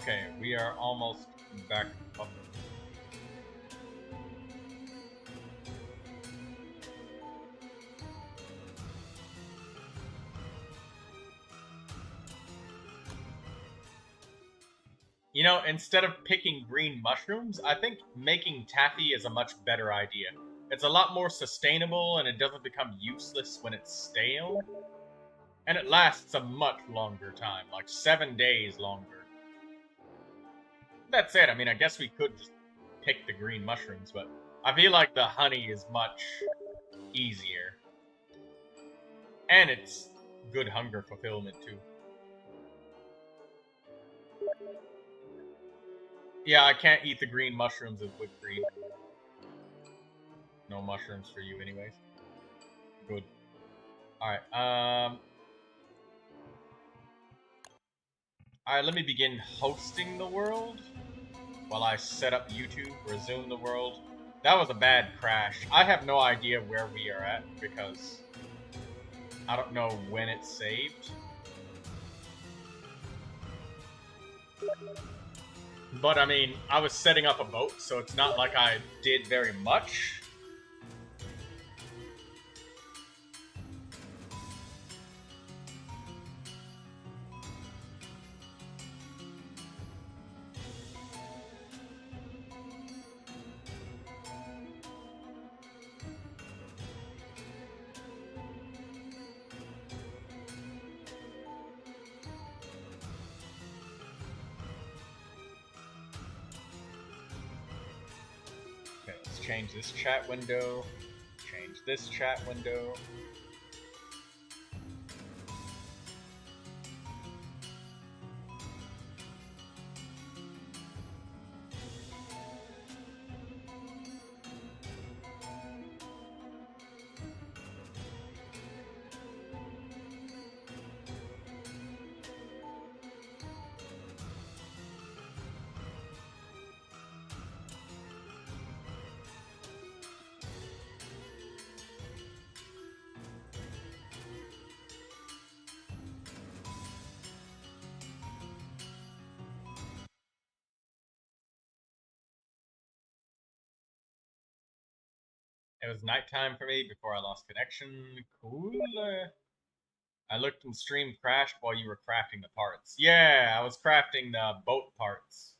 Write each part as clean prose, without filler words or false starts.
Okay, we are almost back up. You know, instead of picking green mushrooms, I think making taffy is a much better idea. It's a lot more sustainable and it doesn't become useless when it's stale. And it lasts a much longer time, like 7 days longer. That said, I mean, I guess we could just pick the green mushrooms, but I feel like the honey is much easier. And it's good hunger fulfillment, too. Yeah, I can't eat the green mushrooms as whipped cream. No mushrooms for you, anyways. Good. Alright, Alright, let me begin hosting the world while I set up YouTube, resume the world. That was a bad crash. I have no idea where we are at because I don't know when it's saved. But I mean, I was setting up a boat, so it's not like I did very much. Okay, let's change this chat window. Change this chat window. It was nighttime for me before I lost connection. Cool. I looked and stream crashed while you were crafting the parts. Yeah, I was crafting the boat parts.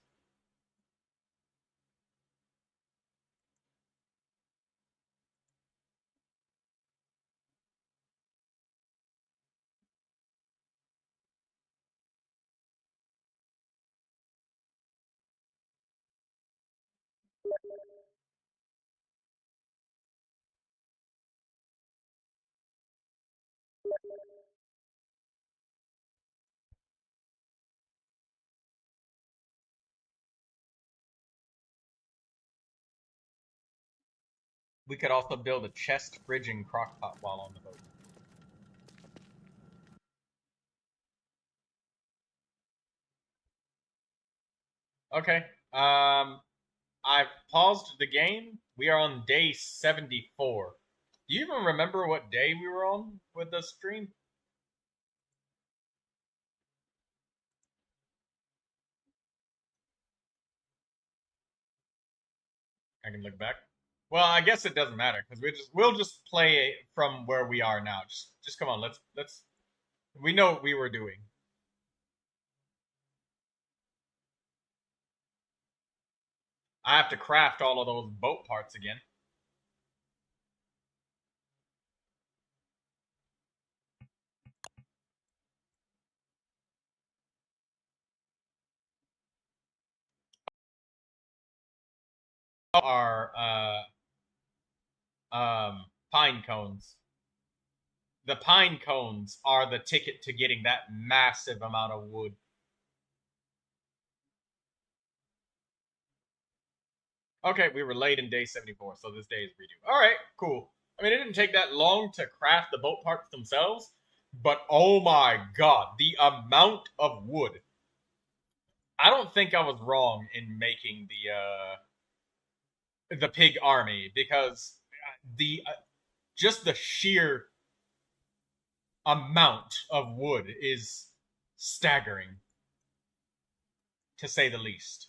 We could also build a chest, fridge, and crockpot while on the boat. Okay. I've paused the game. We are on day 74. Do you even remember what day we were on with the stream? I can look back. Well, I guess it doesn't matter because we'll just play from where we are now. Just come on. Let's. We know what we were doing. I have to craft all of those boat parts again. Are pine cones. The pine cones are the ticket to getting that massive amount of wood. Okay, we were late in day 74, so this day is redo. All right, cool. I mean, it didn't take that long to craft the boat parts themselves, but oh my god, the amount of wood. I don't think I was wrong in making the pig army because the just the sheer amount of wood is staggering. to say the least.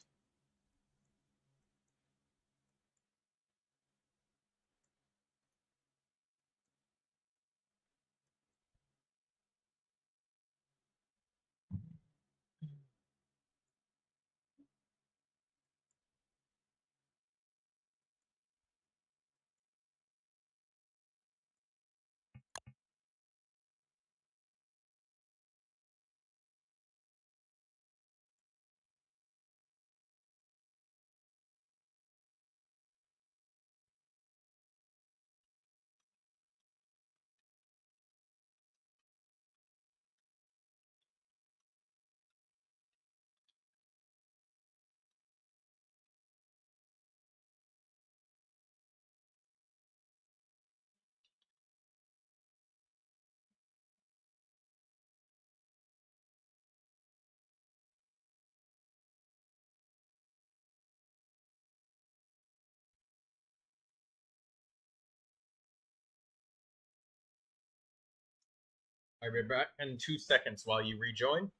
I'll be back in 2 seconds while you rejoin.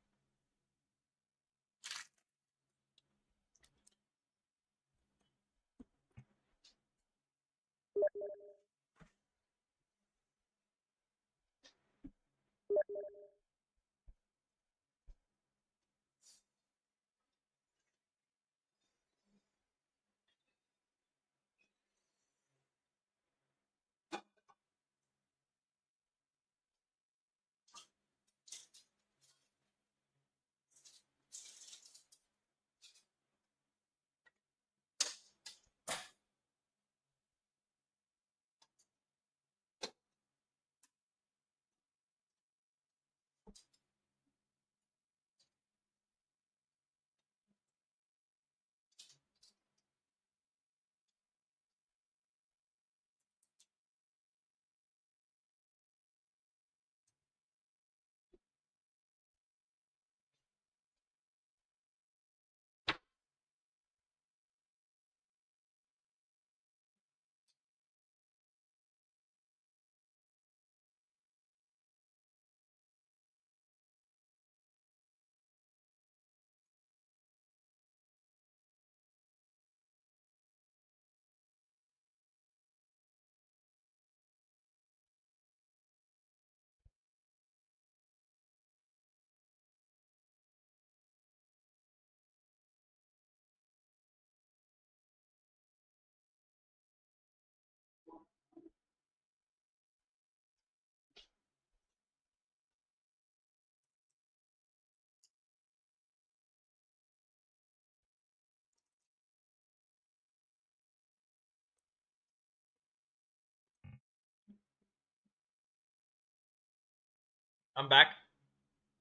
I'm back.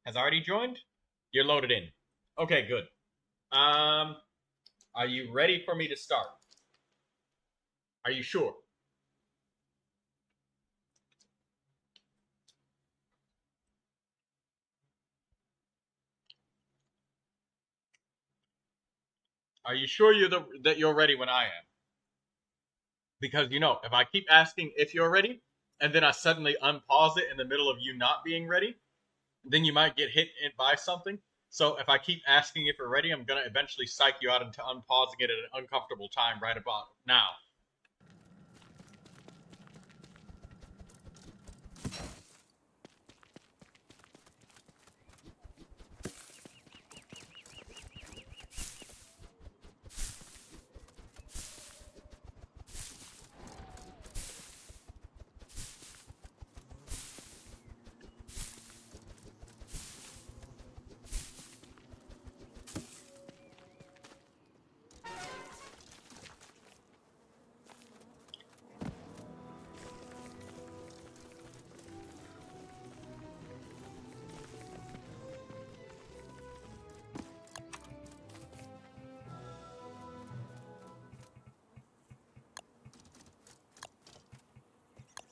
Has Ardie joined? You're loaded in. Okay, good. Are you ready for me to start? Are you sure? Are you sure that you're ready when I am? Because, if I keep asking if you're ready, and then I suddenly unpause it in the middle of you not being ready, then you might get hit by something. So if I keep asking if you're ready, I'm going to eventually psych you out into unpausing it at an uncomfortable time right about now.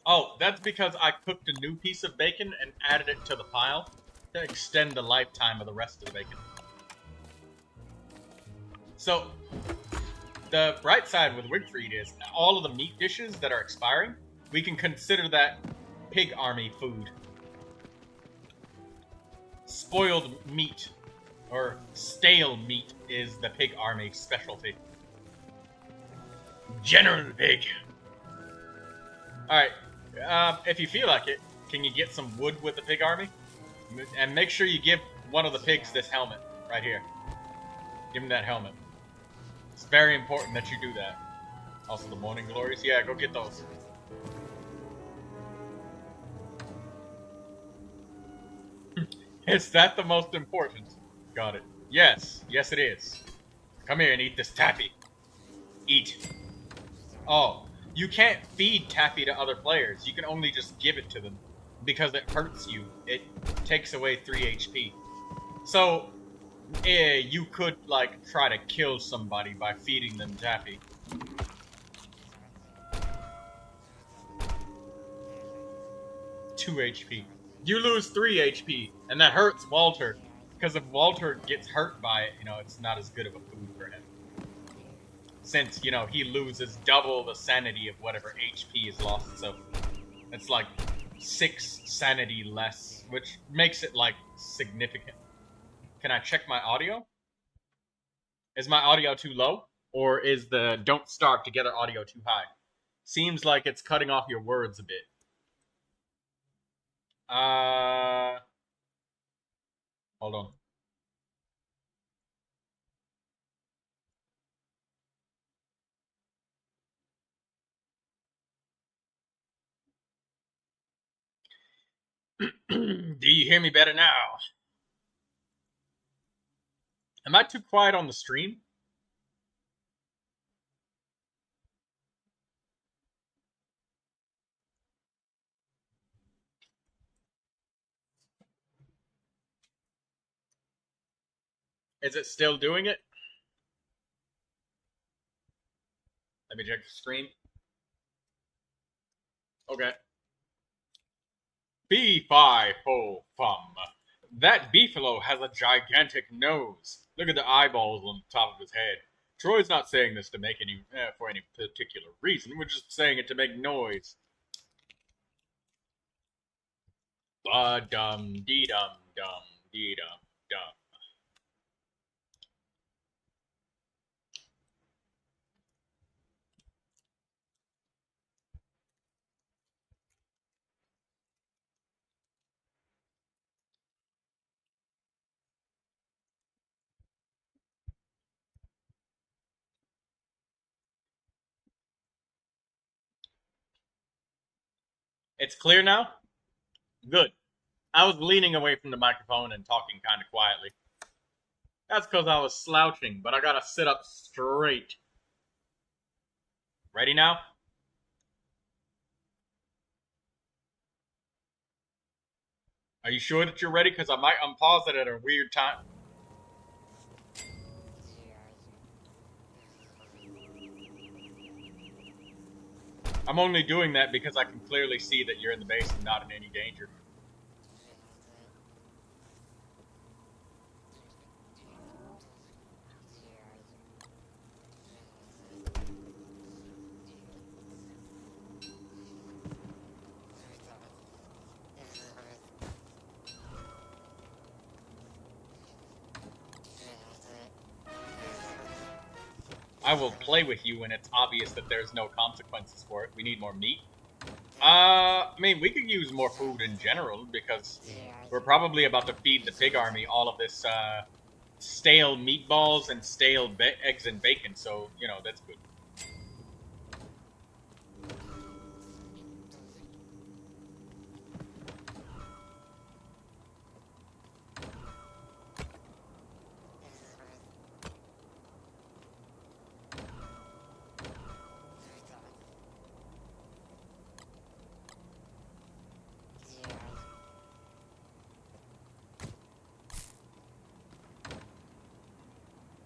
Oh, that's because I cooked a new piece of bacon and added it to the pile to extend the lifetime of the rest of the bacon. So, the bright side with Wigfried is all of the meat dishes that are expiring, we can consider that pig army food. Spoiled meat or stale meat is the pig army's specialty. General Pig. Alright, if you feel like it, can you get some wood with the pig army? And make sure you give one of the pigs this helmet, right here. Give him that helmet. It's very important that you do that. Also the Morning Glories, yeah, go get those. Is that the most important? Got it. Yes, yes it is. Come here and eat this taffy. Eat. Oh, you can't feed taffy to other players. You can only just give it to them. Because it hurts you. It takes away 3 HP. So, you could, like, try to kill somebody by feeding them taffy. Two HP. You lose 3 HP, and that hurts Walter. Because if Walter gets hurt by it, it's not as good of a food for him. Since, he loses double the sanity of whatever HP is lost, so it's like 6 sanity less, which makes it, like, significant. Can I check my audio? Is my audio too low? Or is the Don't Starve Together audio too high? Seems like it's cutting off your words a bit. Hold on. Do you hear me better now? Am I too quiet on the stream? Is it still doing it? Let me check the screen. Okay. B5-fo-fum. That beefalo has a gigantic nose. Look at the eyeballs on the top of his head. Troy's not saying this to make for any particular reason. We're just saying it to make noise. Ba-dum-dee-dum-dum-dee-dum-dum. It's clear now? Good. I was leaning away from the microphone and talking kind of quietly. That's because I was slouching, but I gotta sit up straight. Ready now? Are you sure that you're ready? Because I might unpause it at a weird time. I'm only doing that because I can clearly see that you're in the base and not in any danger. I will play with you when it's obvious that there's no consequences for it. We need more meat. I mean, we could use more food in general because we're probably about to feed the pig army all of this stale meatballs and stale eggs and bacon, so, that's good.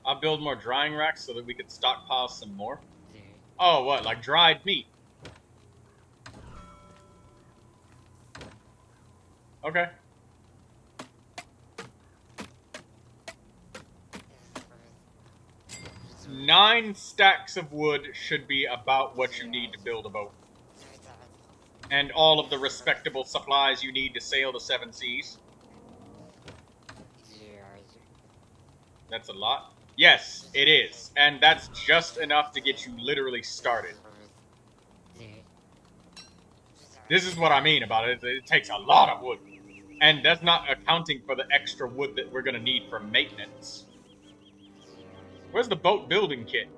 I'll build more drying racks so that we could stockpile some more. Oh, what? Like dried meat? Okay. 9 stacks of wood should be about what you need to build a boat. And all of the respectable supplies you need to sail the 7 seas. That's a lot. Yes, it is. And that's just enough to get you literally started. This is what I mean about it. It takes a lot of wood. And that's not accounting for the extra wood that we're going to need for maintenance. Where's the boat building kit?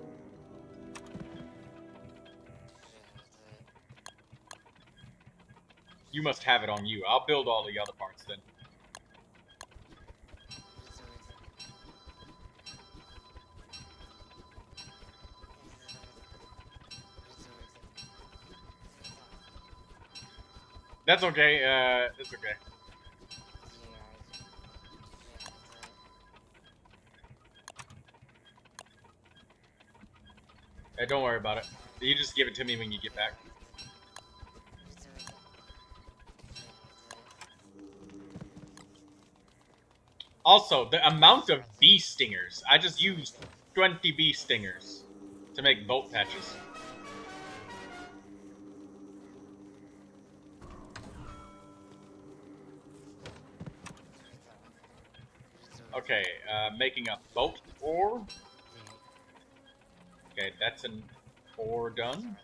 You must have it on you. I'll build all the other parts then. That's okay. That's okay. Don't worry about it. You just give it to me when you get back. Also, the amount of bee stingers. I just used 20 bee stingers to make bolt patches. Okay, making a boat ore. Okay, that's an ore done.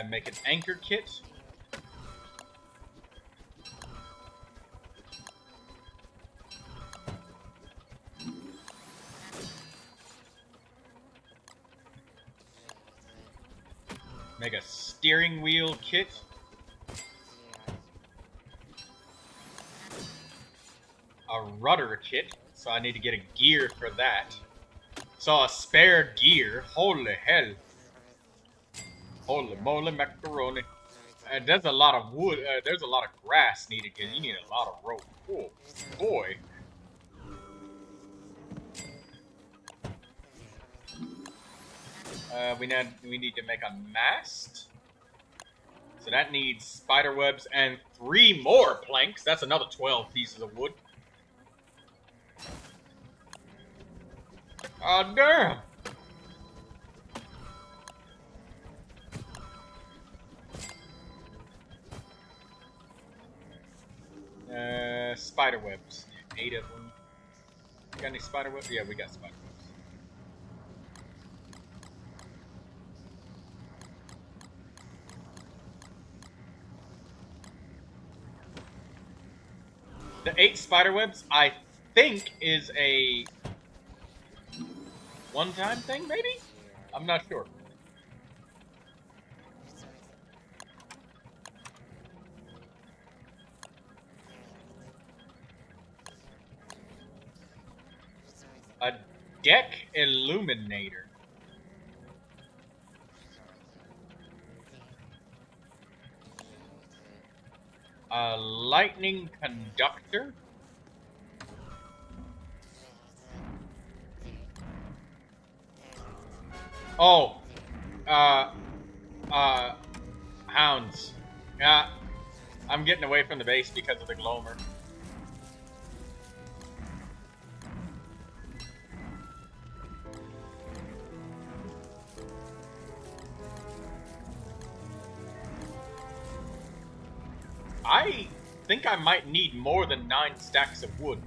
Make an anchor kit. Make a steering wheel kit. A rudder kit, so I need to get a gear for that. So a spare gear. Holy hell. Holy moly macaroni. There's a lot of wood, there's a lot of grass needed because you need a lot of rope. Oh, boy. We need to make a mast. So that needs spider webs and 3 more planks. That's another 12 pieces of wood. Oh, damn! Spider webs. 8 of them. Got any spider webs? Yeah, we got spider webs. The 8 spider webs, I think, is a one-time thing, maybe? I'm not sure. A deck illuminator. A lightning conductor. Oh, hounds. Yeah, I'm getting away from the base because of the glomer. I think I might need more than 9 stacks of wood.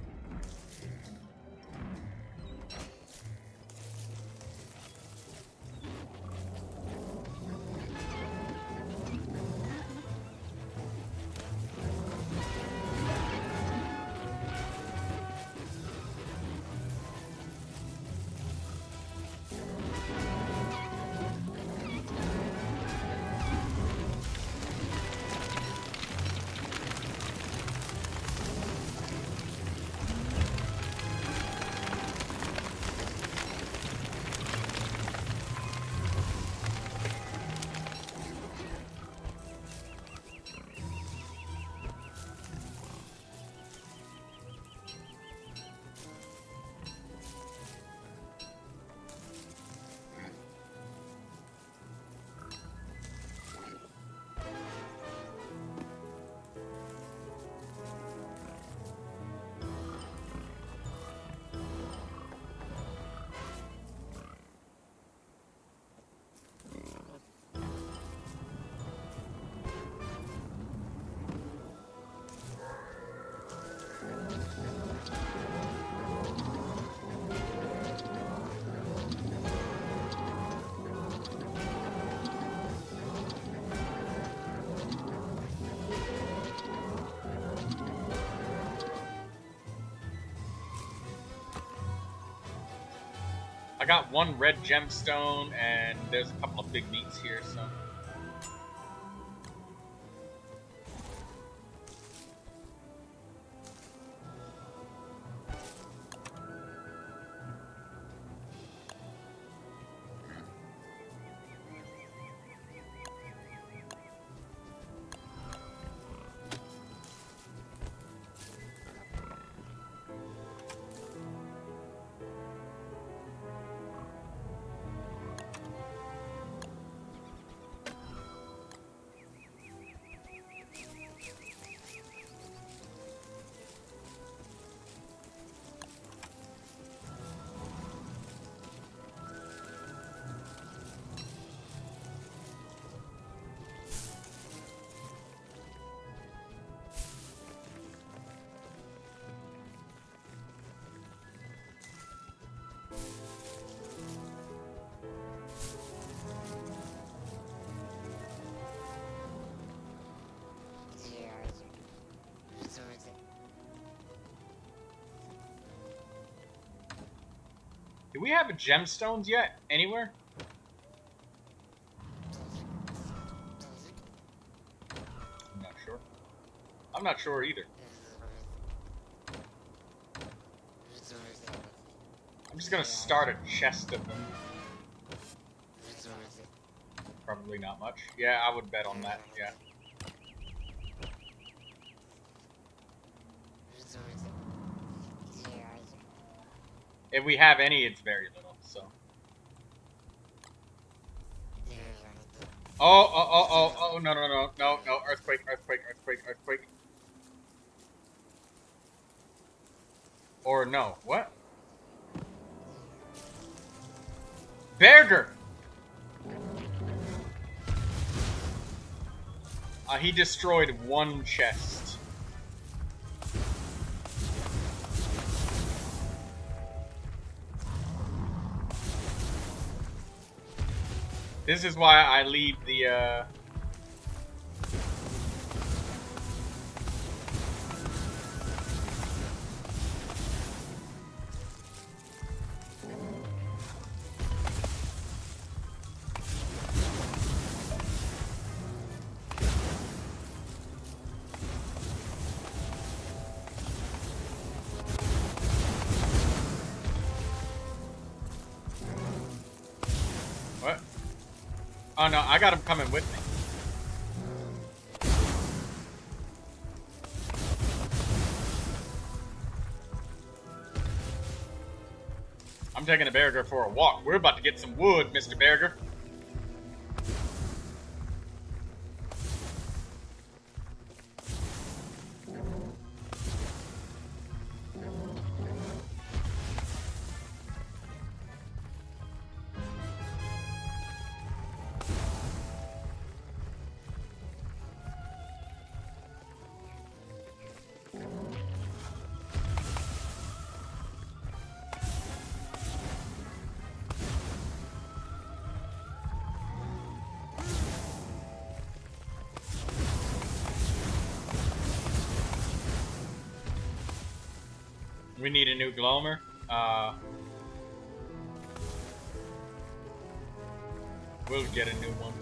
I got one red gemstone, and there's a couple of big meats here, so. Do we have gemstones yet? Anywhere? I'm not sure. I'm not sure either. I'm just gonna start a chest of them. Probably not much. Yeah, I would bet on that, yeah. If we have any, it's very little, so. Oh, no, earthquake. Or no, what? Berger! He destroyed one chest. This is why I leave the, What? Oh no, I got him coming with me. I'm taking a Berger for a walk. We're about to get some wood, Mr. Berger. We need a new Glomer. We'll get a new one.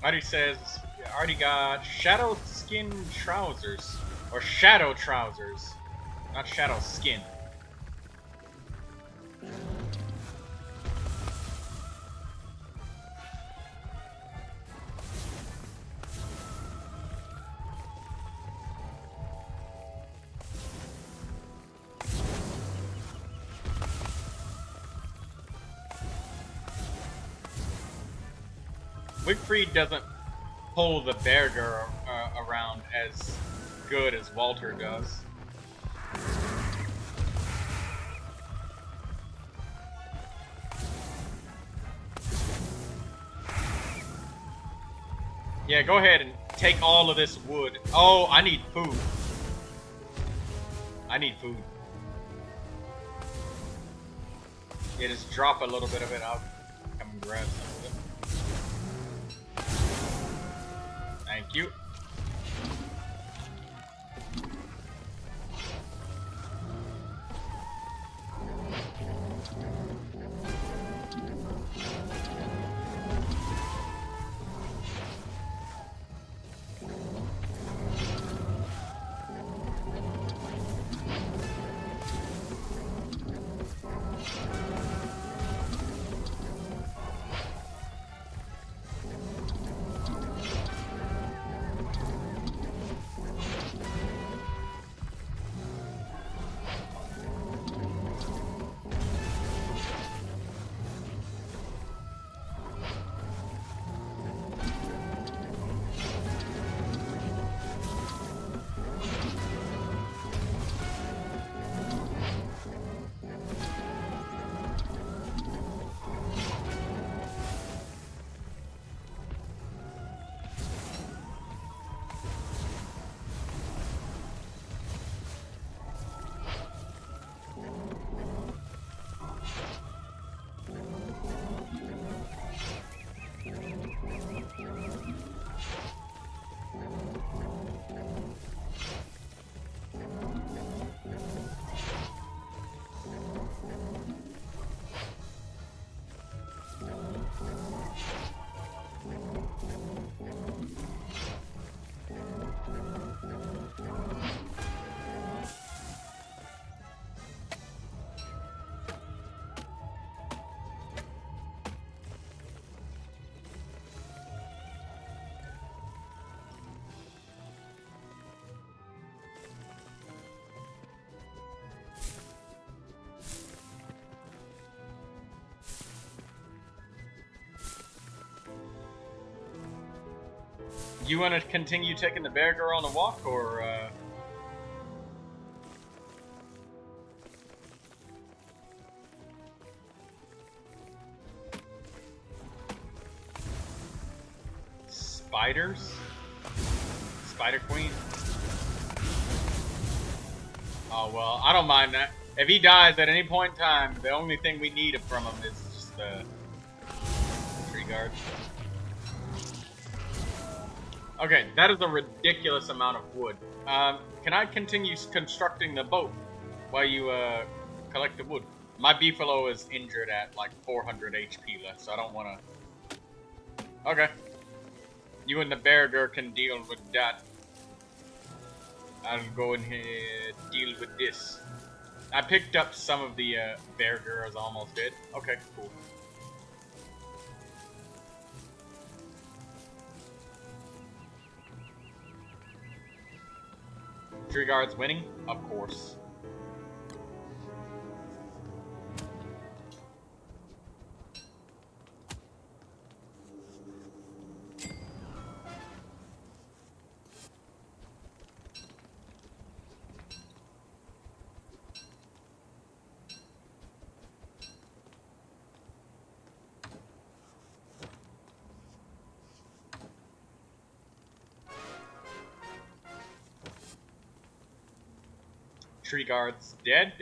Ardie says, Ardie got shadow skin trousers. Or shadow trousers. Not shadow skin. Wigfried doesn't pull the Berger around as good as Walter does. Yeah, go ahead and take all of this wood. Oh, I need food. I need food. Yeah, just drop a little bit of it. I'll come and grab some of it. Thank you. You want to continue taking the Berger on the walk, or spiders? Spider Queen? Oh well, I don't mind that. If he dies at any point in time, the only thing we need from him is just the tree guard. Okay, that is a ridiculous amount of wood. Can I continue constructing the boat while you collect the wood? My beefalo is injured at like 400 HP left, so I don't want to... Okay. You and the Berger can deal with that. I'll go in here deal with this. I picked up some of the Berger as almost did. Okay, cool. Tree guards winning? Of course. Tree guards dead.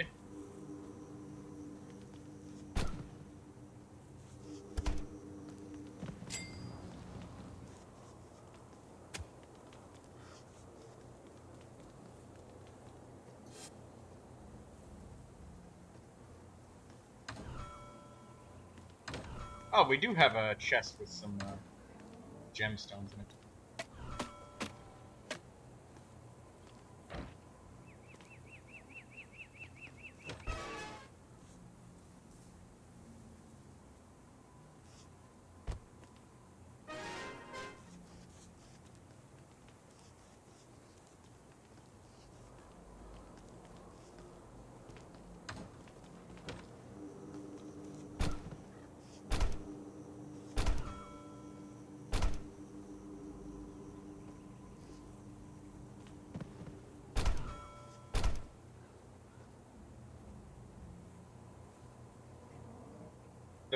Oh, we do have a chest with some gemstones in it.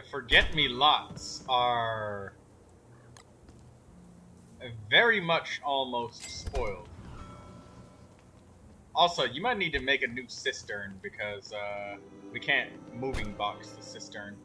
the forget-me-lots are very much almost spoiled. Also, you might need to make a new cistern because we can't moving box the cistern.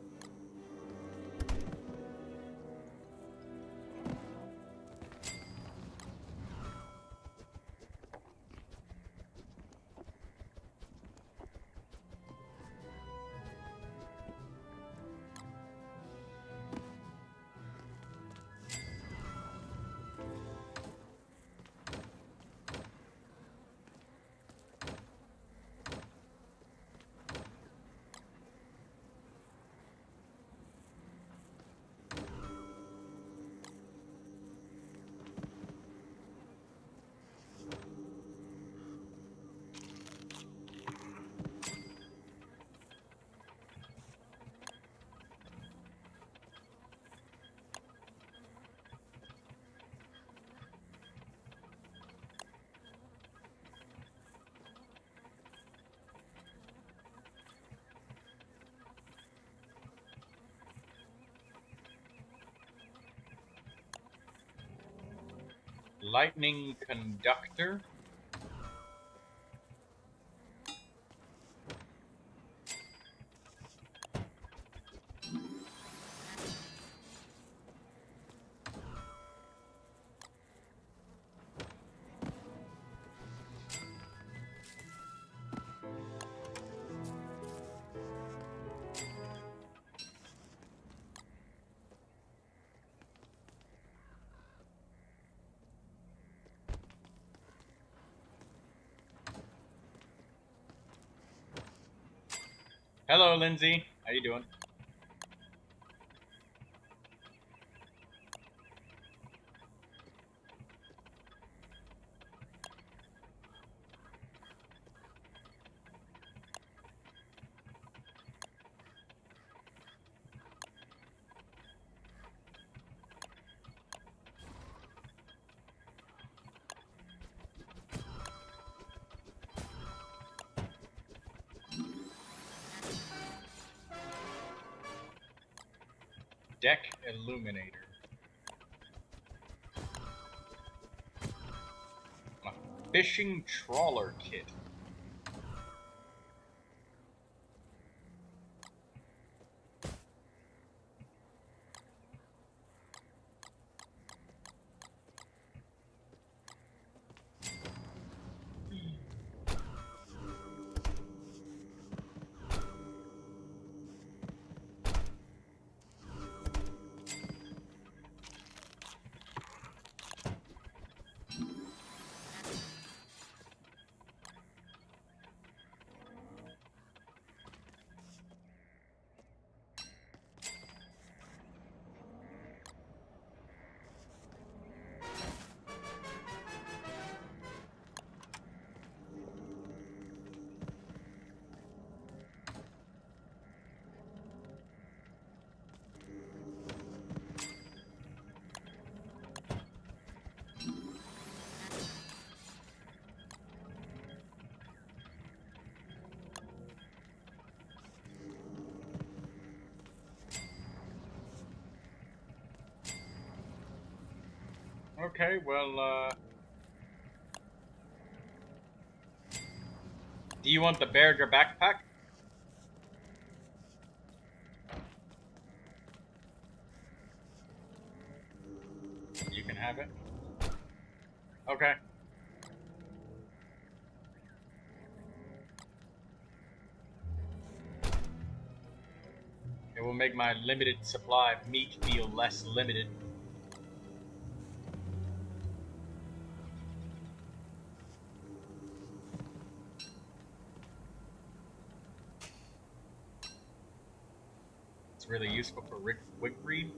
Lightning conductor. Hello, Lindsay. How you doing? Deck illuminator. A fishing trawler kit. Okay, well, do you want the Bearger backpack? You can have it. Okay. It will make my limited supply of meat feel less limited. It's really useful for Wickreed.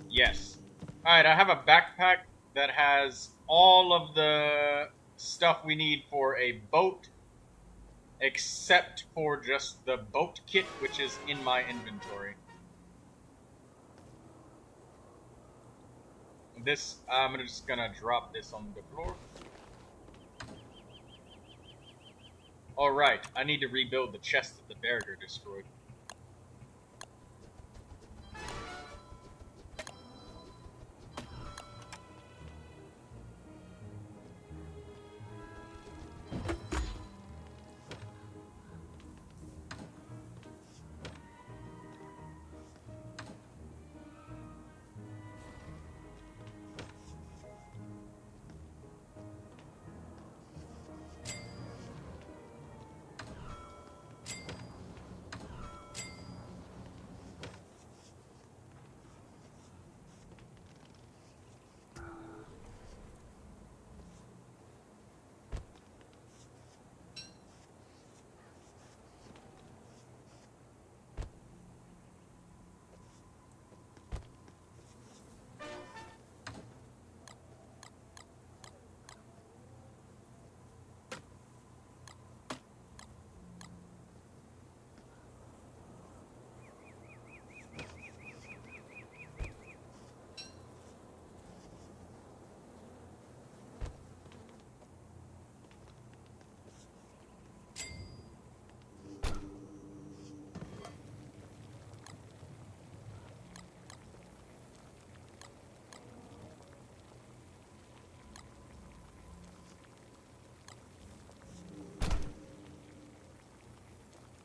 Yes. Alright, I have a backpack that has all of the stuff we need for a boat, except for just the boat kit, which is in my inventory. This, I'm just gonna drop this on the floor. Alright, I need to rebuild the chest that the Bearger destroyed.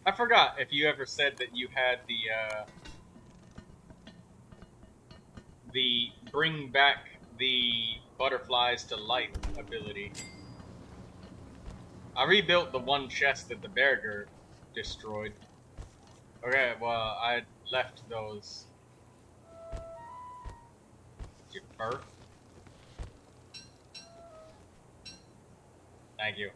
I forgot if you ever said that you had the bring back the butterflies to life ability. I rebuilt the one chest that the Berger destroyed. Okay, well, I left those. Did you burp? Thank you.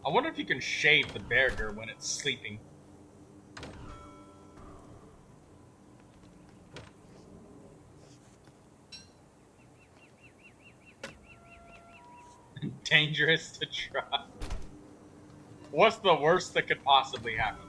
I wonder if you can shave the Berger when it's sleeping. Dangerous to try. What's the worst that could possibly happen?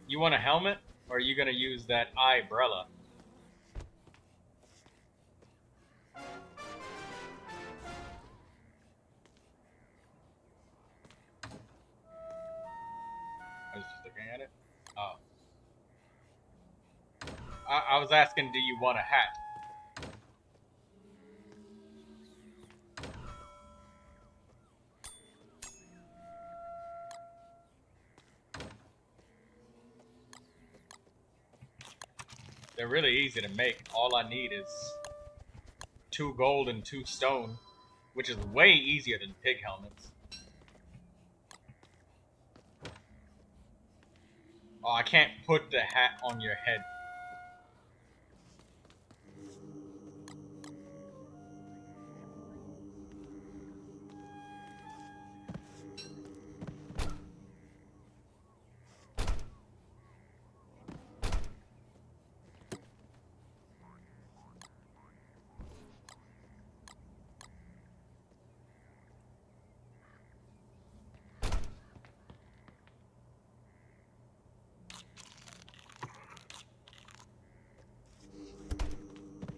You want a helmet, or are you gonna use that umbrella? I was just looking at it. Oh. I was asking, do you want a hat? They're really easy to make. All I need is 2 gold and 2 stone, which is way easier than pig helmets. Oh, I can't put the hat on your head.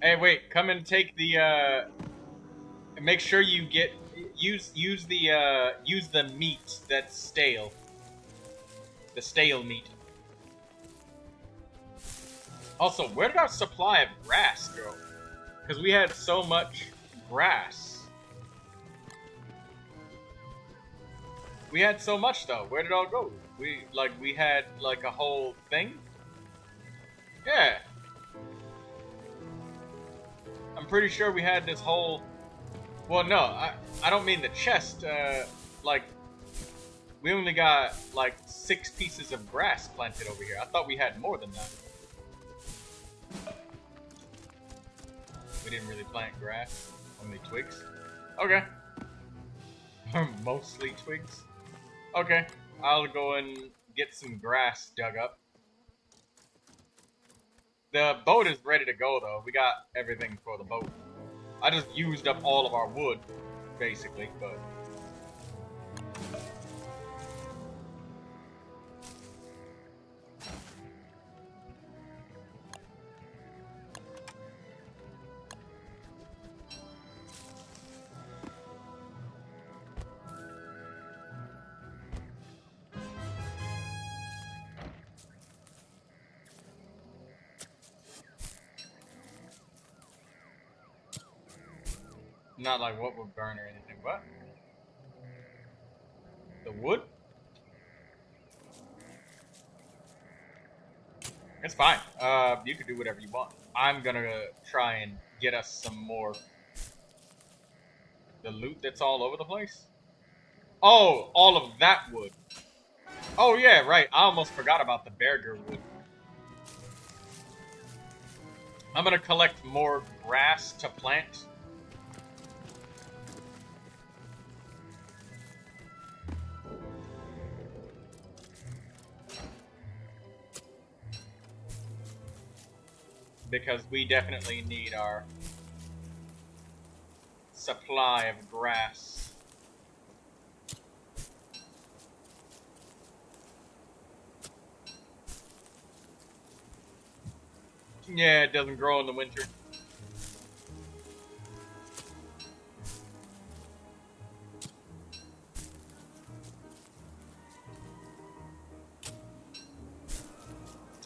Hey, wait! Come and take the. Make sure you get use the meat that's stale. The stale meat. Also, where did our supply of grass go? Because we had so much grass. We had so much though. Where did it all go? We had like a whole thing. Yeah. I'm pretty sure we had this whole. Well, no, I don't mean the chest. Like we only got like 6 pieces of grass planted over here. I thought we had more than that. We didn't really plant grass. Only twigs. Okay. Mostly twigs. Okay. I'll go and get some grass dug up. The boat is ready to go, though. We got everything for the boat. I just used up all of our wood, basically, but... Not like what would burn or anything. What? The wood? It's fine. You can do whatever you want. I'm gonna try and get us some more. The loot that's all over the place? Oh, all of that wood. Oh yeah, right. I almost forgot about the burger wood. I'm gonna collect more grass to plant. Because we definitely need our supply of grass. Yeah, it doesn't grow in the winter.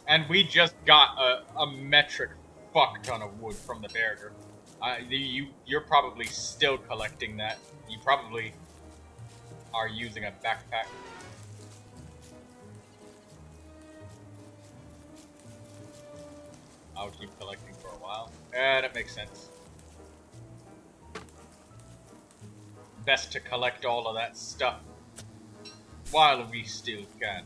And we just got a metric fuck ton of wood from the burger. You're probably still collecting that. You probably are using a backpack. I'll keep collecting for a while. That makes sense. Best to collect all of that stuff while we still can.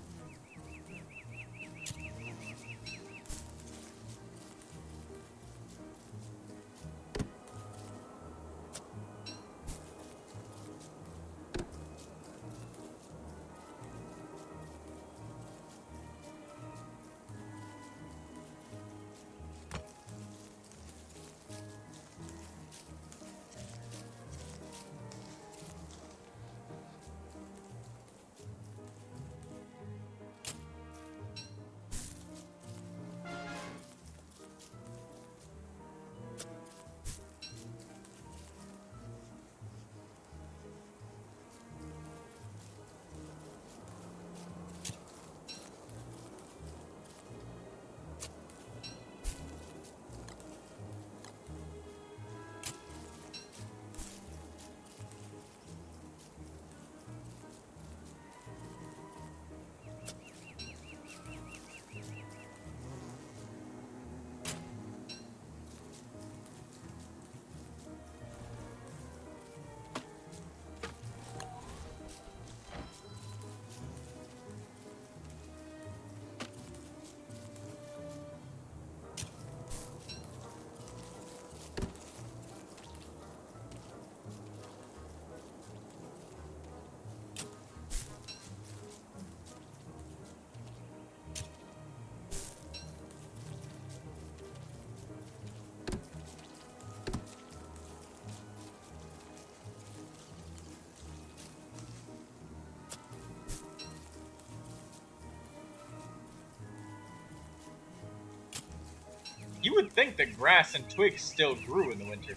You would think that grass and twigs still grew in the winter,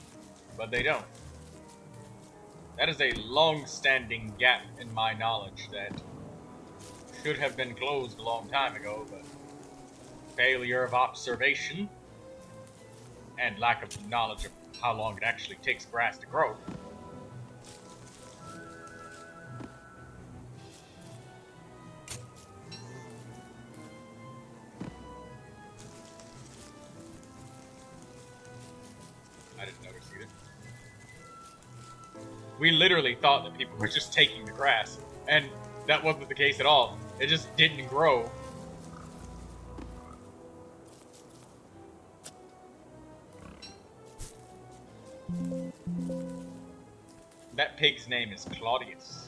but they don't. That is a long-standing gap in my knowledge that should have been closed a long time ago, but failure of observation and lack of knowledge of how long it actually takes grass to grow. We literally thought that people were just taking the grass, and that wasn't the case at all. It just didn't grow. That pig's name is Claudius.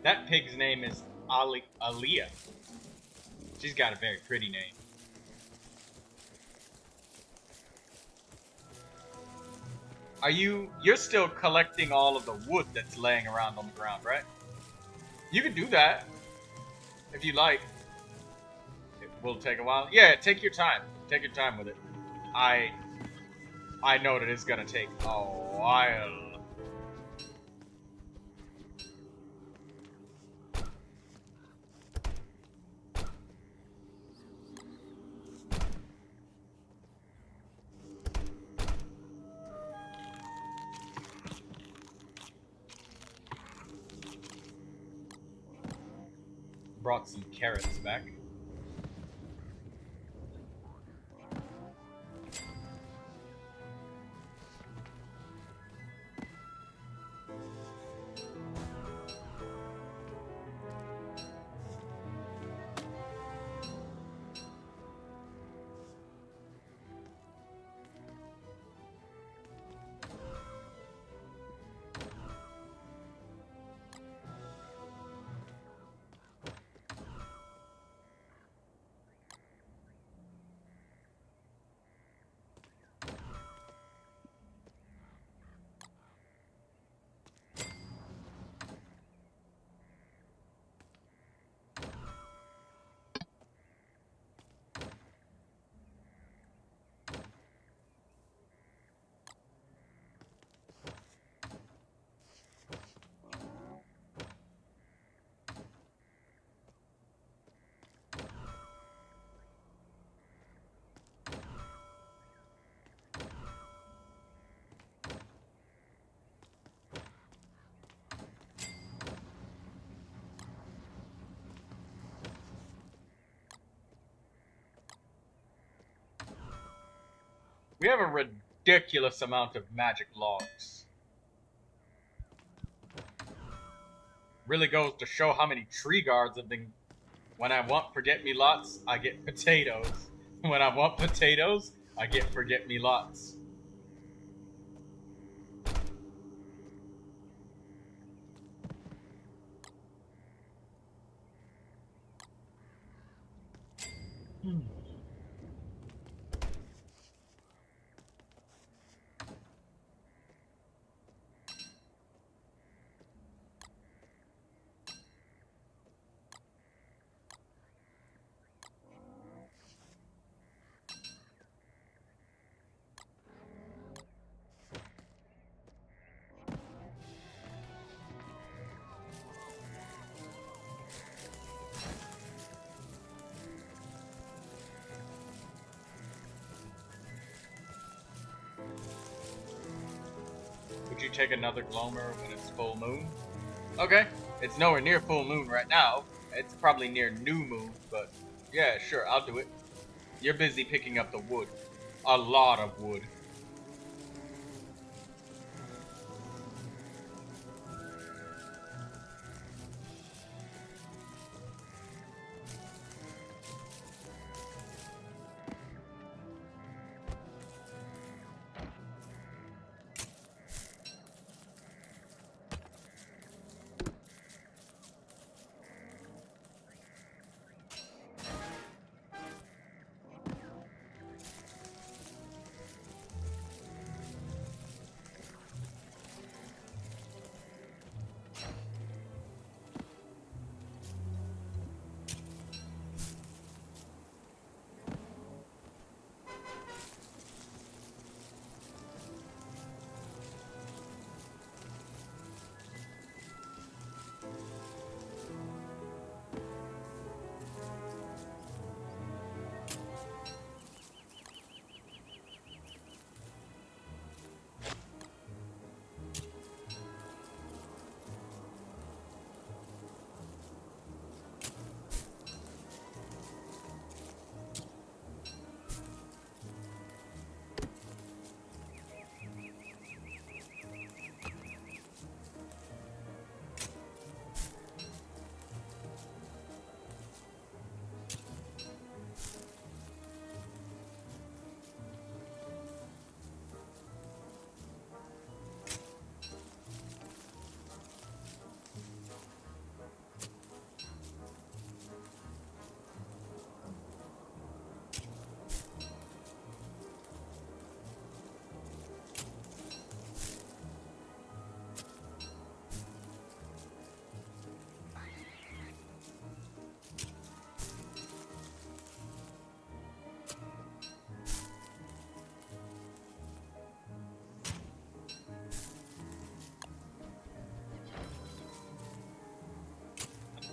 That pig's name is Aaliyah. She's got a very pretty name. You're still collecting all of the wood that's laying around on the ground, right? You can do that, if you like. will take a while. Yeah, take your time. Take your time with it. I know that it's gonna take a while. Brought some carrots back. We have a ridiculous amount of magic logs. Really goes to show how many tree guards have been. When I want forget-me-lots, I get potatoes. When I want potatoes, I get forget-me-lots. Would you take another Glomer when it's full moon? Okay, it's nowhere near full moon right now. It's probably near new moon, but yeah, sure, I'll do it. You're busy picking up the wood. A lot of wood.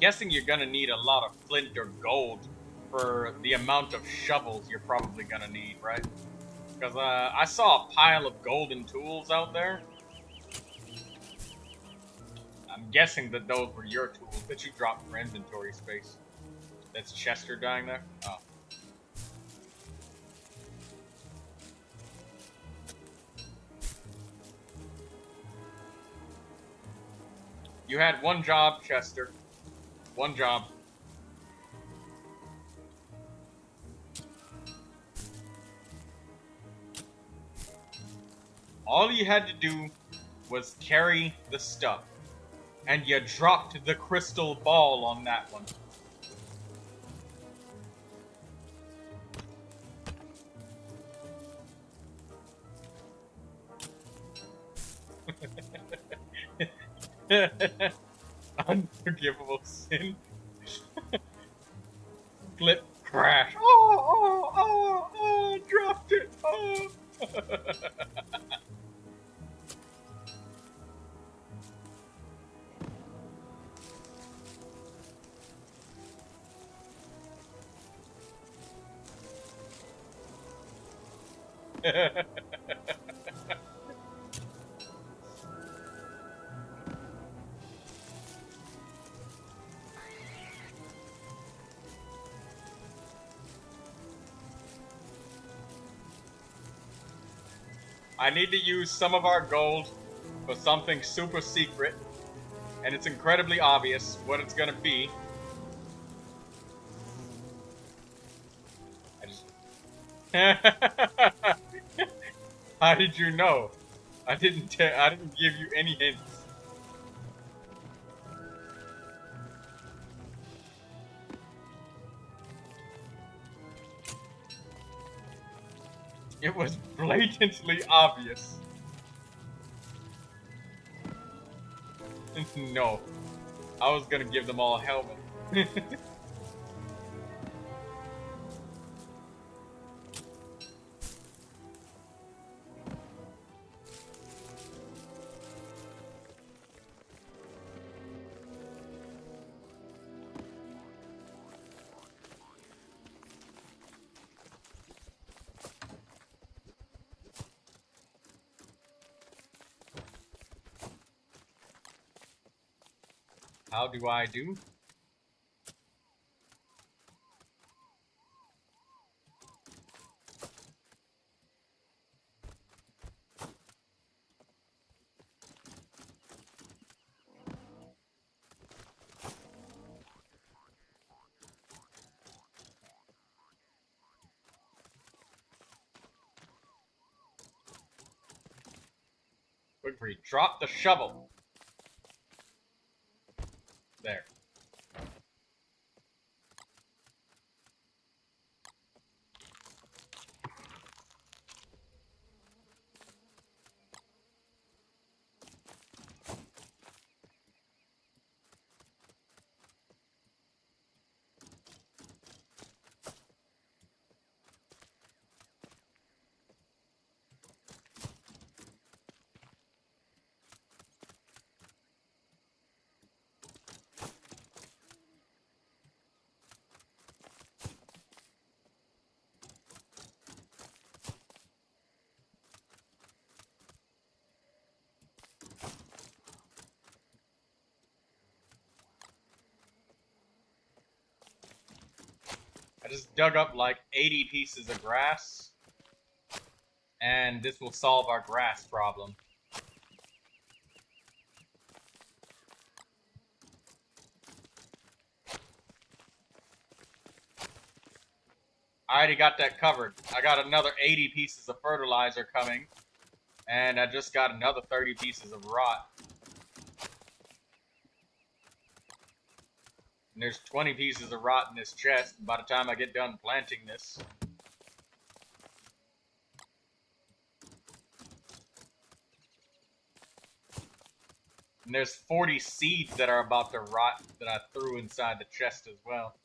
Guessing you're gonna need a lot of flint or gold for the amount of shovels you're probably gonna need, right? Because I saw a pile of golden tools out there. I'm guessing that those were your tools that you dropped for inventory space. That's Chester dying there? Oh. You had one job, Chester. One job. All you had to do was carry the stuff. And you dropped the crystal ball on that one. Unforgivable sin. Flip, crash. Oh, dropped it. Oh. I need to use some of our gold for something super secret, and it's incredibly obvious what it's gonna be. How did you know? I didn't give you any hints. It was blatantly obvious. No. I was gonna give them all a helmet. How do I do? Wait for you. Drop the shovel. There. I just dug up like 80 pieces of grass, and this will solve our grass problem. I already got that covered. I got another 80 pieces of fertilizer coming, and I just got another 30 pieces of rot. And there's 20 pieces of rot in this chest by the time I get done planting this. And there's 40 seeds that are about to rot that I threw inside the chest as well.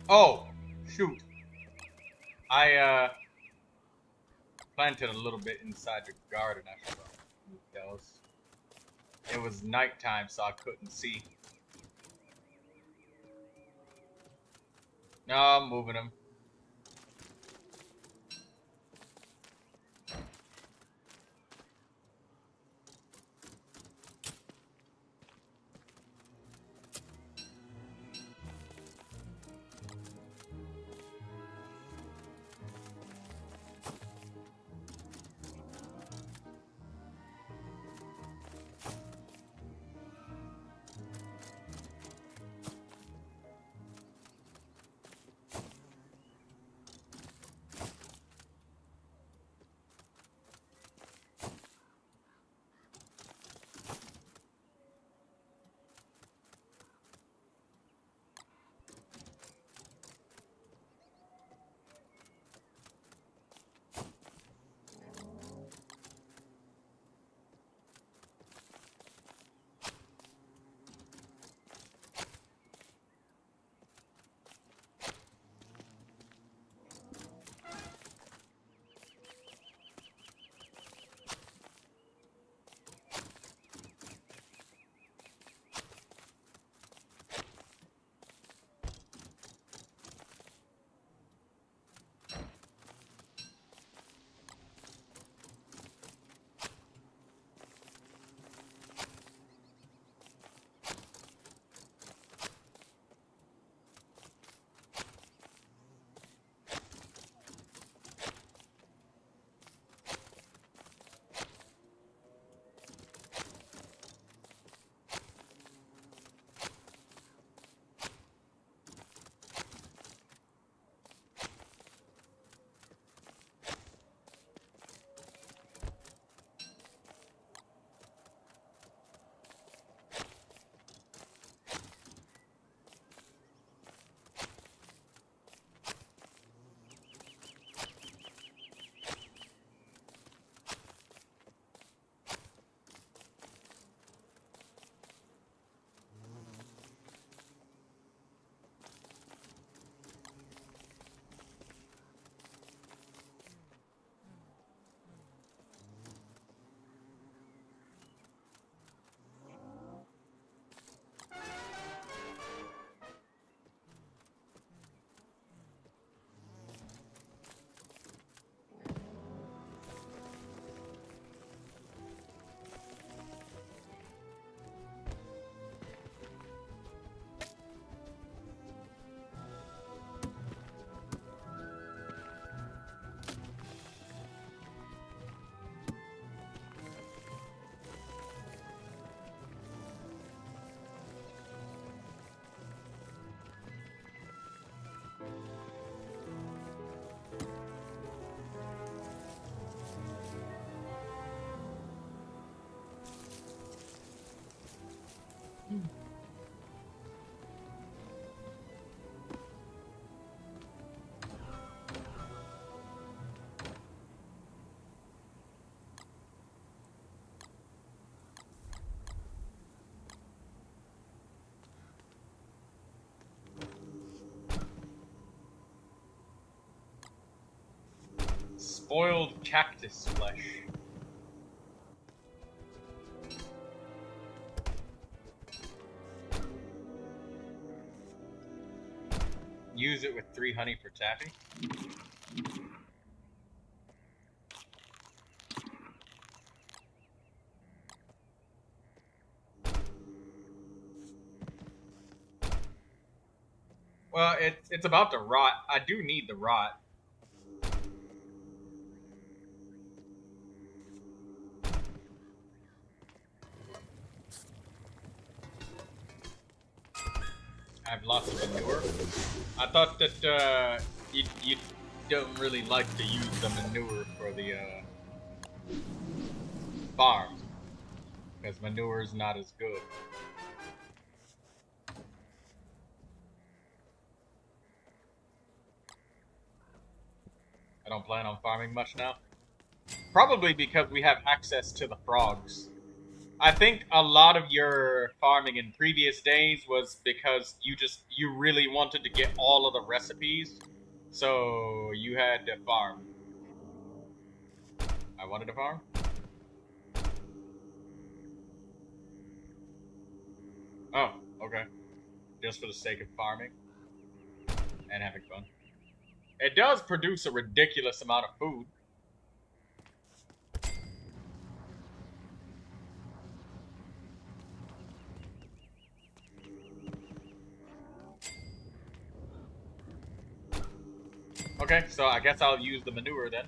Oh, shoot. I planted a little bit inside the garden. I should have moved those. It was nighttime, so I couldn't see. No, I'm moving them. Spoiled cactus flesh. Use it with 3 honey for taffy. Well, it's about to rot. I do need the rot. I have lots of manure. I thought that you don't really like to use the manure for the farm because manure is not as good. I don't plan on farming much now. Probably because we have access to the frogs. I think a lot of your farming in previous days was because you really wanted to get all of the recipes, so you had to farm. I wanted to farm. Oh, okay. Just for the sake of farming and having fun. It does produce a ridiculous amount of food. Okay, so I guess I'll use the manure then.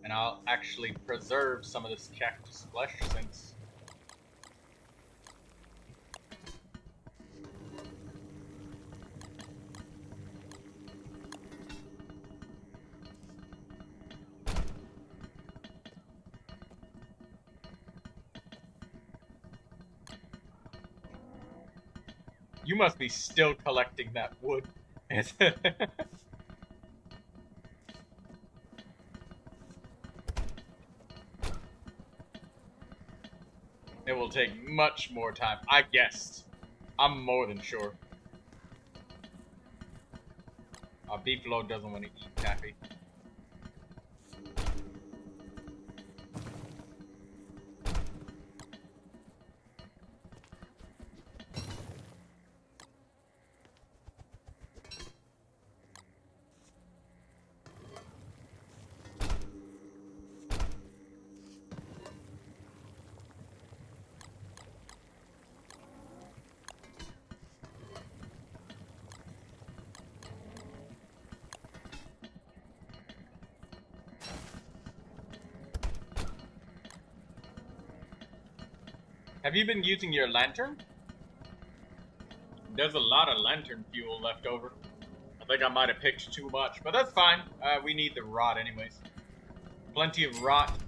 And I'll actually preserve some of this cactus flesh since... You must be still collecting that wood. It will take much more time. I guessed. I'm more than sure. Beefalo doesn't want to eat taffy. Have you been using your lantern? There's a lot of lantern fuel left over. I think I might have picked too much, but that's fine. We need the rot anyways. Plenty of rot.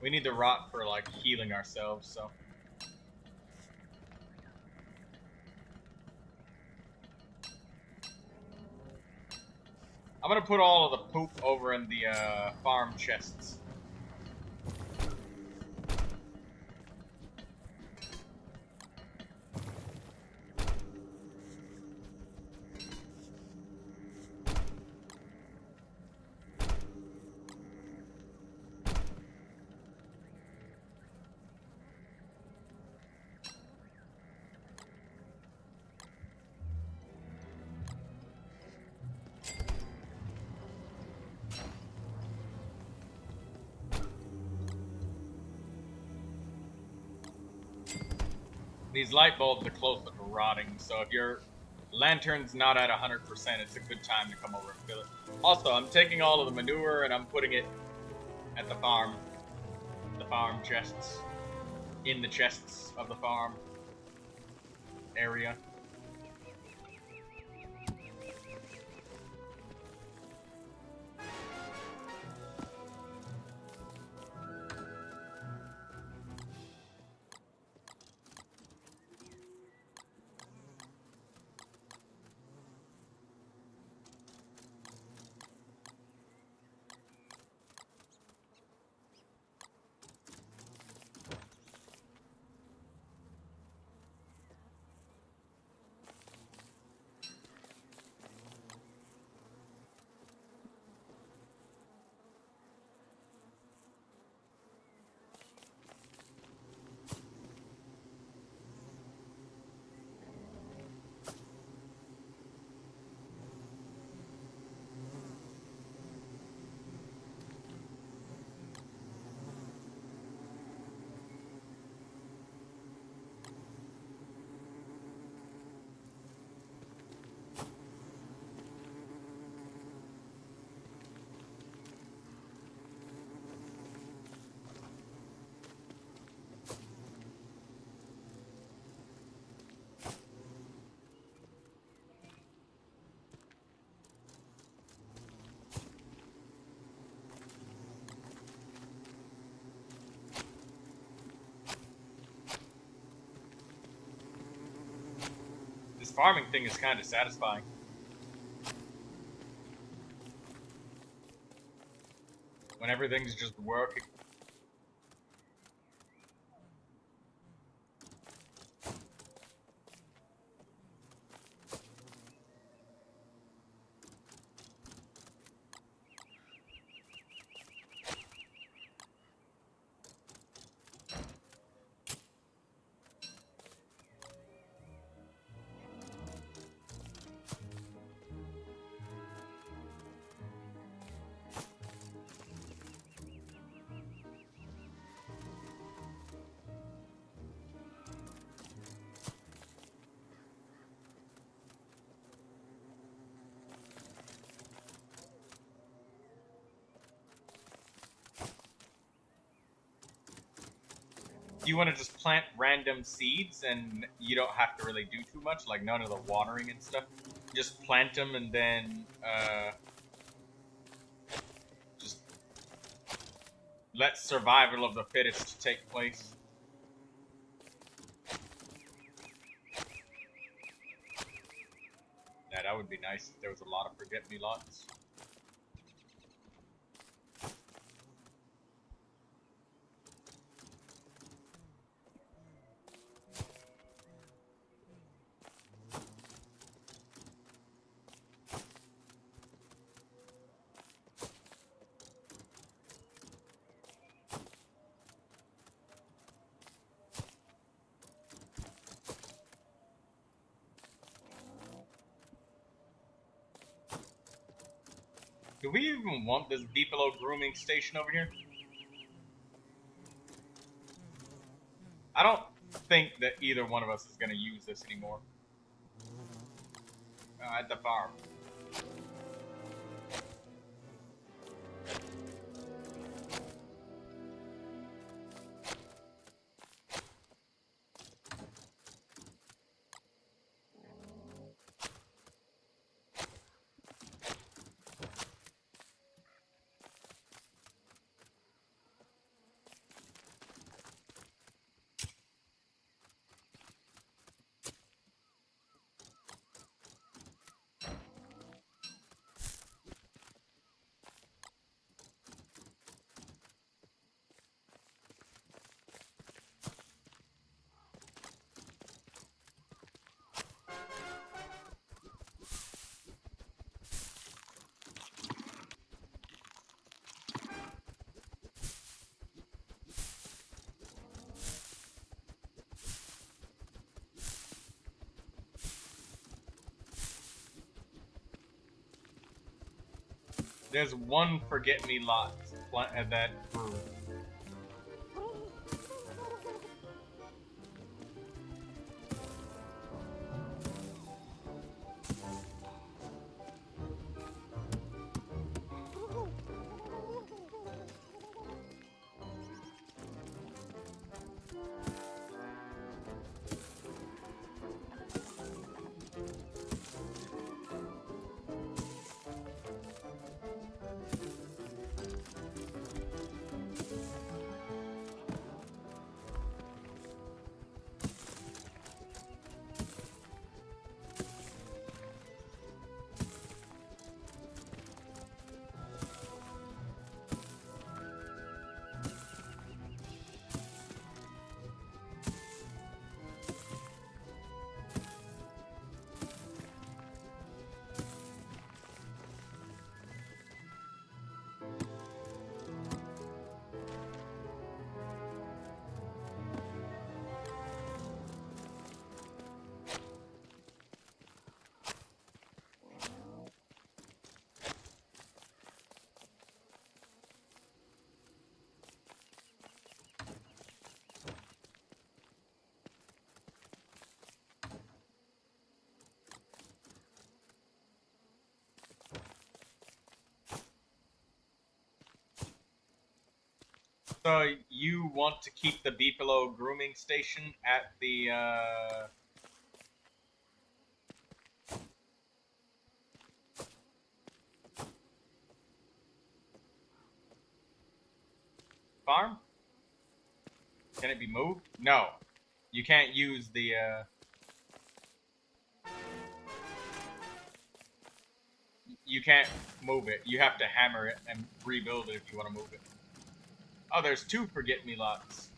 We need the rot for, like, healing ourselves, so... I'm gonna put all of the poop over in the, farm chests. These light bulbs are close to rotting, so if your lantern's not at 100%, it's a good time to come over and fill it. Also, I'm taking all of the manure and I'm putting it at the farm chests, in the chests of the farm area. This farming thing is kind of satisfying. when everything's just working. You want to just plant random seeds and you don't have to really do too much, like none of the watering and stuff. Just plant them and then just let survival of the fittest take place. Yeah, that would be nice if there was a lot of forget-me-lots. Do we even want this beefalo grooming station over here? I don't think that either one of us is going to use this anymore. At the farm. There's one forget-me-lot that grew. So you want to keep the beefalo grooming station at the farm? Can it be moved? No. You can't use the You can't move it. You have to hammer it and rebuild it if you want to move it. Oh, there's 2 forget-me-lots.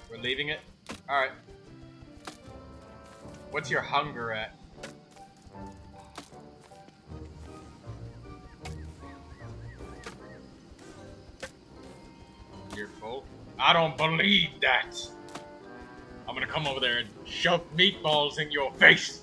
We're leaving it? Alright. What's your hunger at? You're full? I don't believe that! I'm gonna come over there and shove meatballs in your face!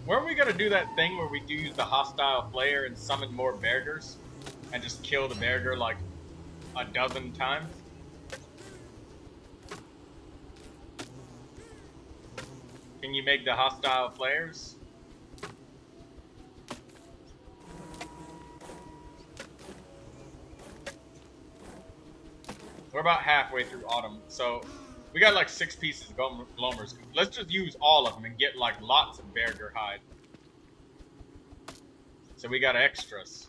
Weren't we gonna do that thing where we do use the hostile flare and summon more beargers? And just kill the bearger like a dozen times? Can you make the hostile flares? We're about halfway through autumn, so we got like 6 pieces of gloamers. Let's just use all of them and get like lots of bearger hide. So we got extras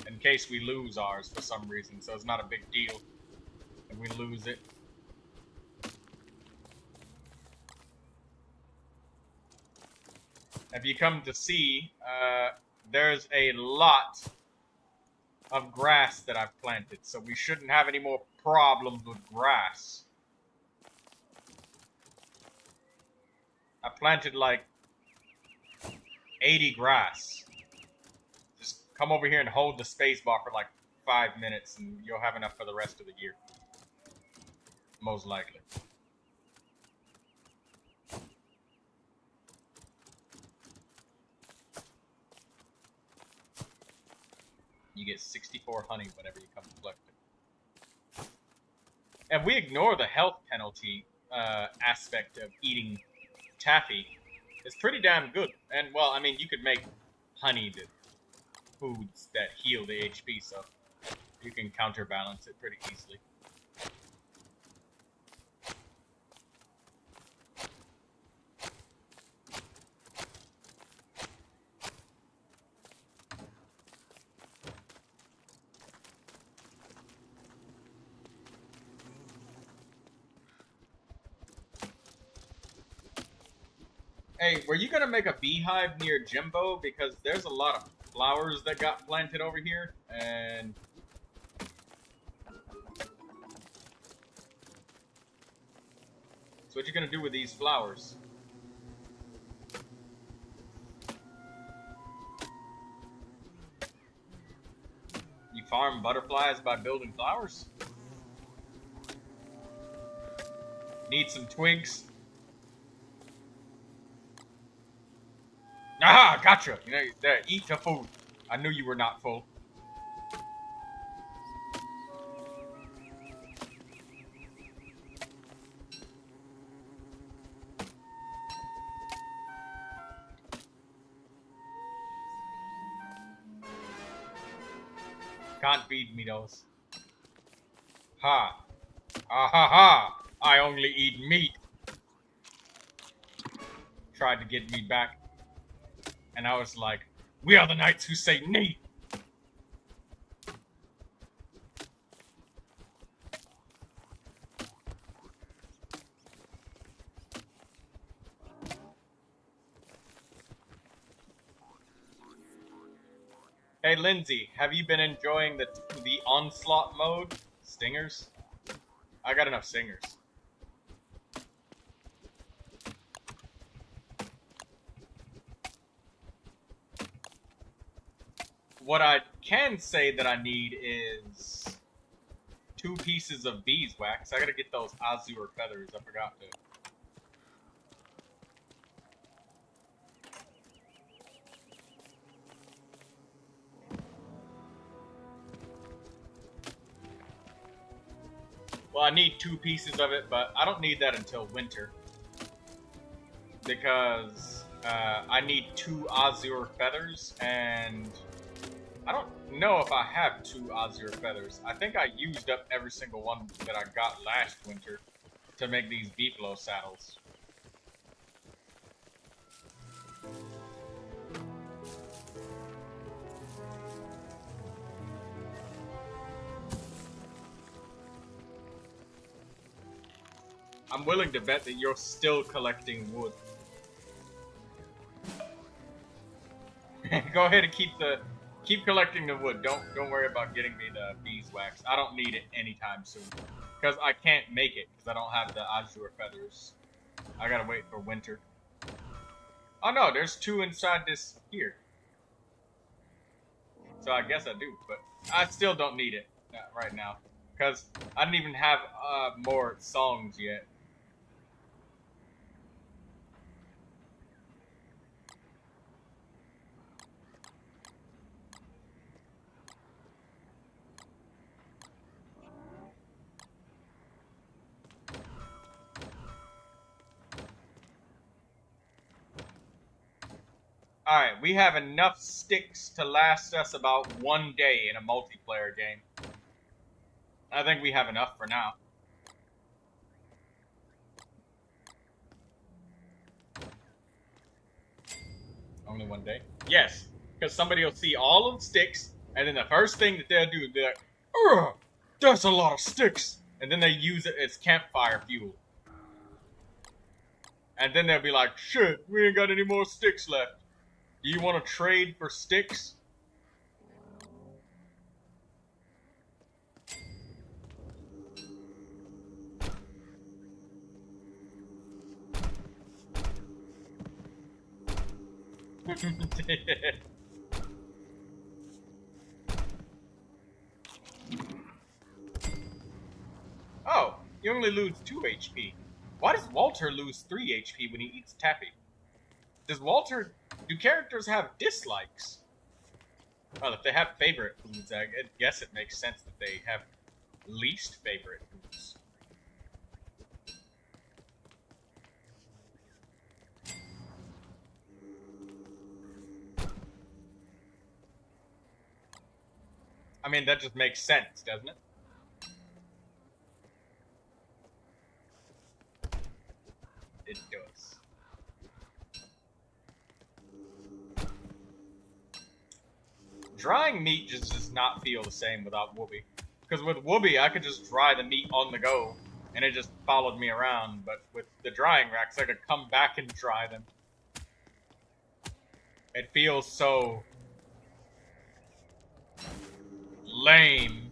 in case we lose ours for some reason, so it's not a big deal if we lose it. If you come to see, there's a lot of grass that I've planted, so we shouldn't have any more problems with grass. I planted like 80 grass. Just come over here and hold the space bar for like 5 minutes and you'll have enough for the rest of the year. Most likely. You get 64 honey whenever you come to collect it. If we ignore the health penalty aspect of eating taffy, it's pretty damn good. And, well, I mean, you could make honey the foods that heal the HP, so you can counterbalance it pretty easily. Hey, were you gonna make a beehive near Jimbo? Because there's a lot of flowers that got planted over here, and so what you gonna do with these flowers? You farm butterflies by building flowers? Need some twigs? Aha! Gotcha! You know, eat the food. I knew you were not full. Can't feed me those. Ha! Ah ha ha! I only eat meat. Tried to get me back. And I was like, we are the knights who say nay. Hey, Lindsay, have you been enjoying the onslaught mode? Stingers? I got enough stingers. What I can say that I need is 2 pieces of beeswax. I gotta get those azure feathers. I forgot to. Well, I need 2 pieces of it, but I don't need that until winter. because I need 2 azure feathers, and I don't know if I have 2 azure feathers. I think I used up every single one that I got last winter to make these beefalo saddles. I'm willing to bet that you're still collecting wood. Go ahead and keep collecting the wood. Don't worry about getting me the beeswax. I don't need it anytime soon. Because I can't make it because I don't have the azure feathers. I gotta wait for winter. Oh no, there's 2 inside this here. So I guess I do, but I still don't need it right now. Because I didn't even have more songs yet. Alright, we have enough sticks to last us about 1 day in a multiplayer game. I think we have enough for now. Only 1 day? Yes, because somebody will see all of the sticks, and then the first thing that they'll do is be like, ugh, that's a lot of sticks! And then they use it as campfire fuel. And then they'll be like, shit, we ain't got any more sticks left. Do you want to trade for sticks? Oh, you only lose 2 HP. Why does Walter lose 3 HP when he eats taffy? Do characters have dislikes? Well, if they have favorite foods, I guess it makes sense that they have least favorite foods. I mean, that just makes sense, doesn't it? It does. Drying meat just does not feel the same without Whoopi. Because with Whoopi, I could just dry the meat on the go, and it just followed me around. But with the drying racks, I could come back and dry them. It feels so lame.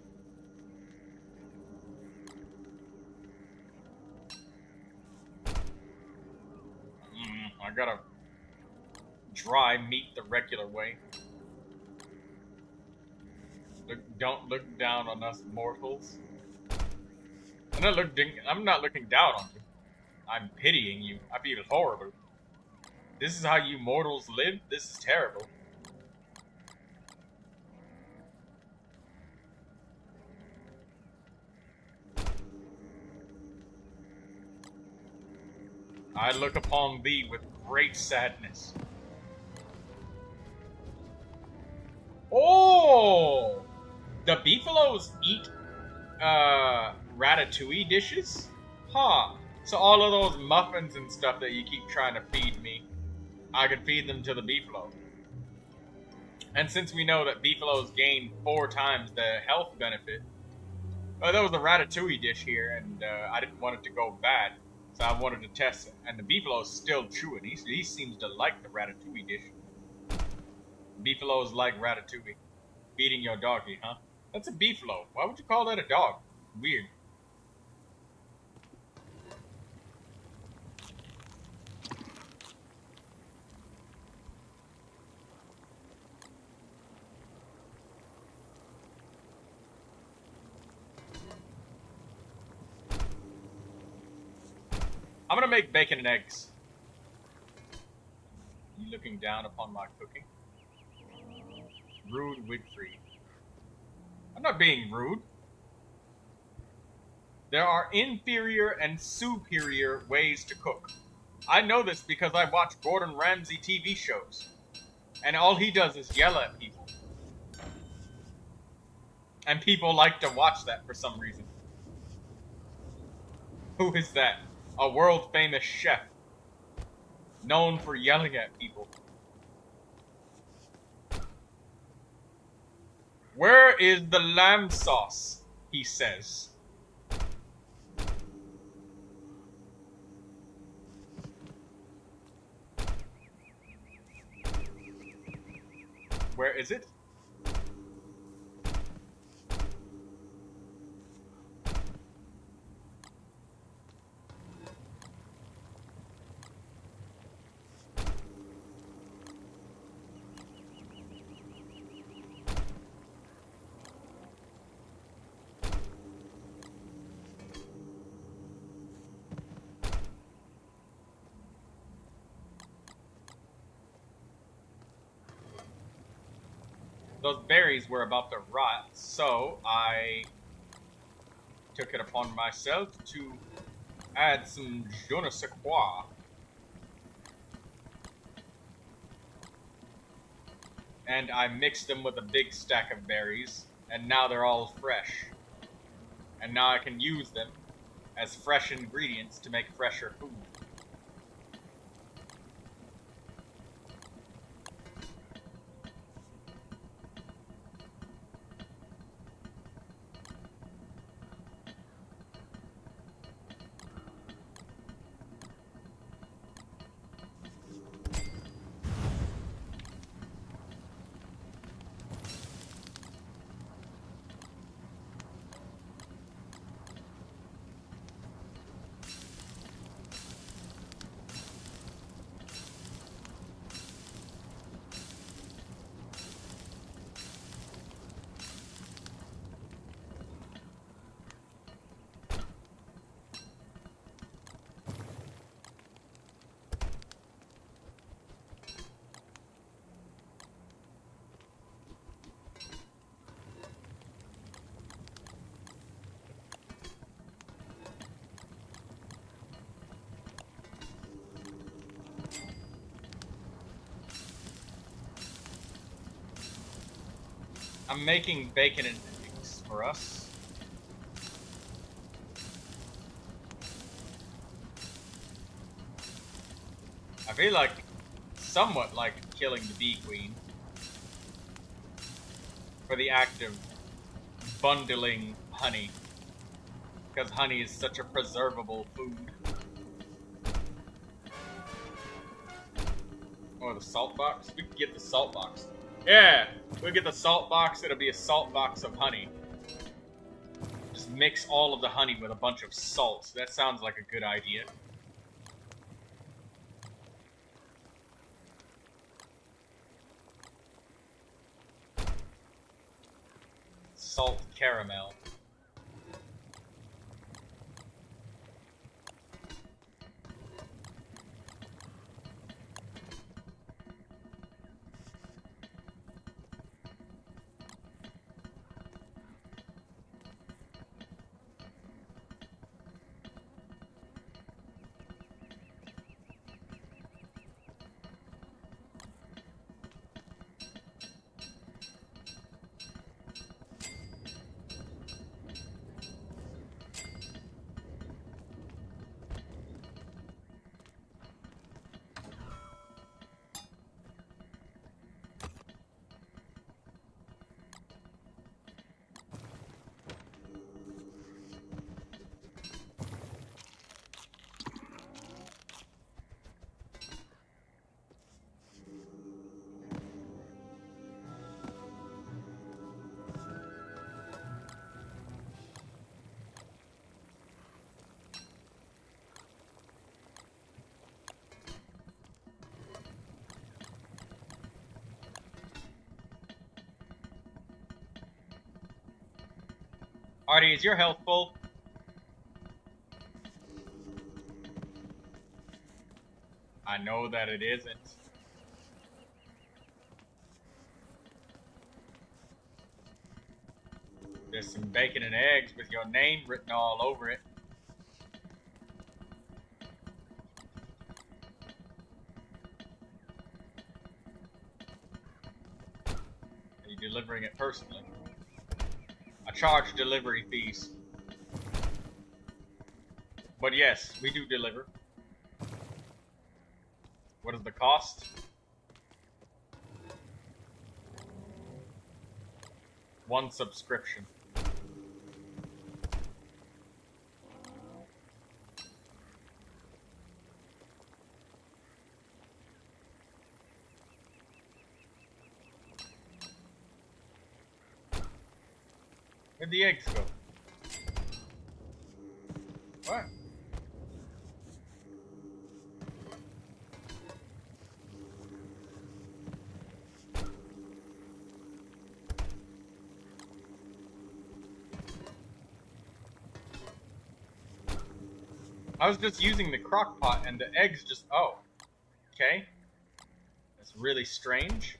I gotta dry meat the regular way. Don't look down on us mortals. I'm not looking down on you. I'm pitying you. I feel horrible. This is how you mortals live? This is terrible. I look upon thee with great sadness. Oh! The beefalos eat, ratatouille dishes? Huh. So all of those muffins and stuff that you keep trying to feed me, I can feed them to the beefalo. And since we know that beefalos gain 4 times the health benefit, there was a ratatouille dish here, and I didn't want it to go bad, so I wanted to test it. And the beefalo is still chewing. He seems to like the ratatouille dish. Beefalos like ratatouille. Feeding your doggy, huh? That's a beefalo. Why would you call that a dog? Weird. I'm gonna make bacon and eggs. You looking down upon my cooking? Rude Wigfried. I'm not being rude. There are inferior and superior ways to cook. I know this because I watch Gordon Ramsay TV shows. And all he does is yell at people. And people like to watch that for some reason. Who is that? A world famous chef. Known for yelling at people. Where is the lamb sauce? He says. Where is it? Those berries were about to rot, so I took it upon myself to add some je ne sais quoi. And I mixed them with a big stack of berries, and now they're all fresh. And now I can use them as fresh ingredients to make fresher food. I'm making bacon and eggs for us. I feel like somewhat like killing the bee queen for the act of bundling honey, because honey is such a preservable food. Or the salt box? We can get the salt box. Yeah, we'll get the salt box. It'll be a salt box of honey. Just mix all of the honey with a bunch of salt. That sounds like a good idea. Salt caramel. Ardie, is your health full? I know that it isn't. There's some bacon and eggs with your name written all over it. delivering it personally. I charge delivery fees. But yes, we do deliver. What is the cost? One subscription. Where'd the eggs go? What? I was just using the crock pot and the eggs just... Oh. Okay. That's really strange.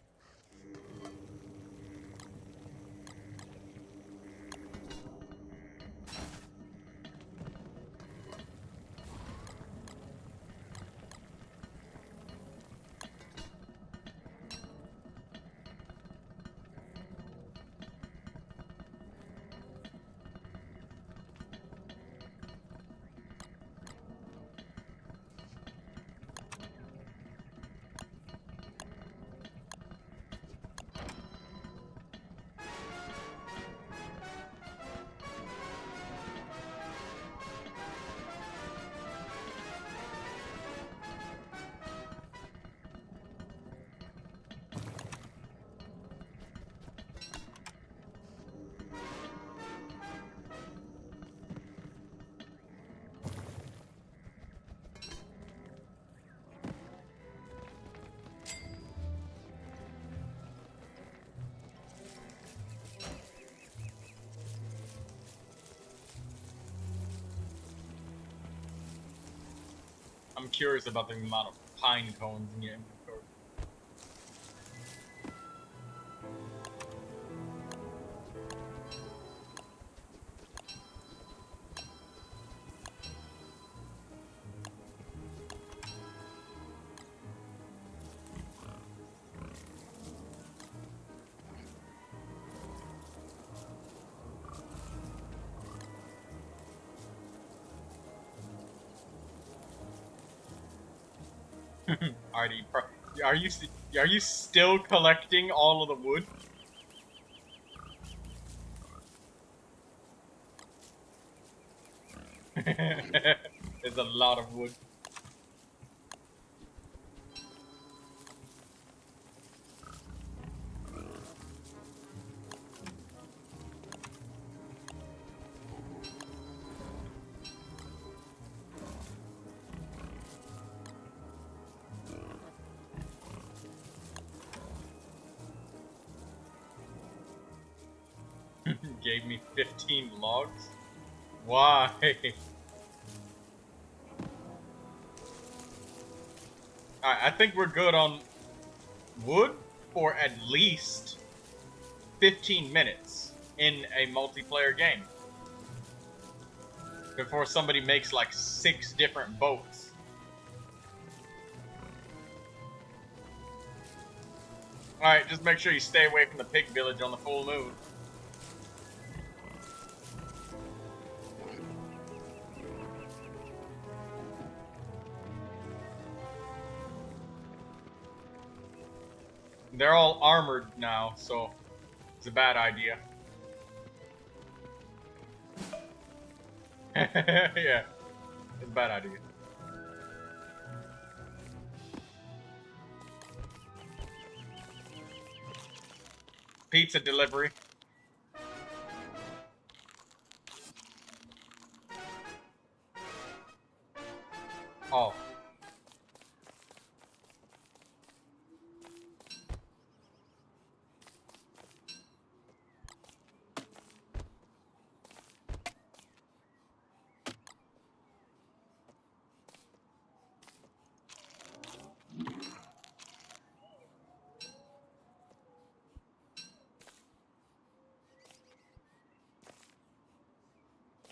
I'm curious about the amount of pine cones in your inventory. Ardie, are you still collecting all of the wood? There's a lot of wood. Gave me 15 logs? Why? Alright, I think we're good on wood for at least 15 minutes in a multiplayer game. Before somebody makes like 6 different boats. Alright, just make sure you stay away from the pig village on the full moon. They're all armored now, so it's a bad idea. Yeah, it's a bad idea. Pizza delivery. Oh.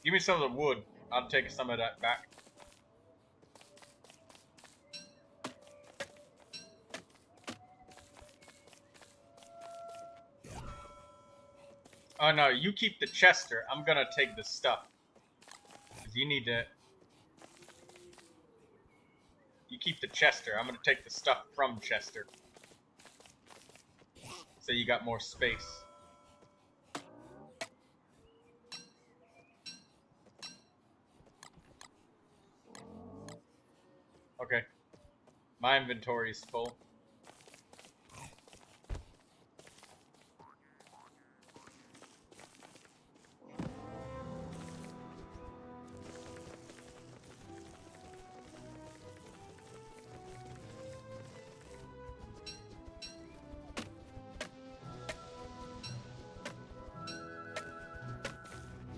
Give me some of the wood. I'll take some of that back. Oh no, you keep the Chester. I'm gonna take the stuff. Cause you need to. You keep the Chester. I'm gonna take the stuff from Chester. So you got more space. Okay. My inventory is full.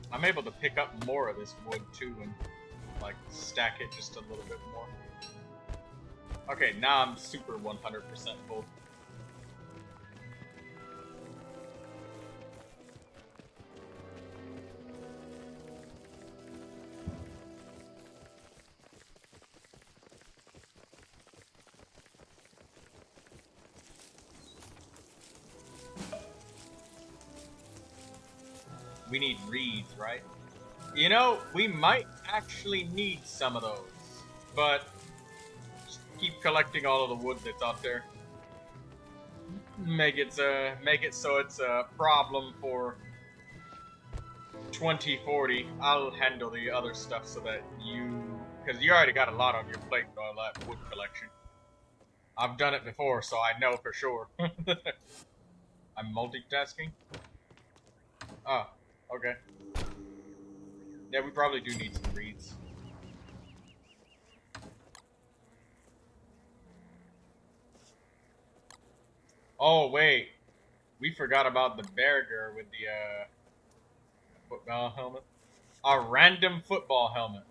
I'm able to pick up more of this wood too and like stack it just a little bit more. Okay, now I'm super 100% full. We need reeds, right? You know, we might actually need some of those, but just keep collecting all of the wood that's out there. Make it so it's a problem for 2040. I'll handle the other stuff so that because you already got a lot on your plate with all that wood collection. I've done it before, so I know for sure. I'm multitasking. Oh, okay. Yeah, we probably do need some reeds. Oh, wait. We forgot about the burger with the, football helmet. A random football helmet.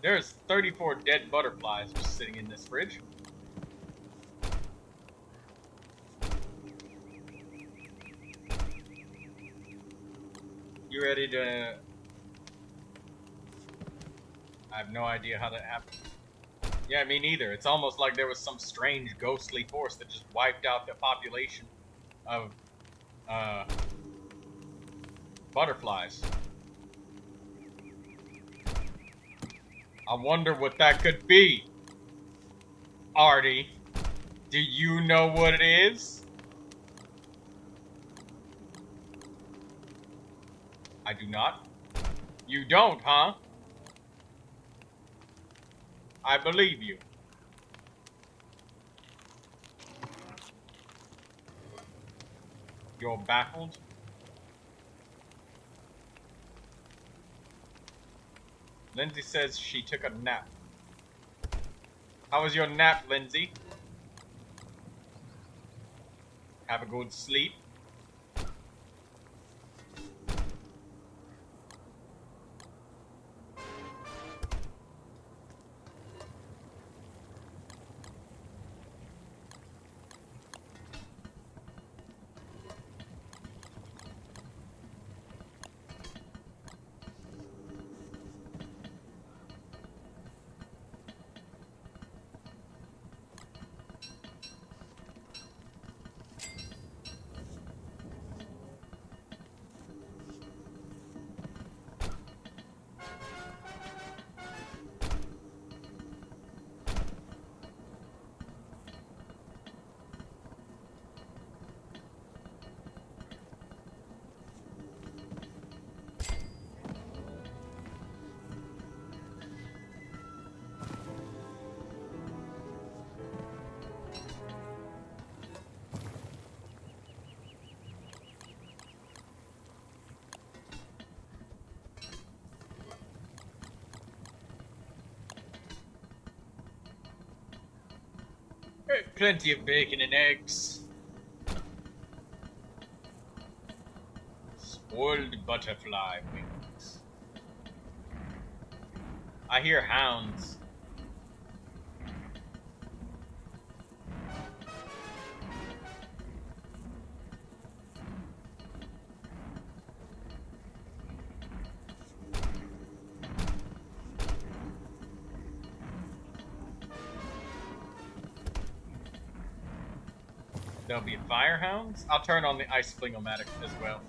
There's 34 dead butterflies just sitting in this fridge. You ready to... I have no idea how that happened. Yeah, me neither. It's almost like there was some strange ghostly force that just wiped out the population of, butterflies. I wonder what that could be. Ardie, do you know what it is? I do not. You don't, huh? I believe you. You're baffled? Lindsay says she took a nap. How was your nap, Lindsay? Have a good sleep? Plenty of bacon and eggs. Spoiled butterfly wings. I hear hounds. There'll be firehounds. I'll turn on the ice flingomatic as well.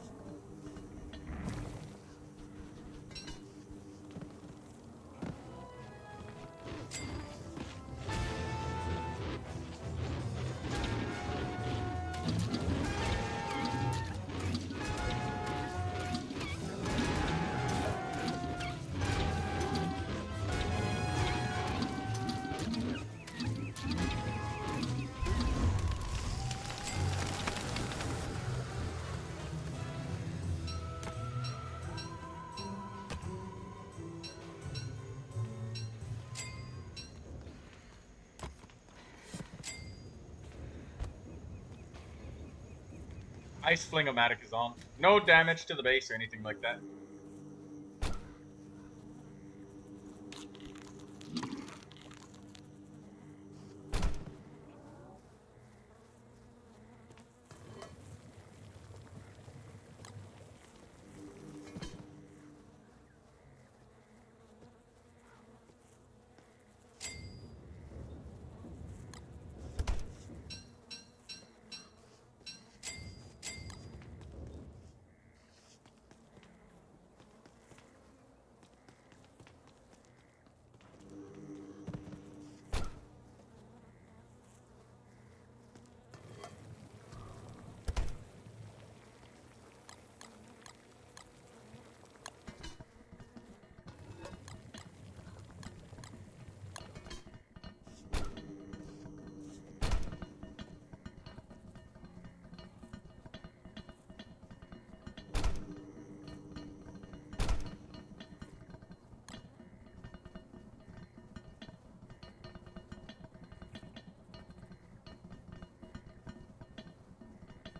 Ice flingomatic is on. No damage to the base or anything like that.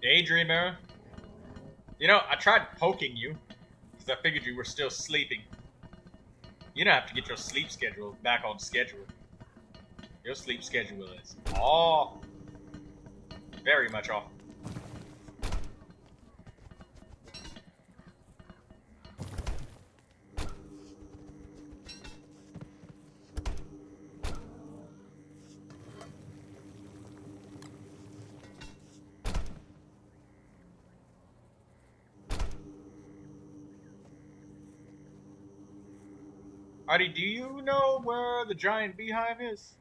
Daydreamer. You know, I tried poking you, because I figured you were still sleeping. You don't have to get your sleep schedule back on schedule. Your sleep schedule is off. Very much off. Ardie, do you know where the giant beehive is?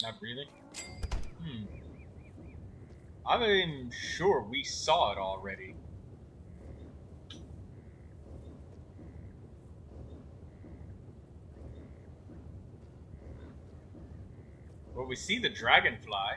Not really. I'm sure we saw it already. Well, we see the dragonfly.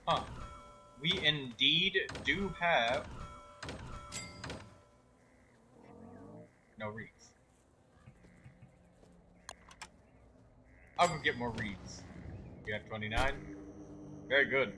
Huh. We indeed do have no reeds. I'll go get more reeds. You have 29? Very good.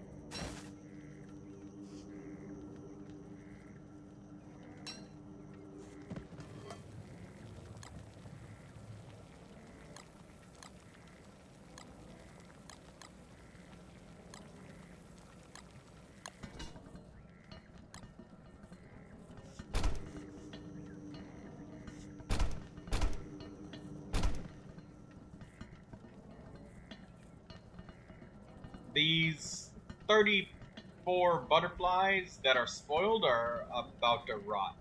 These 34 butterflies that are spoiled are about to rot.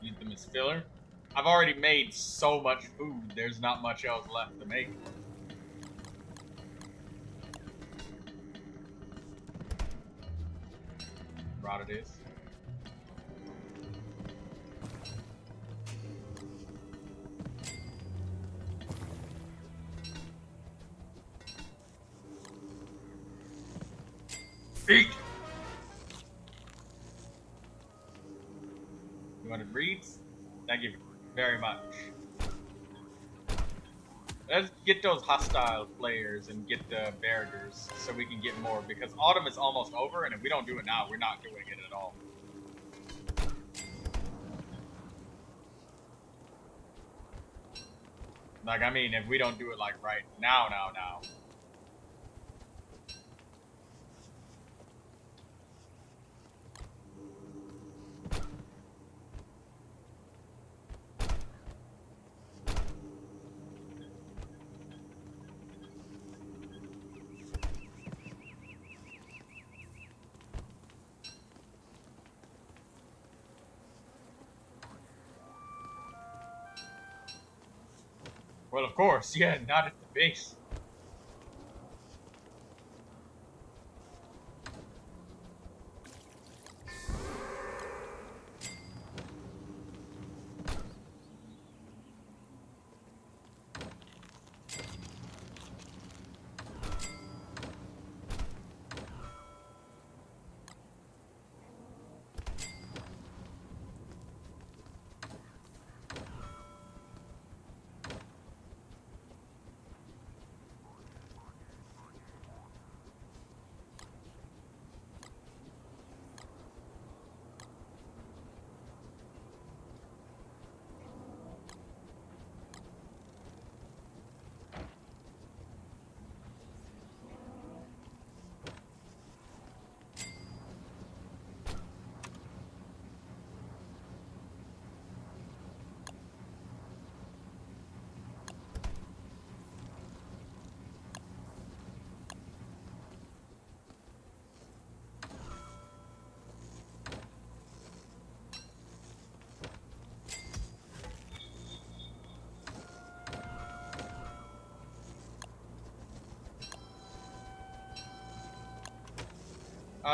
Use them as filler. I've already made so much food, there's not much else left to make. Rot it is. Eat! You wanted reeds? Thank you very much. Let's get those hostile players and get the barriers so we can get more, because autumn is almost over, and if we don't do it now, we're not doing it at all. Like, I mean, if we don't do it, like, right now. Well, of course, yeah, not at the base.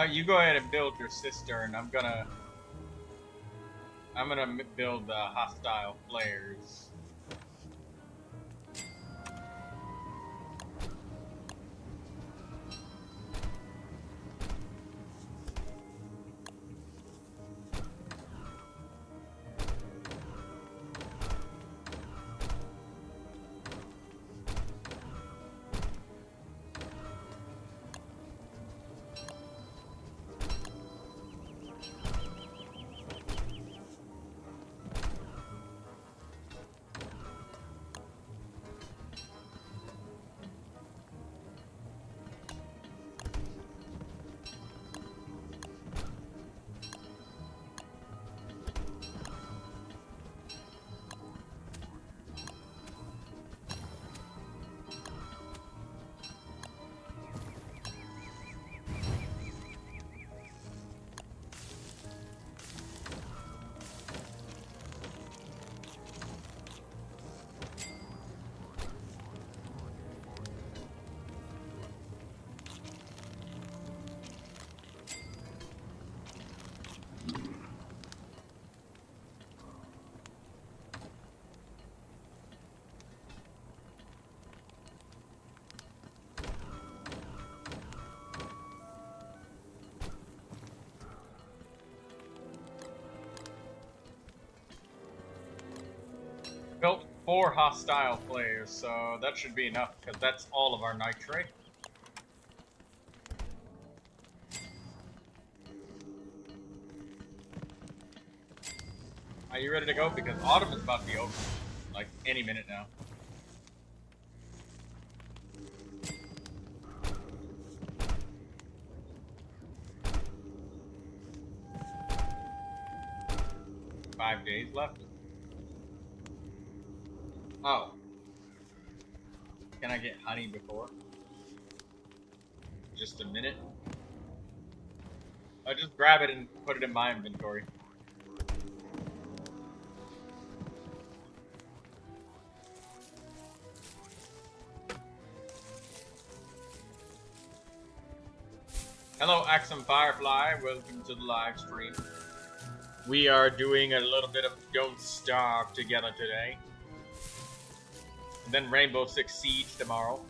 You go ahead and build your cistern. I'm gonna build hostile flares. Built 4 hostile flares, so that should be enough, because that's all of our nitrate. Are you ready to go? Because autumn is about to be over, like, any minute now. Five days left. Oh. Can I get honey before? Just a minute? I'll just grab it and put it in my inventory. Hello, Axum Firefly. Welcome to the live stream. We are doing a little bit of Don't Starve together today. And then Rainbow Six Siege tomorrow.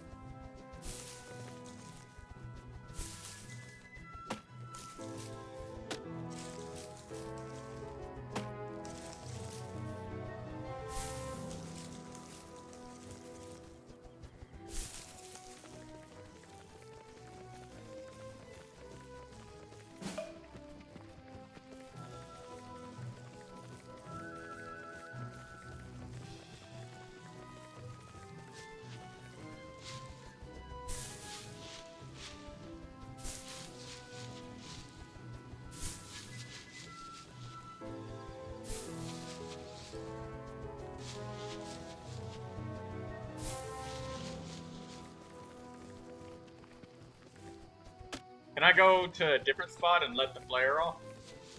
Can I go to a different spot and let the flare off?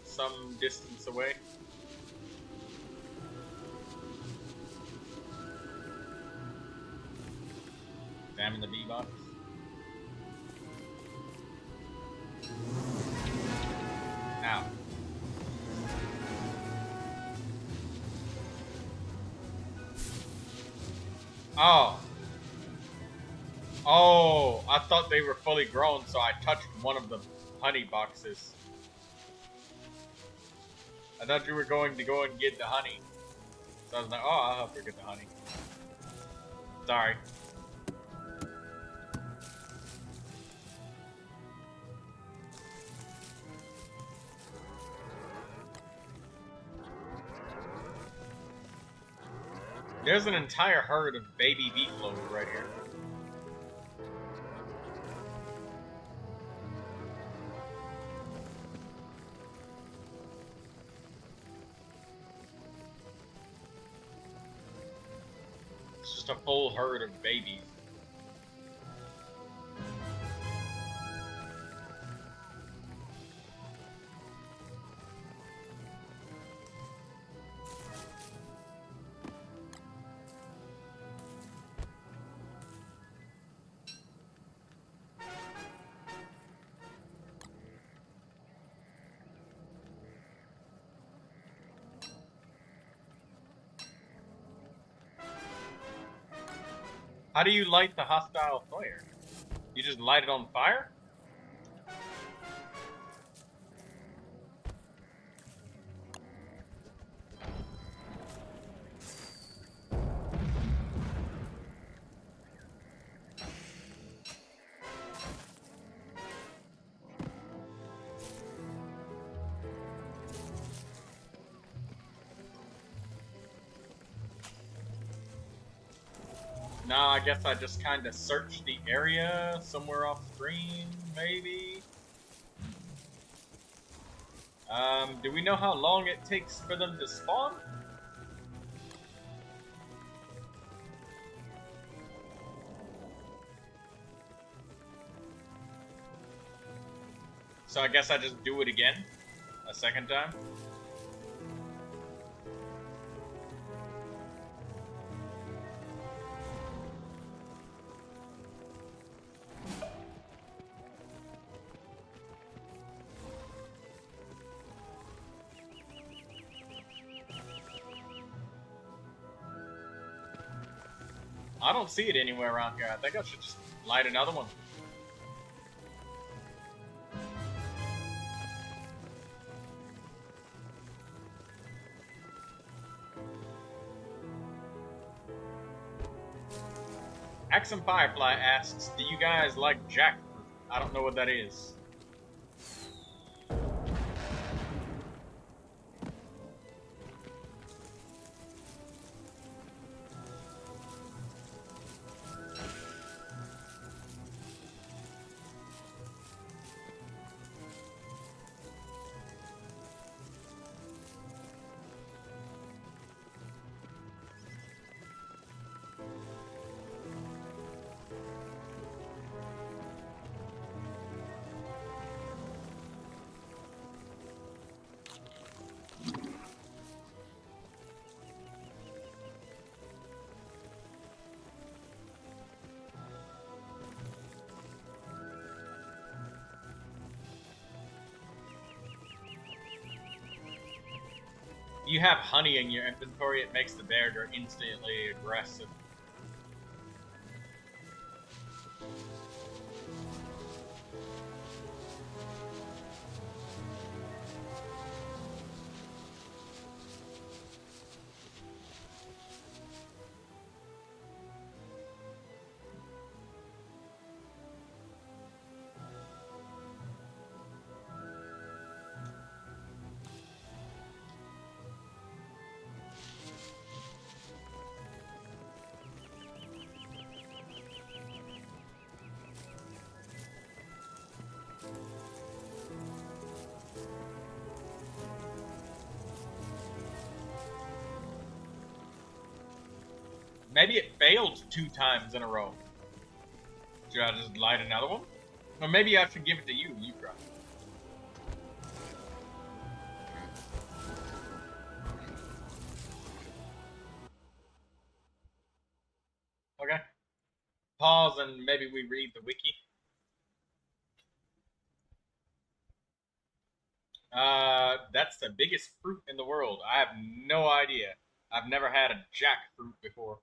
Some distance away? Examine the bee box. Now. Oh. Oh, I thought they were fully grown, so I touched one of the honey boxes. I thought you were going to go and get the honey. So I was like, oh, I'll help her get the honey. Sorry. There's an entire herd of baby beefaloes right here. It's just a full herd of babies. How do you light the hostile flare? You just light it on fire? No, I guess I just kind of search the area somewhere off screen, maybe. Do we know how long it takes for them to spawn? So I guess I just do it again, a second time. I don't see it anywhere around here. I think I should just light another one. Axum Firefly asks, do you guys like jackfruit? I don't know what that is. You have honey in your inventory, it makes the bear instantly aggressive. Maybe it failed 2 times in a row. Should I just light another one? Or maybe I should give it to you. You try. Okay. Pause and maybe we read the wiki. That's the biggest fruit in the world. I have no idea. I've never had a jackfruit before.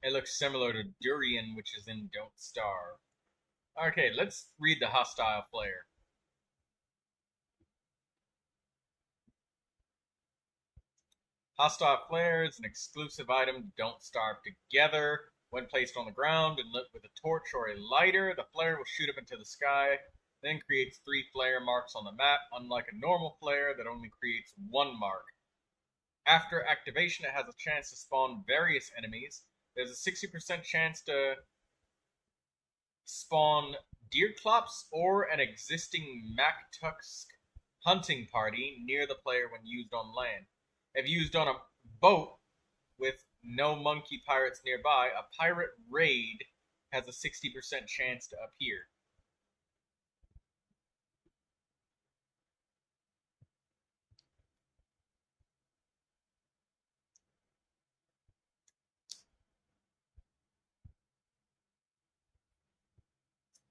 It looks similar to durian, which is in Don't Starve. Okay, let's read the hostile flare. Hostile flare is an exclusive item. Don't Starve together. When placed on the ground and lit with a torch or a lighter, the flare will shoot up into the sky, then creates 3 flare marks on the map, unlike a normal flare that only creates 1 mark. After activation, it has a chance to spawn various enemies. There's a 60% chance to spawn deerclops or an existing Mactusk hunting party near the player when used on land. If used on a boat with no monkey pirates nearby, a pirate raid has a 60% chance to appear.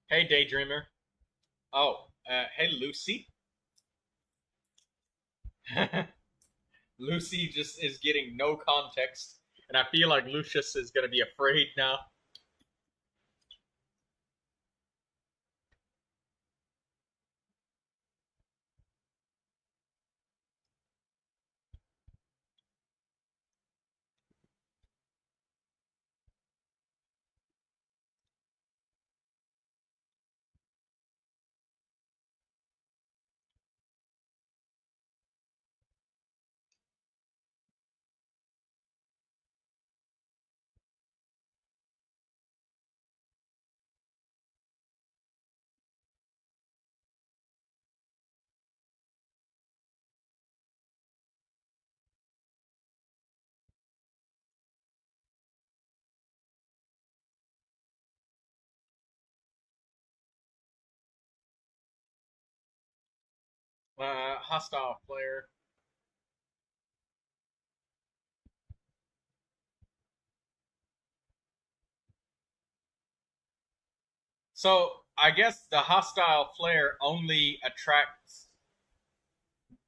Hey, Daydreamer. Oh, hey, Lucy. Lucy just is getting no context, and I feel like Lucius is going to be afraid now. Hostile flare. So I guess the hostile flare only attracts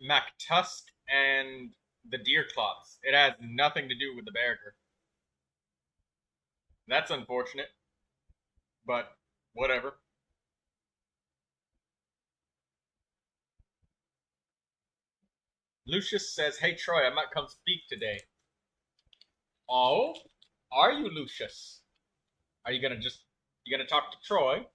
MacTusk and the Deerclops. It has nothing to do with the Bearger. That's unfortunate, but whatever. Lucius says, "Hey Troy, I might come speak today." Oh, are you Lucius? Are you gonna talk to Troy?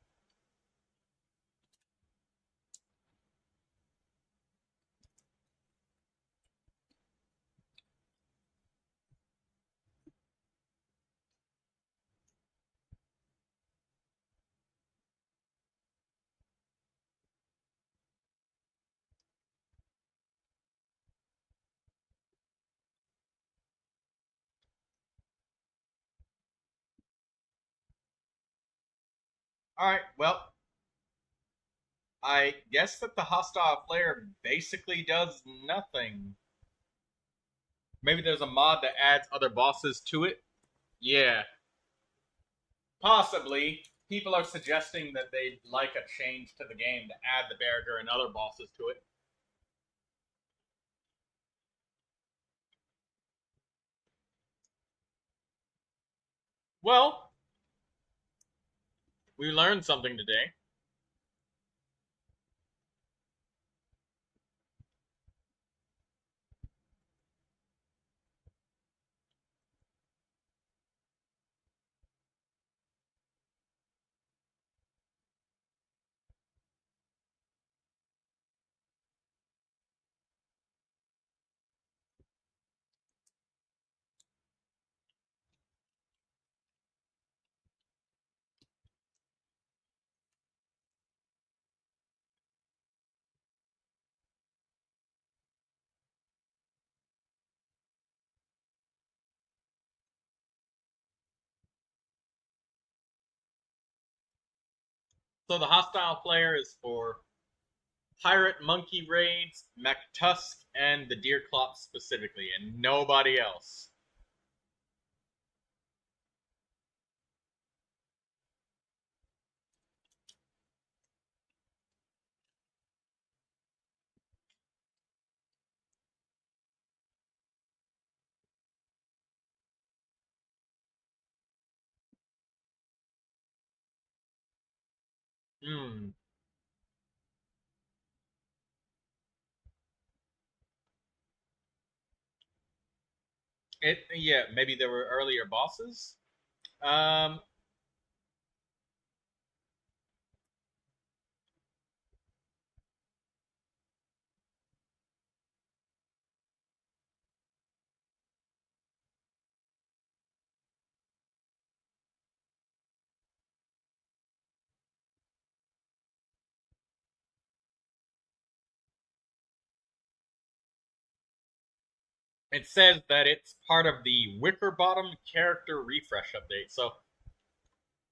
All right. Well, I guess that the hostile flare basically does nothing. Maybe there's a mod that adds other bosses to it. Yeah, possibly. People are suggesting that they'd like a change to the game to add the Bearger and other bosses to it. Well, we learned something today. So the hostile flare is for pirate monkey raids, MacTusk, and the Deerclops specifically, and nobody else. Hmm. Yeah, maybe there were earlier bosses. Um, it says that it's part of the Wicker Bottom character refresh update. So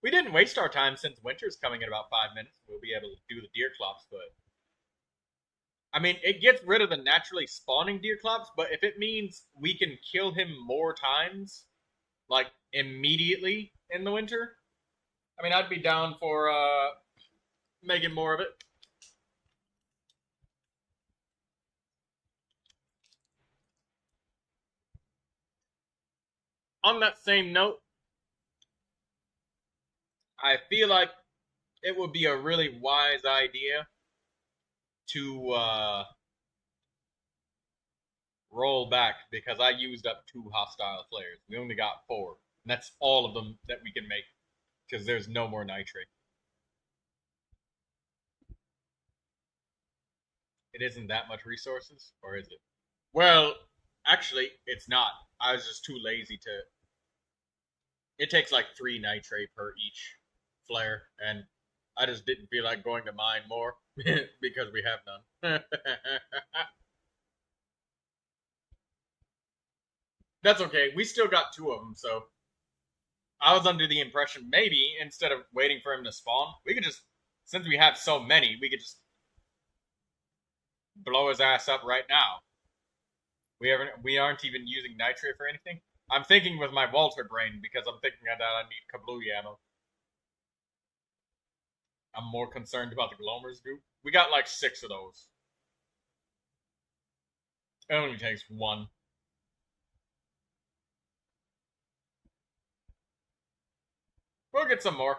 we didn't waste our time since winter's coming in about 5 minutes. We'll be able to do the deer clops, but I mean, it gets rid of the naturally spawning deer clops, but if it means we can kill him more times, like immediately in the winter, I mean, I'd be down for making more of it. On that same note, I feel like it would be a really wise idea to roll back because I used up 2 hostile flares. We only got 4. And that's all of them that we can make because there's no more nitrate. It isn't that much resources, or is it? Well, actually, it's not. I was just too lazy to. It takes like 3 nitrate per each flare, and I just didn't feel like going to mine more because we have none. That's okay. We still got 2 of them, so I was under the impression maybe instead of waiting for him to spawn, we could just, since we have so many, we could just blow his ass up right now. We aren't even using nitrate for anything. I'm thinking with my Walter brain because I'm thinking that I need kablooey ammo. I'm more concerned about the Glomers group. We got like 6 of those. It only takes 1. We'll get some more.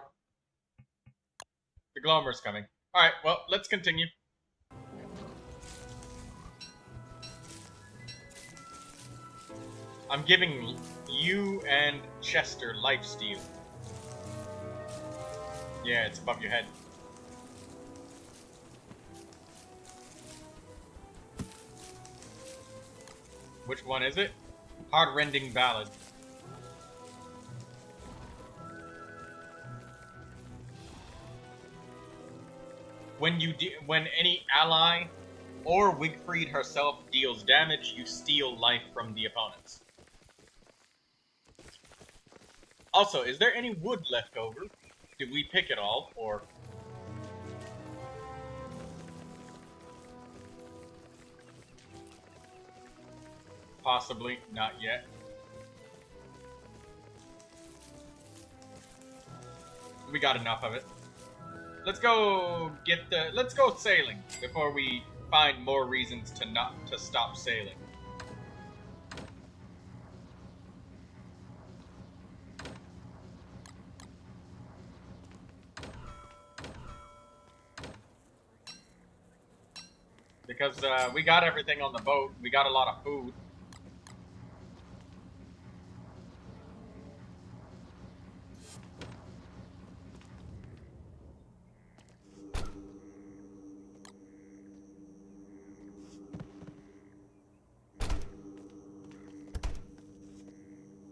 The Glomer's coming. Alright, well, let's continue. I'm giving you and Chester lifesteal. Yeah, it's above your head. Which one is it? Heartrending Ballad. When any ally or Wigfried herself deals damage, you steal life from the opponents. Also, is there any wood left over? Did we pick it all, or... Possibly, not yet. We got enough of it. Let's go sailing before we find more reasons to stop sailing. Because we got everything on the boat. We got a lot of food.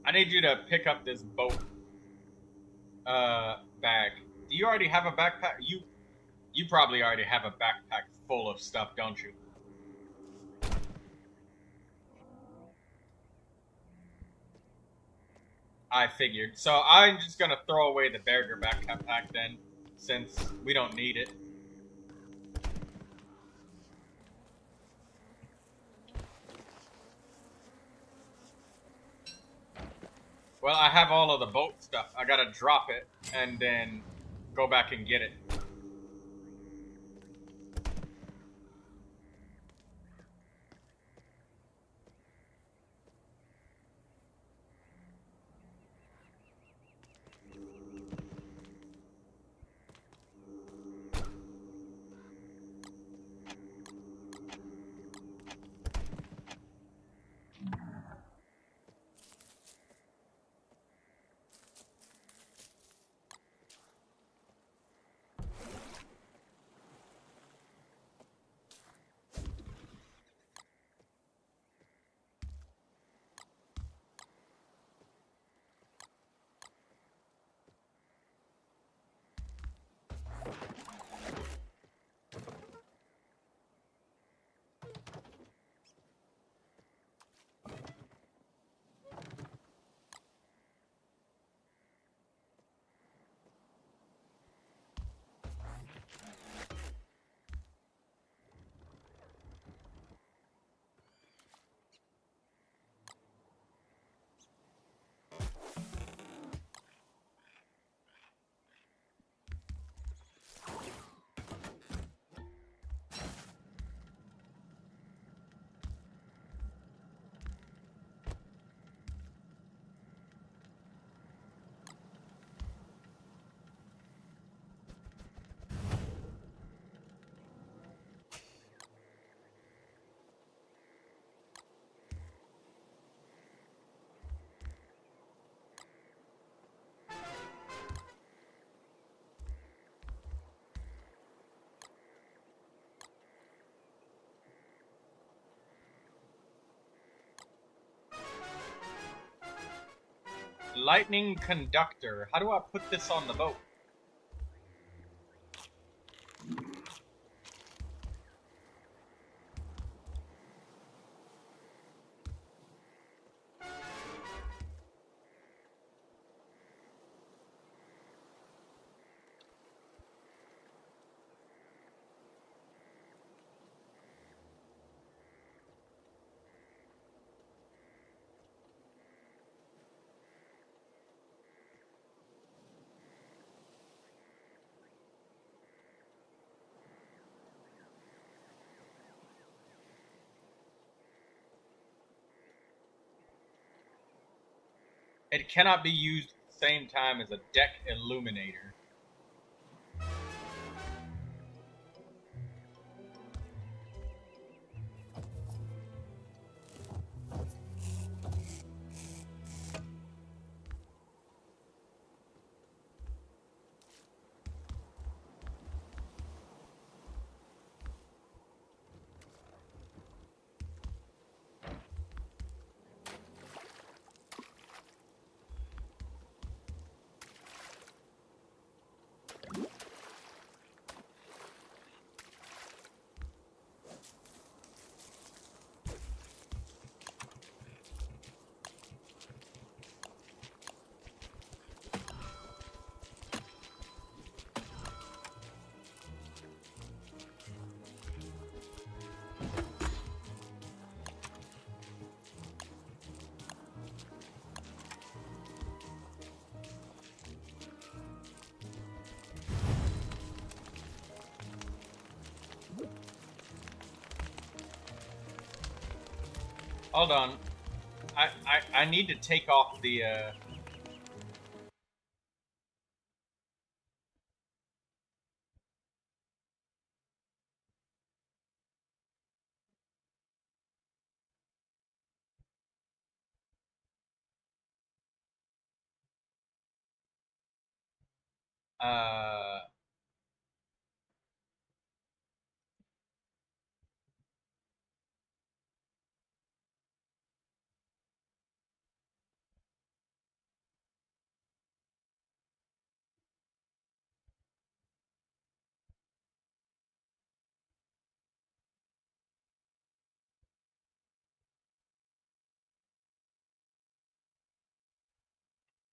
I need you to pick up this boat bag. Do you already have a backpack? You probably already have a backpack full of stuff, don't you? I figured. So I'm just gonna throw away the Berger backpack then, since we don't need it. Well, I have all of the boat stuff. I gotta drop it and then go back and get it. lightning conductor. How do I put this on the boat? It cannot be used at the same time as a deck illuminator. Hold on. I need to take off the uh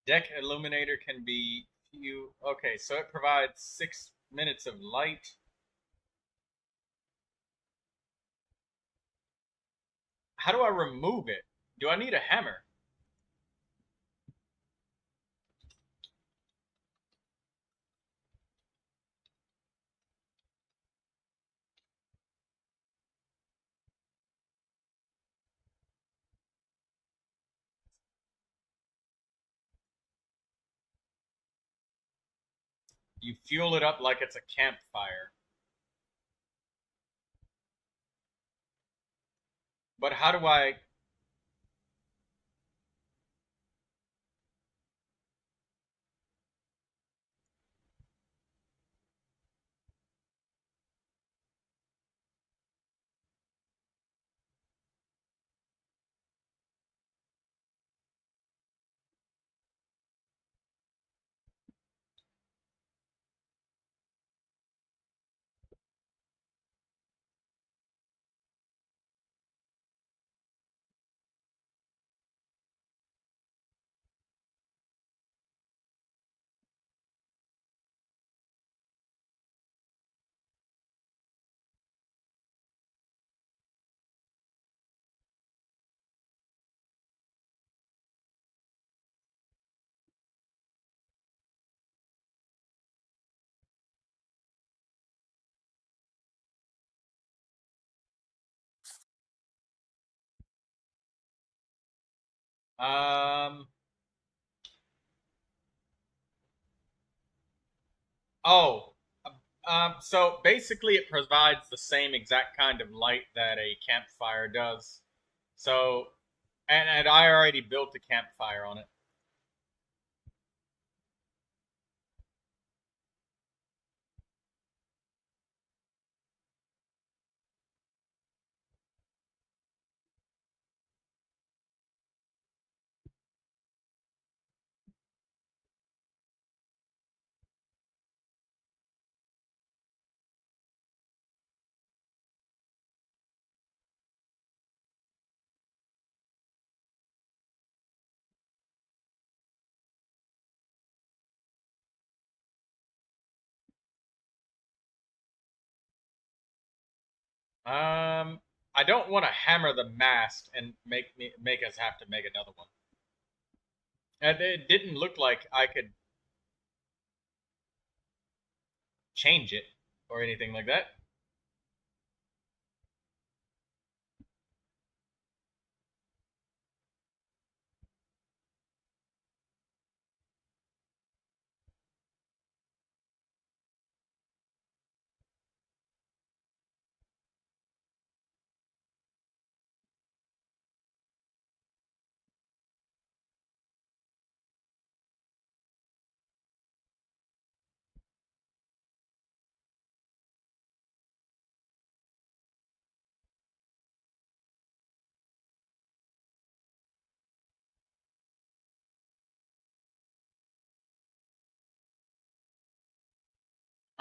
deck illuminator can be few. Okay, so it provides 6 minutes of light. How do I remove it? Do I need a hammer? You fuel it up like it's a campfire. But how do I? Um. Oh. So basically, it provides the same exact kind of light that a campfire does. So, and I already built a campfire on it. I don't want to hammer the mast and make us have to make another one. And it didn't look like I could change it or anything like that.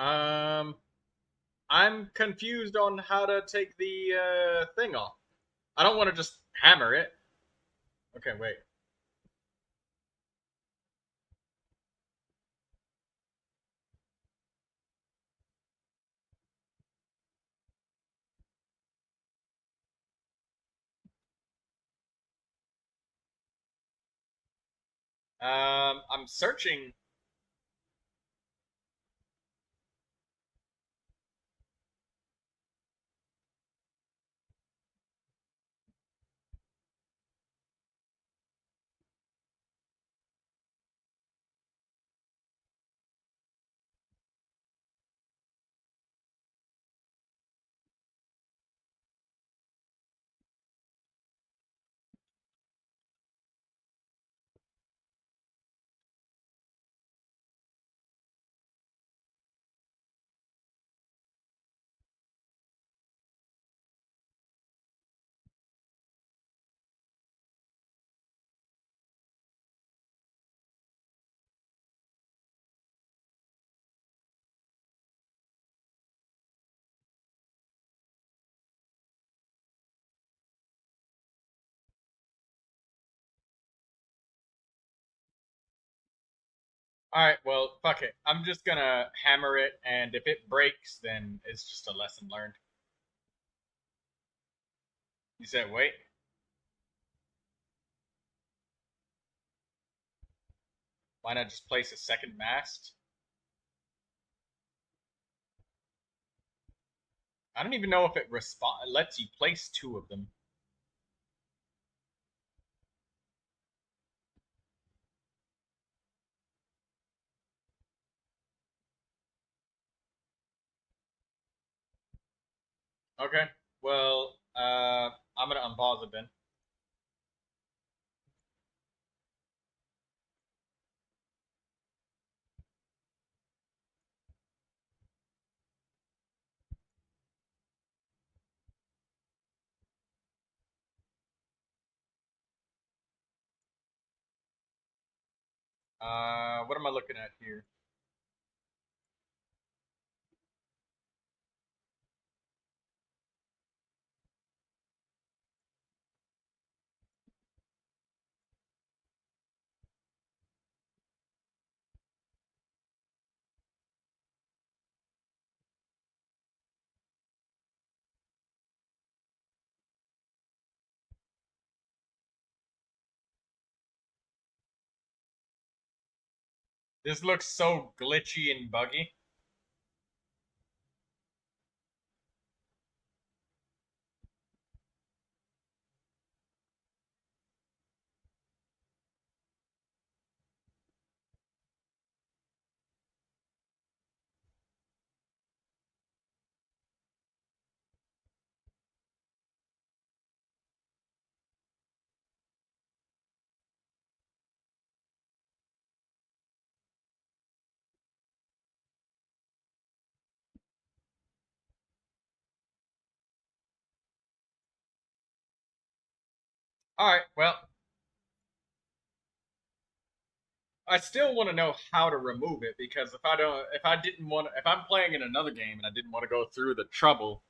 Um, I'm confused on how to take the thing off. I don't want to just hammer it. Okay, wait. I'm searching. All right, well, fuck it. I'm just gonna hammer it, and if it breaks, then it's just a lesson learned. You said wait. Why not just place a second mast? I don't even know if it lets you place two of them. Okay. Well, I'm gonna unpause it then. What am I looking at here? This looks so glitchy and buggy. All right. Well, I still want to know how to remove it because if I'm playing in another game and I didn't want to go through the trouble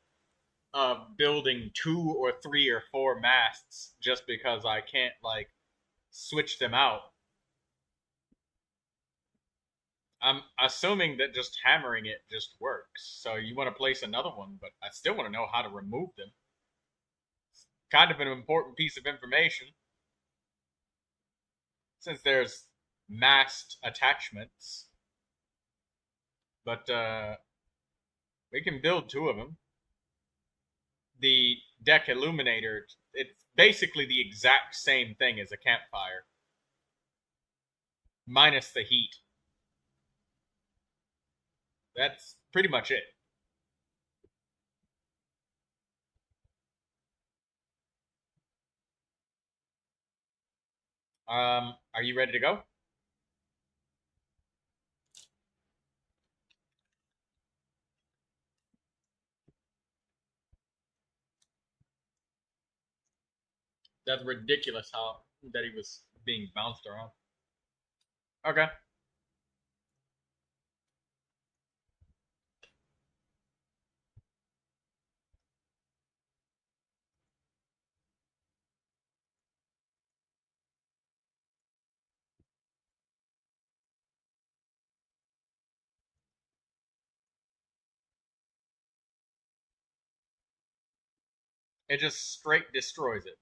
of building 2 or 3 or 4 masts just because I can't like switch them out. I'm assuming that just hammering it just works. So you want to place another one, but I still want to know how to remove them. It's kind of an important piece of information since there's masked attachments. But we can build two of them. The deck illuminator, it's basically the exact same thing as a campfire, minus the heat. That's pretty much it. Are you ready to go? That's ridiculous how that he was being bounced around. Okay. It just straight destroys it.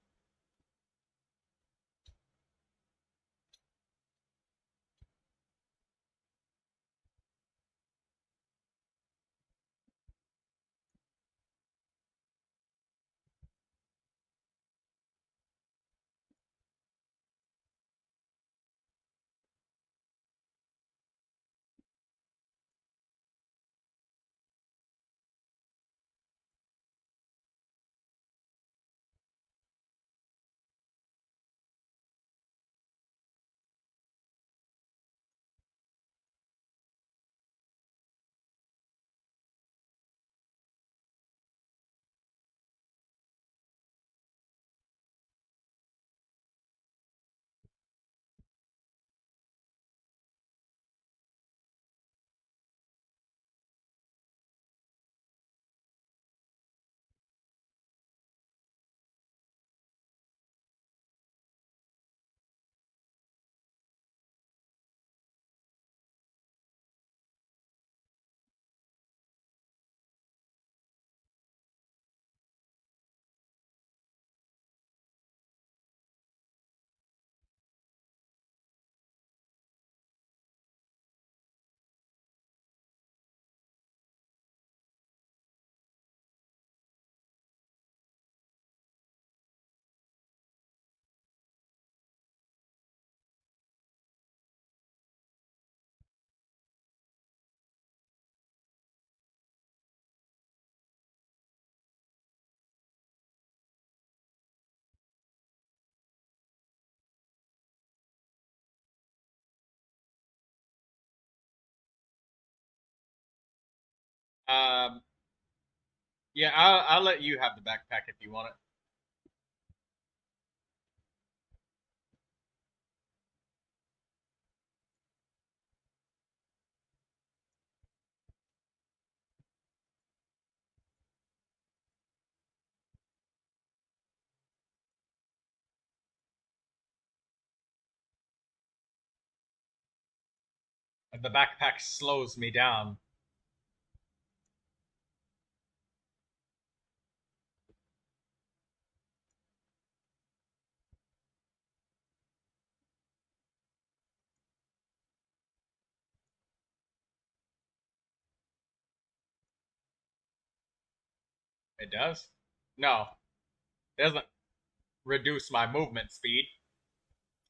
Um, yeah, I'll let you have the backpack if you want it. The backpack slows me down. It does? No, it doesn't reduce my movement speed.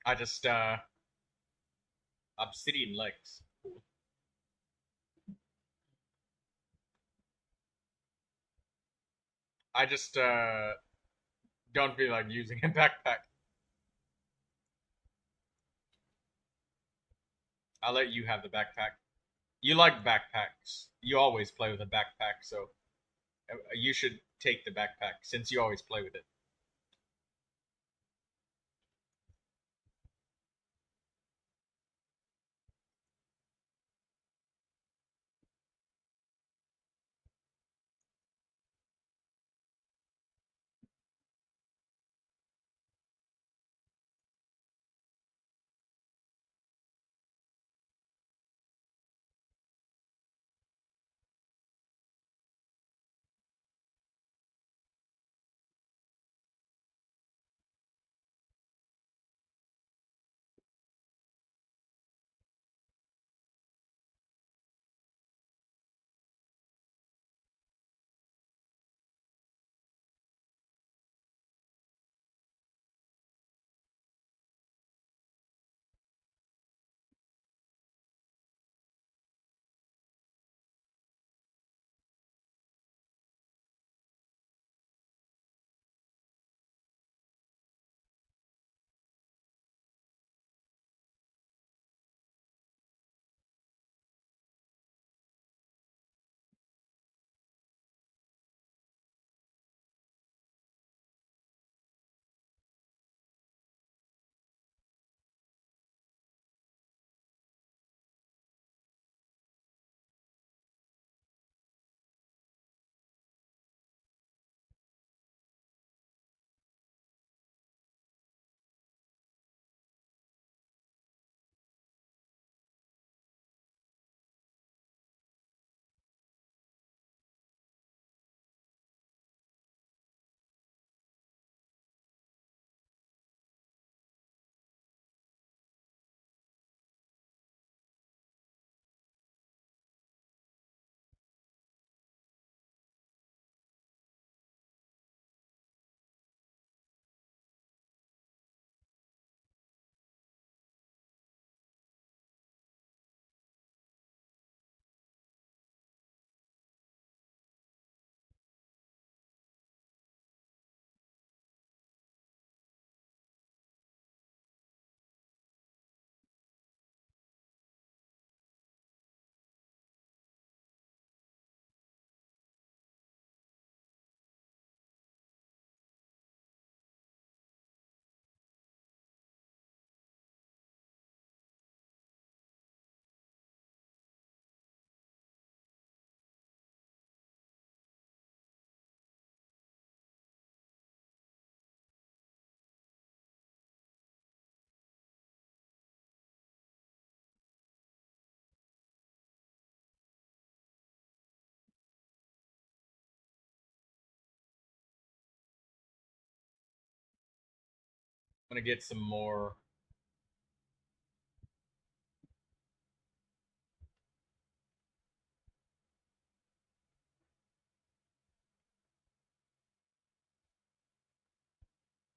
I just obsidian legs. I just don't feel like using a backpack. I'll let you have the backpack. You like backpacks. You always play with a backpack, so you should take the backpack since you always play with it. gonna get some more.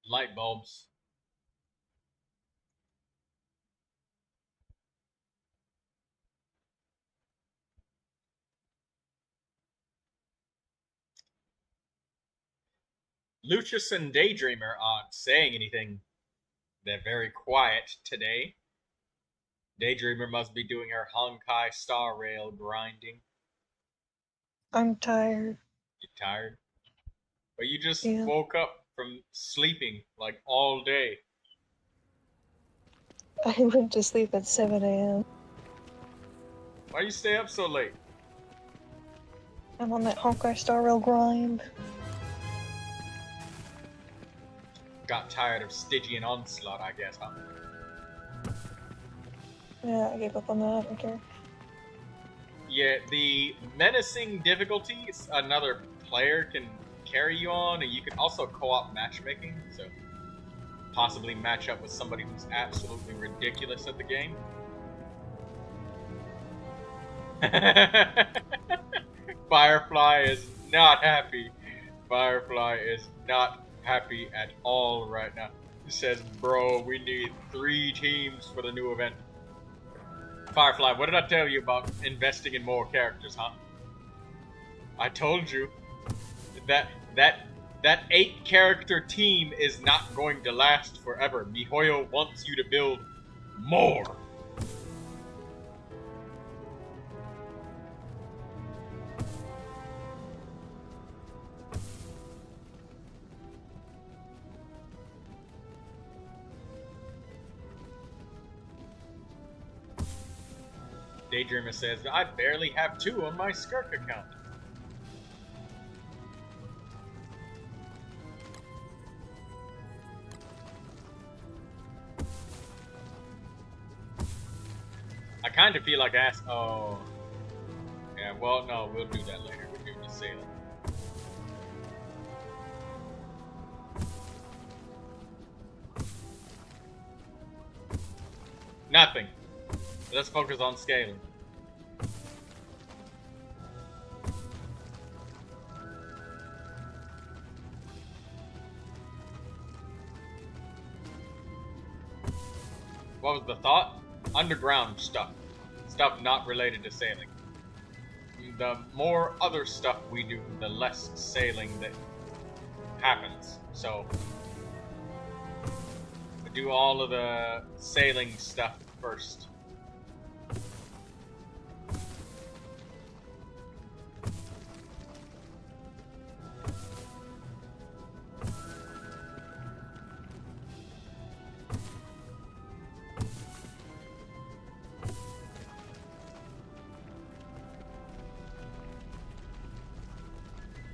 Light bulbs. Lucius and Daydreamer aren't saying anything. They're very quiet today. Daydreamer must be doing her Honkai Star Rail grinding. I'm tired. You tired? But you just Yeah. woke up from sleeping like all day. I went to sleep at 7 a.m. Why you stay up so late? I'm on that Honkai Star Rail grind. Got tired of Stygian Onslaught, I guess, huh? Yeah, I gave up on that. I don't care. Yeah, the menacing difficulties another player can carry you on, and you can also co-op matchmaking, so possibly match up with somebody who's absolutely ridiculous at the game. Firefly is not happy. Firefly is not happy at all right now. He says, bro, we need 3 teams for the new event. Firefly, what did I tell you about investing in more characters, huh? I told you that 8-character team is not going to last forever. MiHoYo wants you to build more. Daydreamer says, I barely have 2 on my Skirk account. I kind of feel like oh. Yeah, well, no, we'll do that later. We're doing the sailing. Nothing. Let's focus on scaling. What was the thought? Underground stuff. Stuff not related to sailing. The more other stuff we do, the less sailing that happens. So, we do all of the sailing stuff first.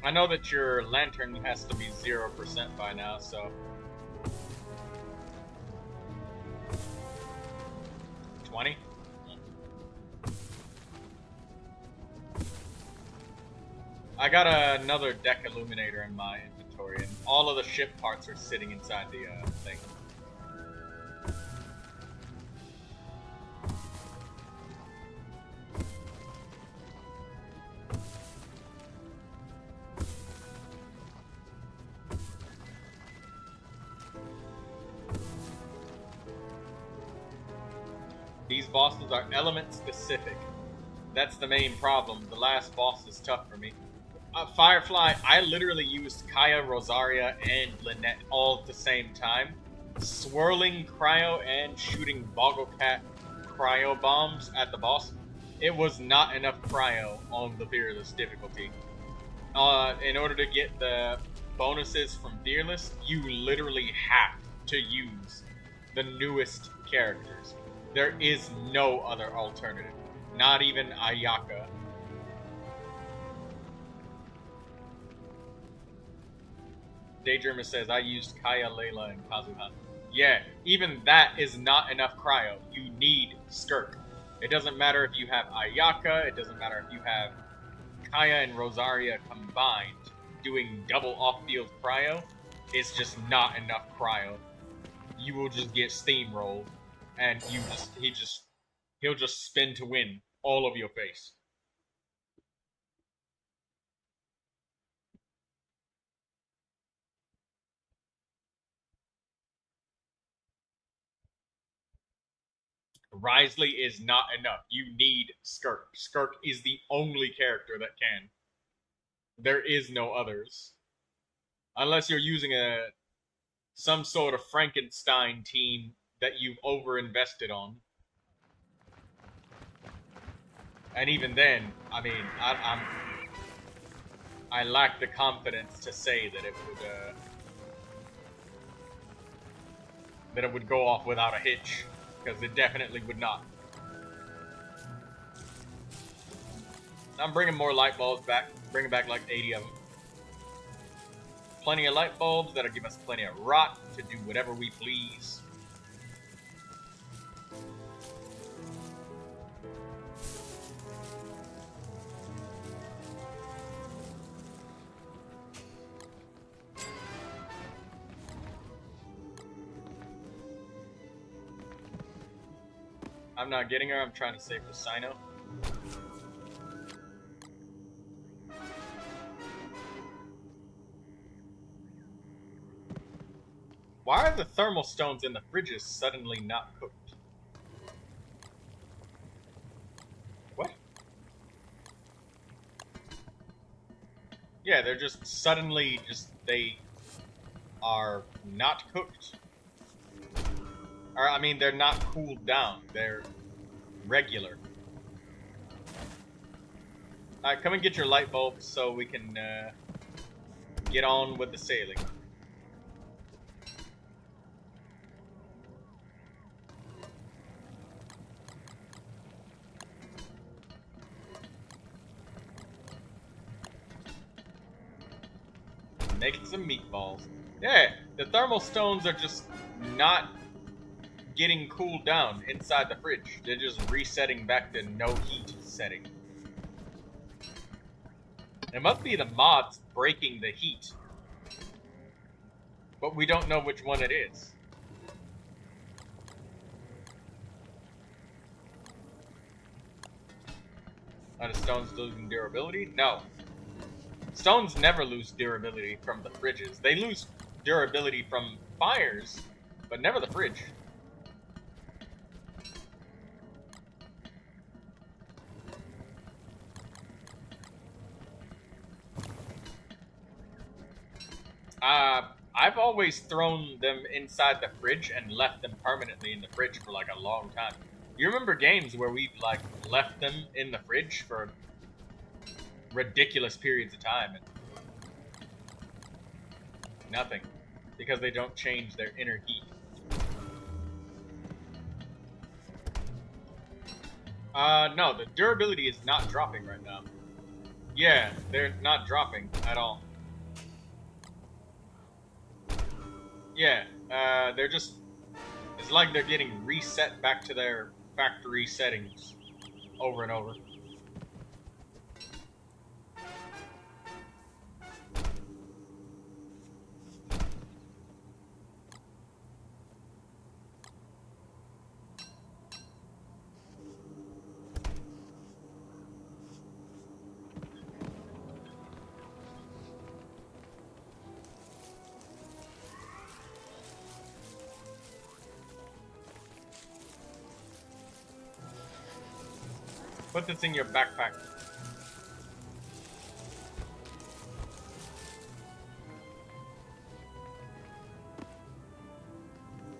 I know that your lantern has to be 0% by now, so... 20? I got another deck illuminator in my inventory, and all of the ship parts are sitting inside the thing. These bosses are element specific. That's the main problem. The last boss is tough for me. Firefly, I literally used Kaya, Rosaria, and Lynette all at the same time. Swirling cryo and shooting Bogglecat cryo bombs at the boss. It was not enough cryo on the Fearless difficulty. In order to get the bonuses from Fearless, you literally have to use the newest characters. There is no other alternative. Not even Ayaka. Daydreamer says, I used Kaya, Layla, and Kazuha. Yeah, even that is not enough cryo. You need Skirk. It doesn't matter if you have Ayaka, it doesn't matter if you have Kaya and Rosaria combined. Doing double off-field cryo is just not enough cryo. you will just get steamrolled, and he'll just spin to win all of your face. Risley is not enough. You need Skirk. Skirk is the only character that can. There is no others. Unless you're using some sort of Frankenstein team that you've overinvested on. And even then, I mean, I lack the confidence to say that it would go off without a hitch, because it definitely would not. I'm bringing more light bulbs back, bringing back like 80 of them. Plenty of light bulbs that'll give us plenty of rot to do whatever we please. I'm not getting her, I'm trying to save the Sino. Why are the thermal stones in the fridges suddenly not cooked? What? Yeah, they're just suddenly they are not cooked. Or, I mean, they're not cooled down. They're regular. Alright, come and get your light bulbs so we can get on with the sailing. Making some meatballs. Yeah, the thermal stones are just not getting cooled down inside the fridge. They're just resetting back to no heat setting. It must be the mods breaking the heat. But we don't know which one it is. Are the stones losing durability? No. Stones never lose durability from the fridges. They lose durability from fires, but never the fridge. I've always thrown them inside the fridge and left them permanently in the fridge for like a long time. You remember games where we've like left them in the fridge for ridiculous periods of time and nothing, because they don't change their inner heat. No, the durability is not dropping right now. Yeah, they're not dropping at all. Yeah, they're just, it's like they're getting reset back to their factory settings over and over. Put this in your backpack.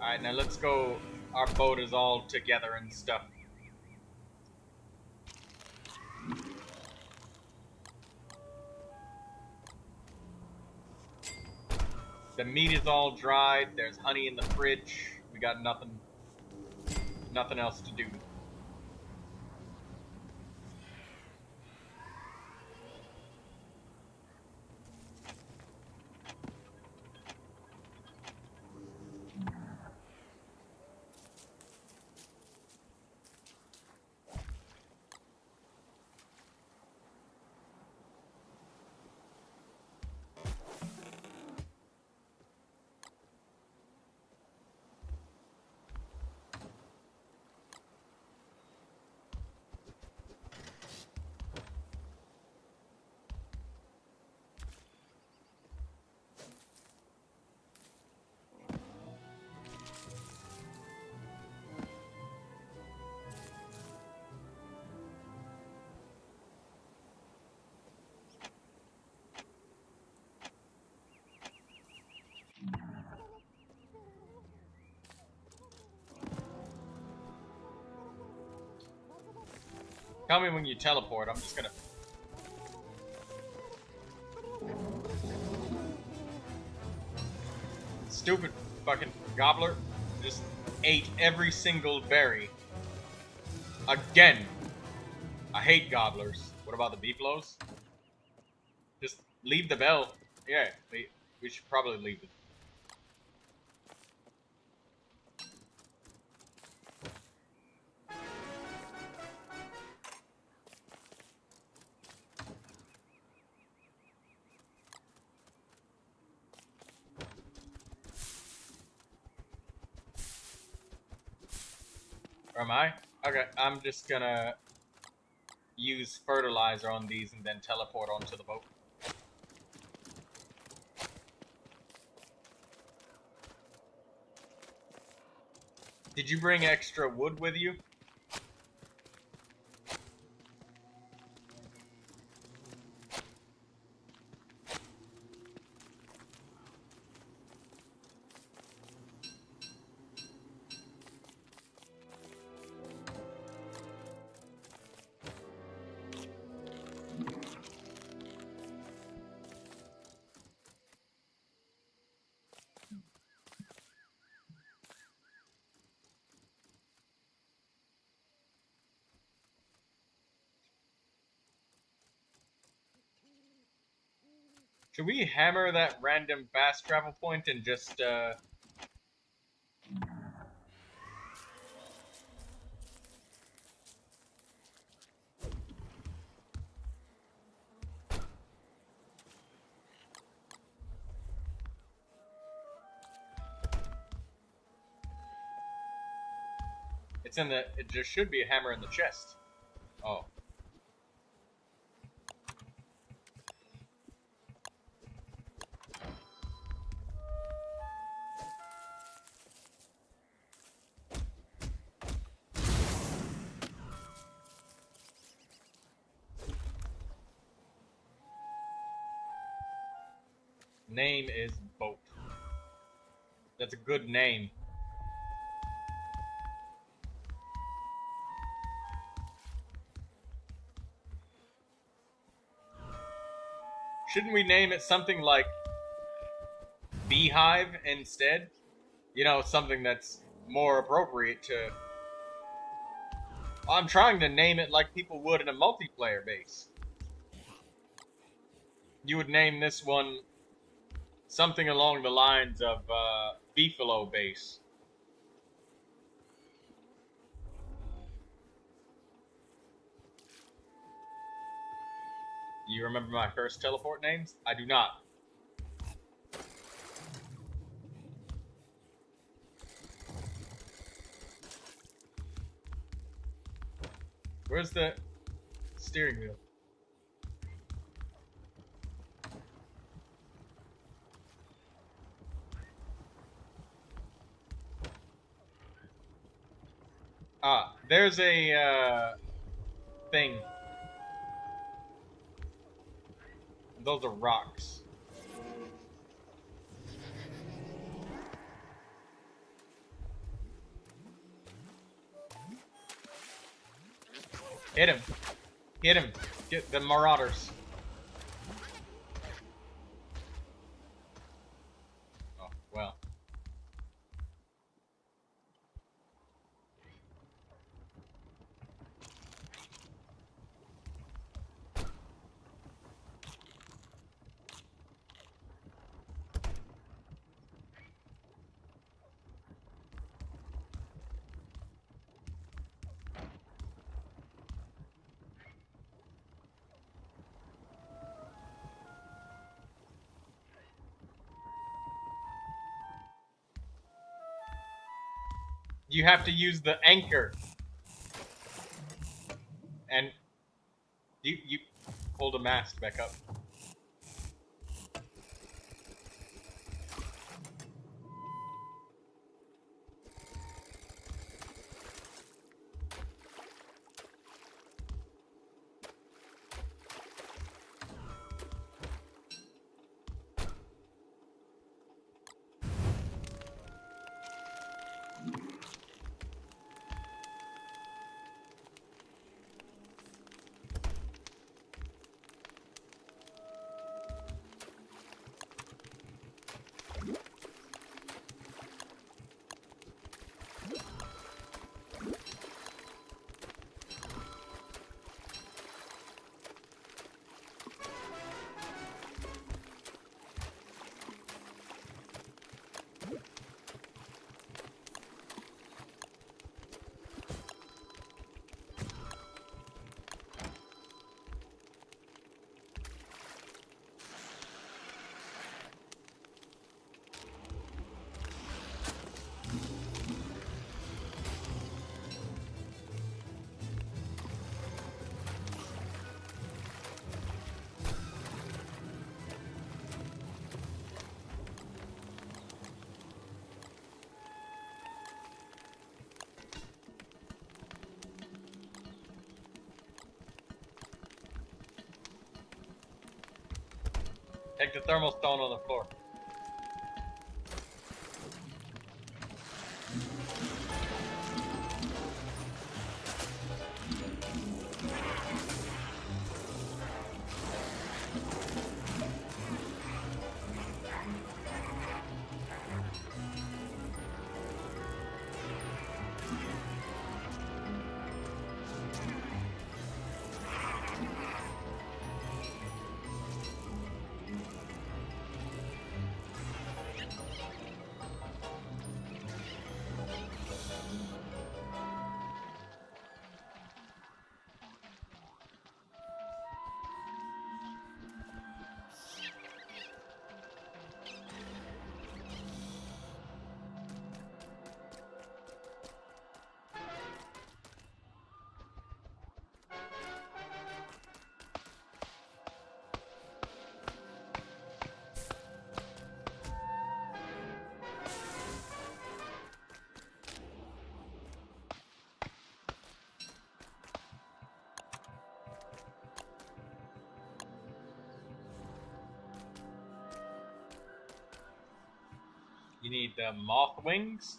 Alright, now let's go. Our boat is all together and stuff. The meat is all dried. There's honey in the fridge. We got nothing else to do. Tell me when you teleport. I'm just gonna... Stupid fucking gobbler just ate every single berry. Again. I hate gobblers. What about the beefaloes? Just leave the bell. Yeah, we should probably leave it. Or am I? Okay, I'm just gonna use fertilizer on these and then teleport onto the boat. Did you bring extra wood with you? Should we hammer that random fast travel point and just, It's in the... It just should be a hammer in the chest. Oh. Name is Boat. That's a good name. Shouldn't we name it something like Beehive instead? You know, something that's more appropriate to... I'm trying to name it like people would in a multiplayer base. You would name this one something along the lines of Beefalo base. Do you remember my first teleport names? I do not. Where's the steering wheel? Ah, there's a thing. Those are rocks. Hit him. Hit him. Get the marauders. Oh, well. You have to use the anchor. And you hold a mast back up. Take the thermal stone on the floor. You need the moth wings.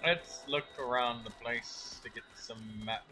Let's look around the place to get some maps.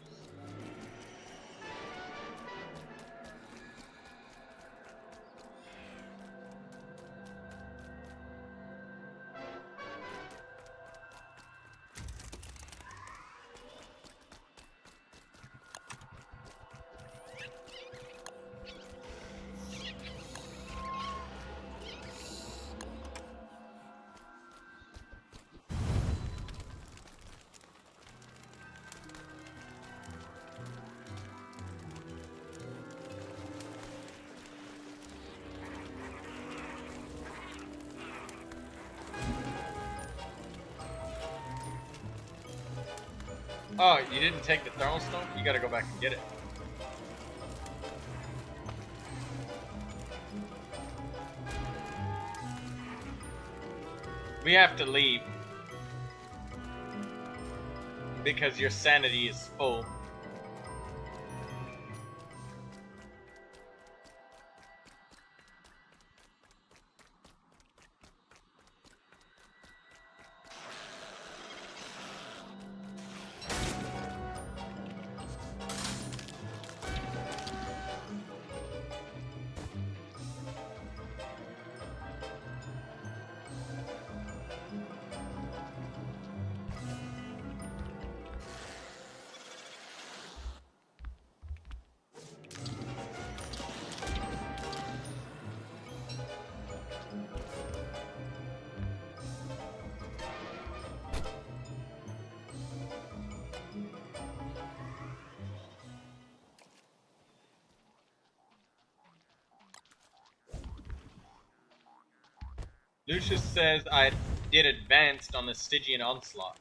Oh, you didn't take the thermal stone? You gotta go back and get it. We have to leave. Because your sanity is full. Lucius says I did advanced on the Stygian onslaught.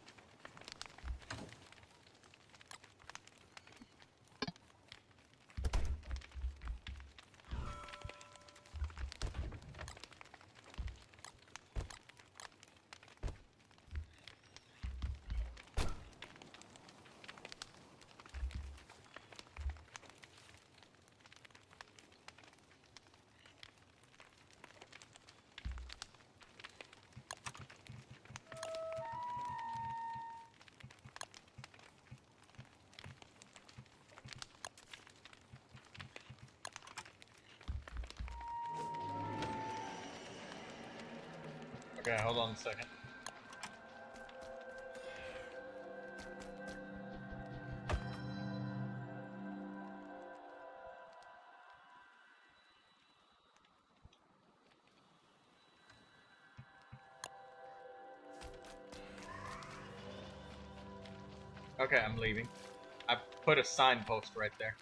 Okay, hold on a second. Okay, I'm leaving. I put a signpost right there.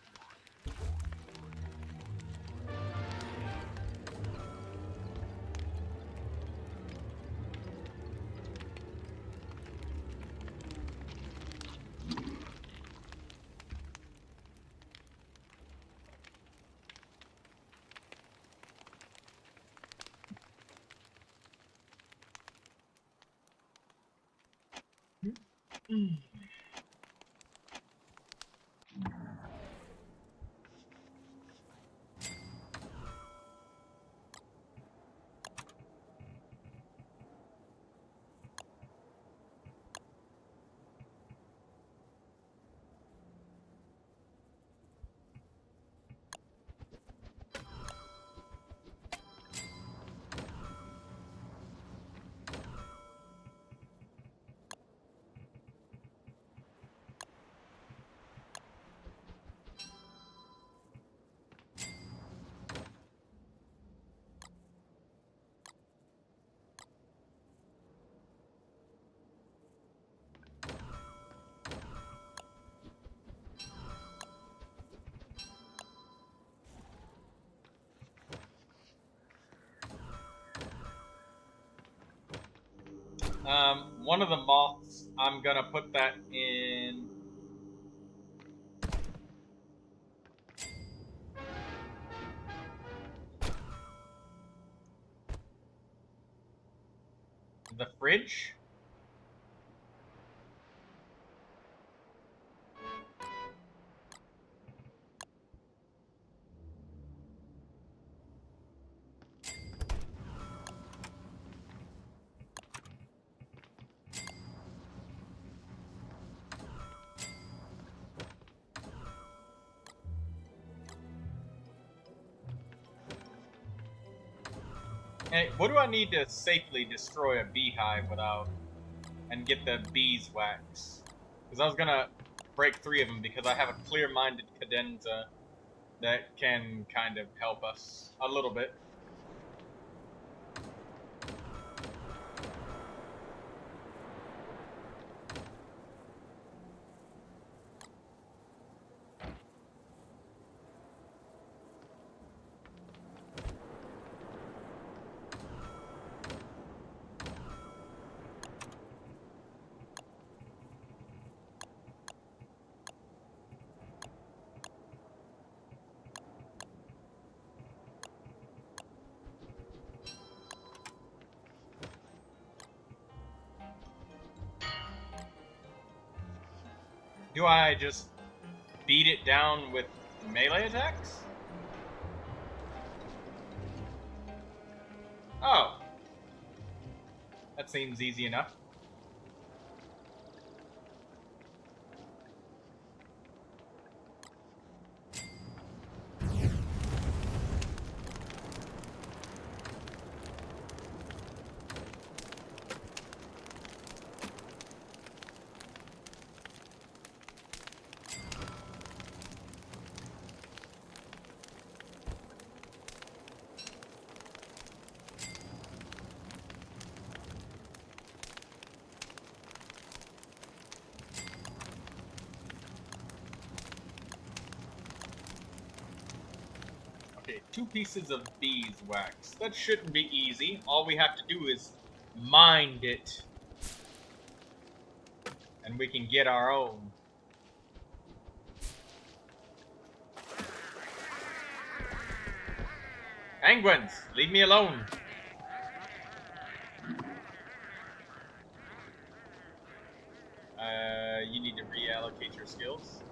One of the moths, I'm gonna put that in. The fridge? Hey, what do I need to safely destroy a beehive without and get the beeswax? Because I was gonna break 3 of them because I have a clear-minded cadenza that can kind of help us a little bit. Do I just beat it down with melee attacks? Oh. That seems easy enough. Okay, 2 pieces of beeswax. That shouldn't be easy. All we have to do is mind it. And we can get our own. Penguins, leave me alone. You need to reallocate your skills.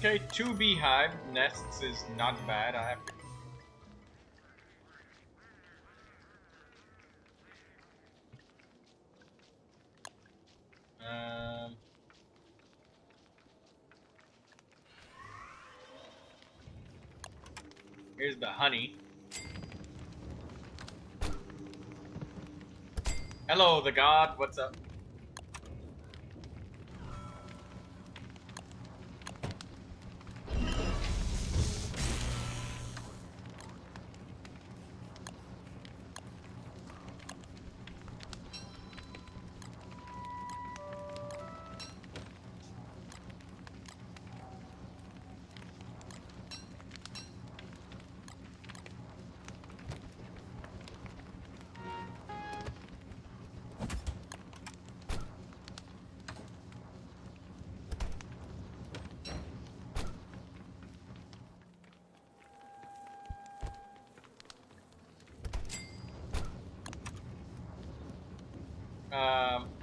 Okay, 2 beehive nests is not bad. I have to. Here's the honey. Hello, the god. What's up?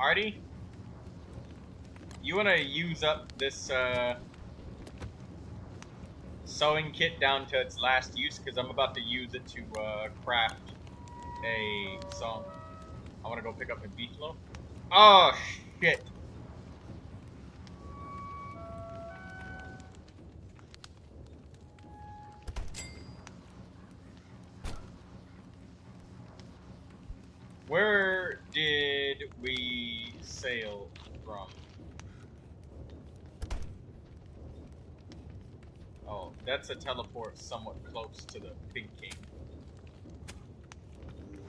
Ardie? You want to use up this sewing kit down to its last use? Because I'm about to use it to craft a song. I want to go pick up a beefalo. Oh, shit. Where did we sail from? Oh, that's a teleport somewhat close to the Pig King.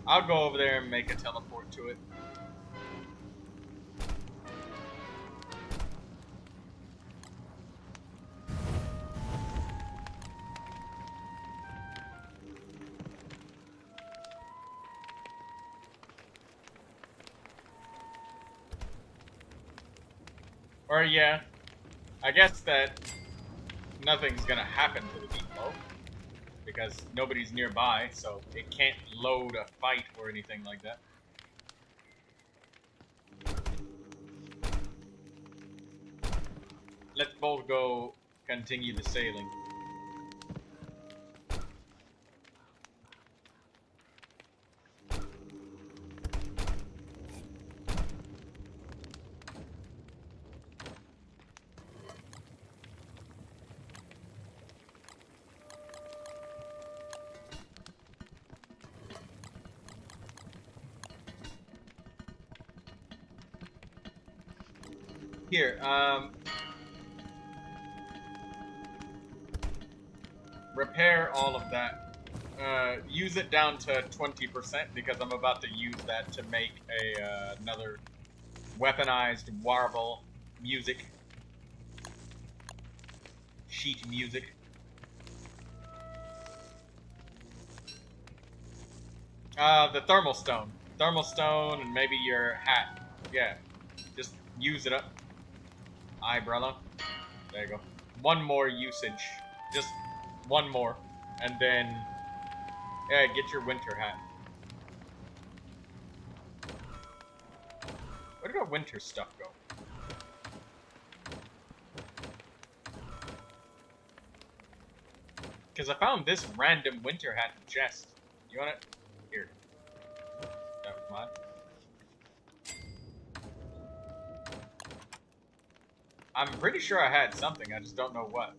I'll go over there and make a teleport to it. Or yeah, I guess that nothing's gonna happen to the beefalo because nobody's nearby, so it can't load a fight or anything like that. Let's both go continue the sailing. Here, repair all of that. Use it down to 20% because I'm about to use that to make a another weaponized warble music. Sheet music. The thermal stone. Thermal stone and maybe your hat. Yeah. Just use it up. Umbrella. There you go. One more usage. Just one more. And then yeah, get your winter hat. Where did our winter stuff go? Because I found this random winter hat in the chest. You want it? Here. That was mine. I'm pretty sure I had something, I just don't know what.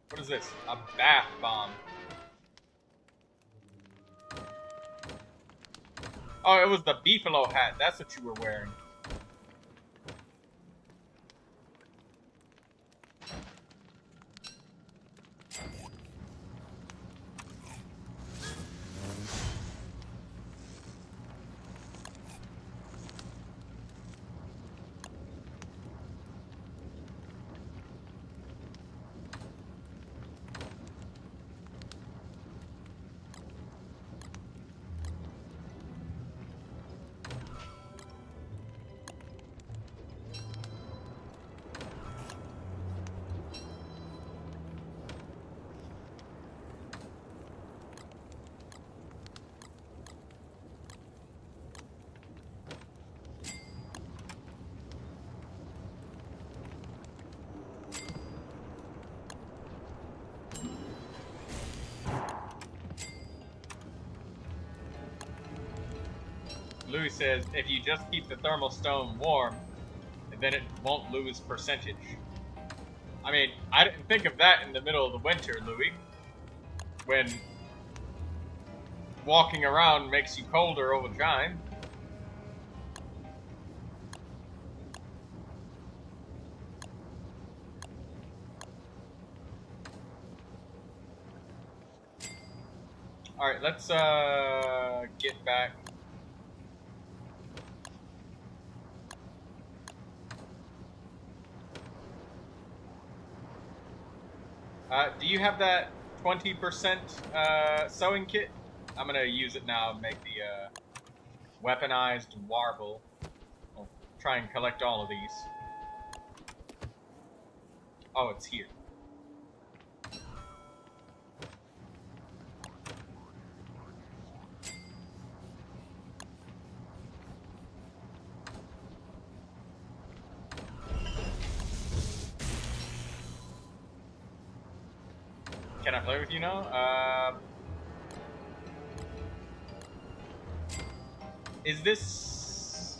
What is this? A bath bomb. Oh, it was the beefalo hat. That's what you were wearing. Louis says, if you just keep the thermal stone warm, then it won't lose percentage. I mean, I didn't think of that in the middle of the winter, Louis. When walking around makes you colder over time. Alright, let's get back. Do you have that 20% sewing kit? I'm gonna use it now and make the weaponized warble. I'll try and collect all of these. Oh, it's here. Can I play with you now? Is this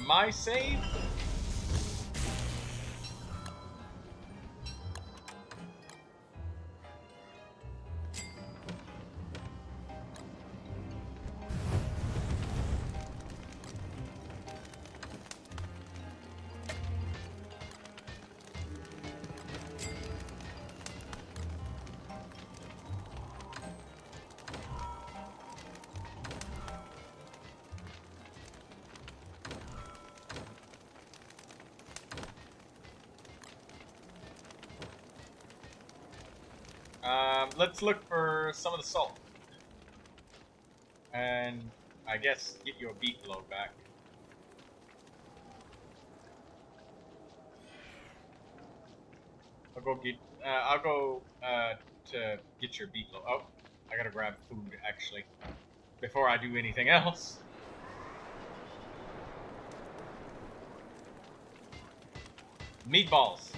my save? Let's look for some of the salt. And I guess get your beefalo back. I'll go to get your beefalo. Oh, I gotta grab food actually before I do anything else. Meatballs.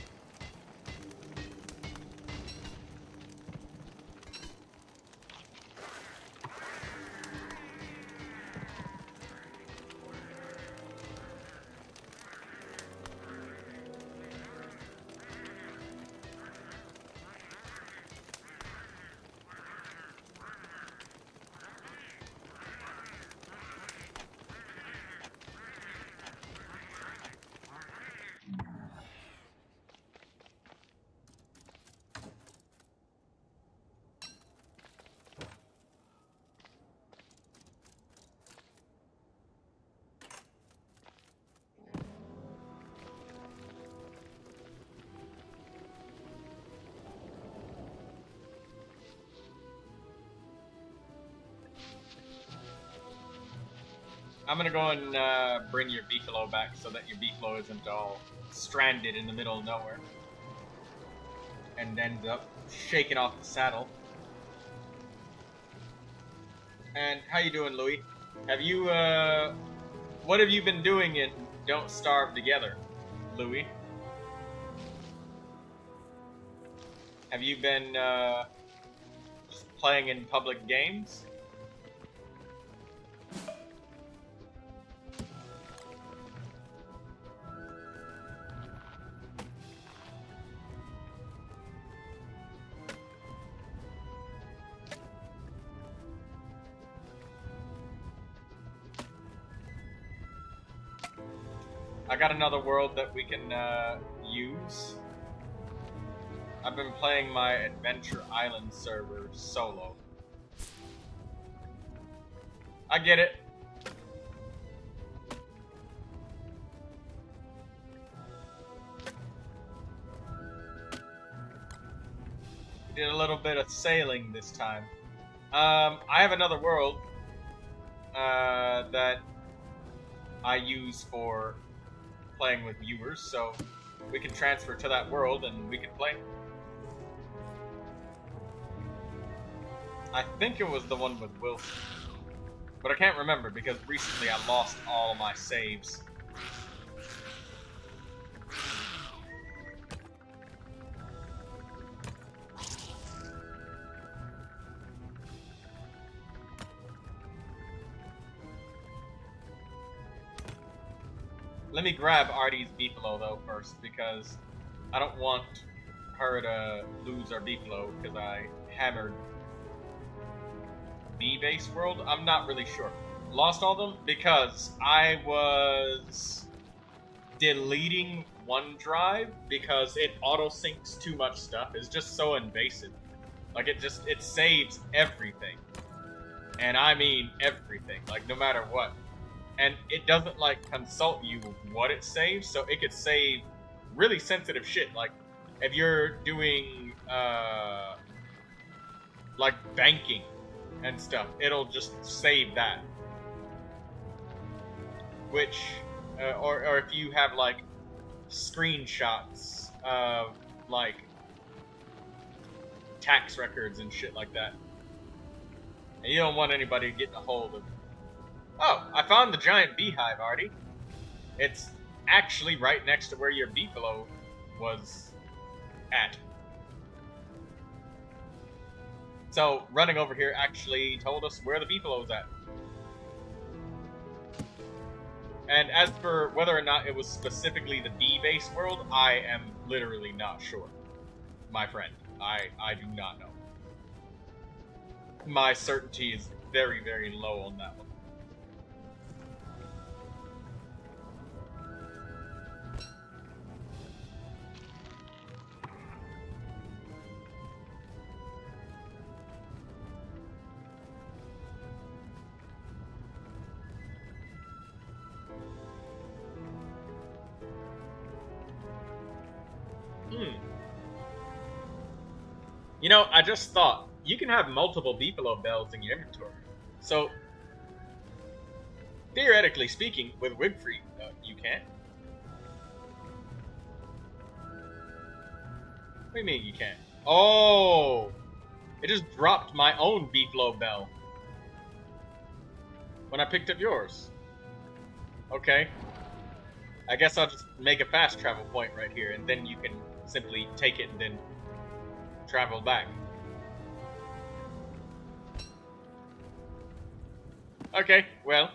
I'm gonna go and bring your beefalo back so that your beefalo isn't all stranded in the middle of nowhere and ends up shaking off the saddle. And how you doing, Louis? Have you what have you been doing in Don't Starve Together, Louis? Have you been just playing in public games? I got another world that we can use. I've been playing my Adventure Island server solo. I get it. We did a little bit of sailing this time. I have another world that I use for playing with viewers, so we can transfer to that world and we can play. I think it was the one with Wilson, but I can't remember because recently I lost all my saves. let me grab Ardie's beefalo though first, because I don't want her to lose our beefalo because I hammered B-base world. I'm not really sure. Lost all of them because I was deleting OneDrive because it auto syncs too much stuff. It's just so invasive. Like it saves everything. And I mean everything, like no matter what. And it doesn't like consult you what it saves, so it could save really sensitive shit. Like if you're doing like banking and stuff, it'll just save that. Which or if you have like screenshots of like tax records and shit like that. And you don't want anybody getting a hold of. Oh, I found the giant beehive, Ardie. It's actually right next to where your beefalo was at. So, running over here actually told us where the beefalo was at. And as for whether or not it was specifically the bee-based world, I am literally not sure. My friend, I do not know. My certainty is very, very low on that one. You know, I just thought, you can have multiple beefalo bells in your inventory. So, theoretically speaking, with Wigfree, you can't. What do you mean you can't? Oh! It just dropped my own beefalo bell when I picked up yours. Okay. I guess I'll just make a fast travel point right here, and then you can simply take it and then travel back. Okay, well.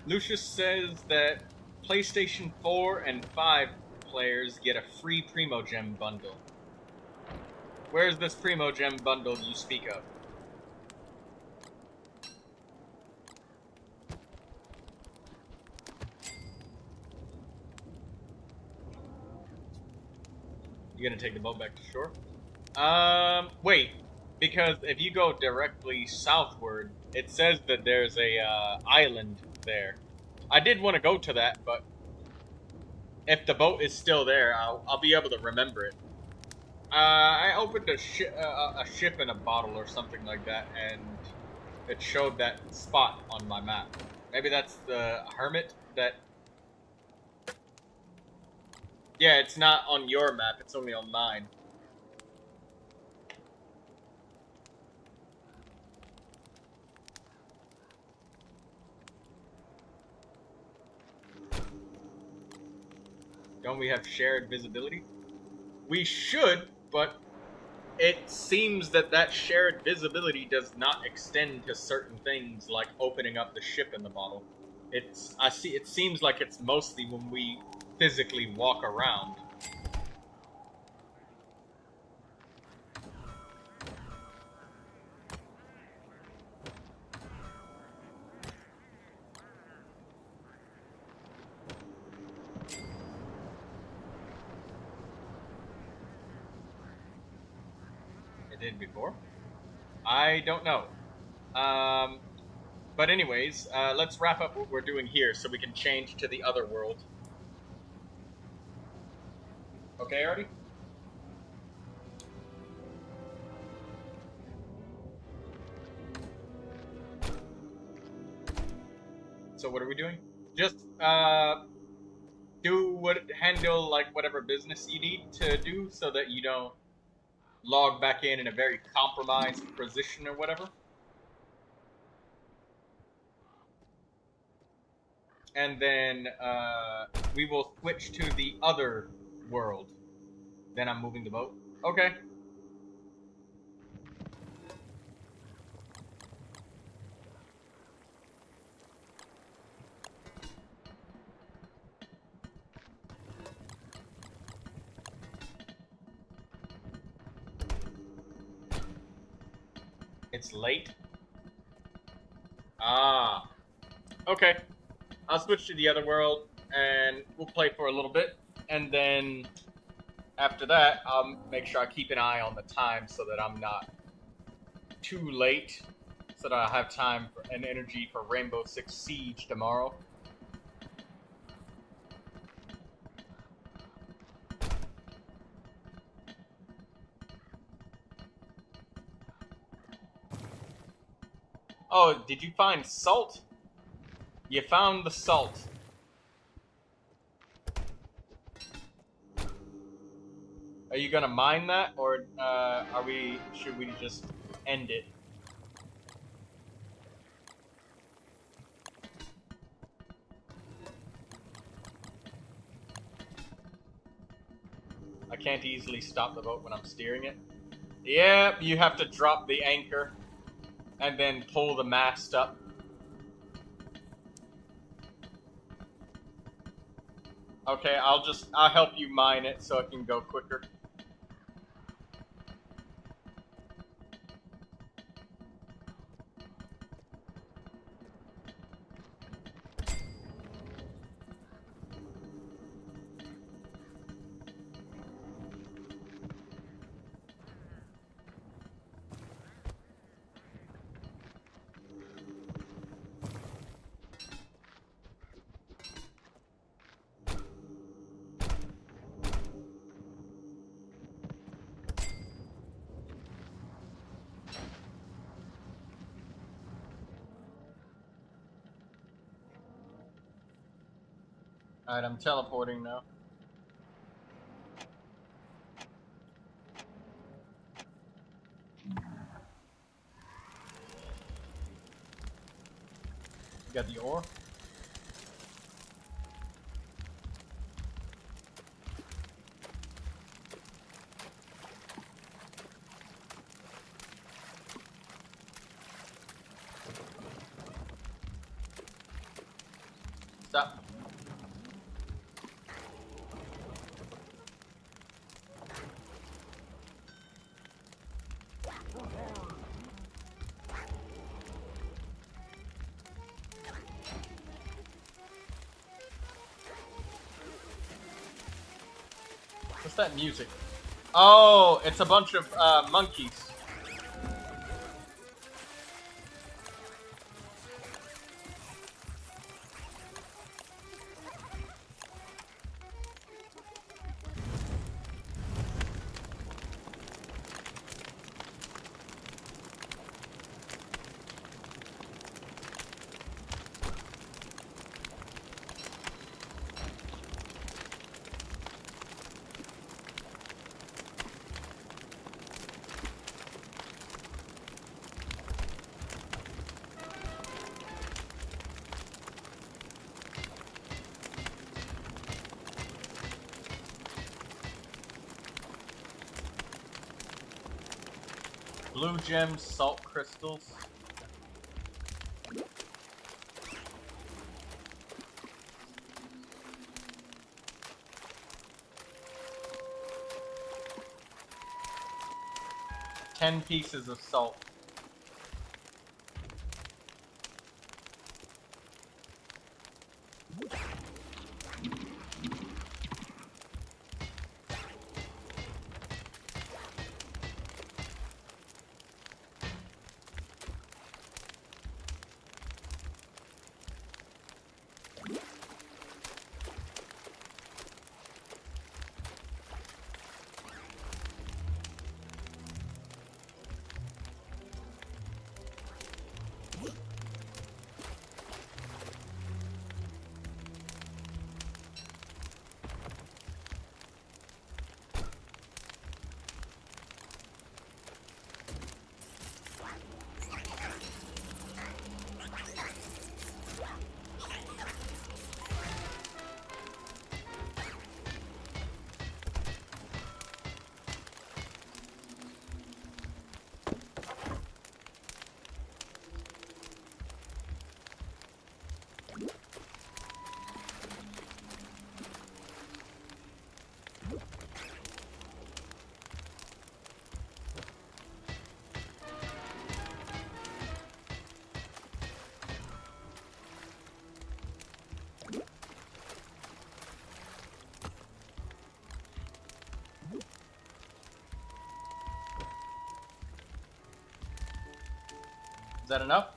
Lucius says that PlayStation 4 and 5 players get a free Primogem bundle. Where's this Primogem bundle you speak of? You gonna take the boat back to shore? Wait. Because if you go directly southward, it says that there's a island there. I did want to go to that, but if the boat is still there, I'll be able to remember it. I opened a ship in a bottle or something like that, and it showed that spot on my map. Maybe that's the hermit that... Yeah, it's not on your map, it's only on mine. Don't we have shared visibility? We should, but it seems that that shared visibility does not extend to certain things like opening up the ship in the bottle. It seems like it's mostly when we physically walk around. did before. I don't know. But anyways, let's wrap up what we're doing here so we can change to the other world. Okay, Ardie? So what are we doing? Just handle like whatever business you need to do so that you don't log back in a very compromised position or whatever. And then we will switch to the other world. Then I'm moving the boat. Okay. It's late. Ah. Okay. I'll switch to the other world, and we'll play for a little bit, and then after that, I'll make sure I keep an eye on the time so that I'm not too late, so that I have time and energy for Rainbow Six Siege tomorrow. Oh, did you find salt? You found the salt. Are you gonna mine that, or should we just end it? I can't easily stop the boat when I'm steering it. Yep, you have to drop the anchor and then pull the mast up. Okay, I'll help you mine it so it can go quicker. Alright, I'm teleporting now. You got the ore? Stop. What's that music? Oh, it's a bunch of monkeys. Blue gems, salt crystals. $10 pieces of salt. that enough?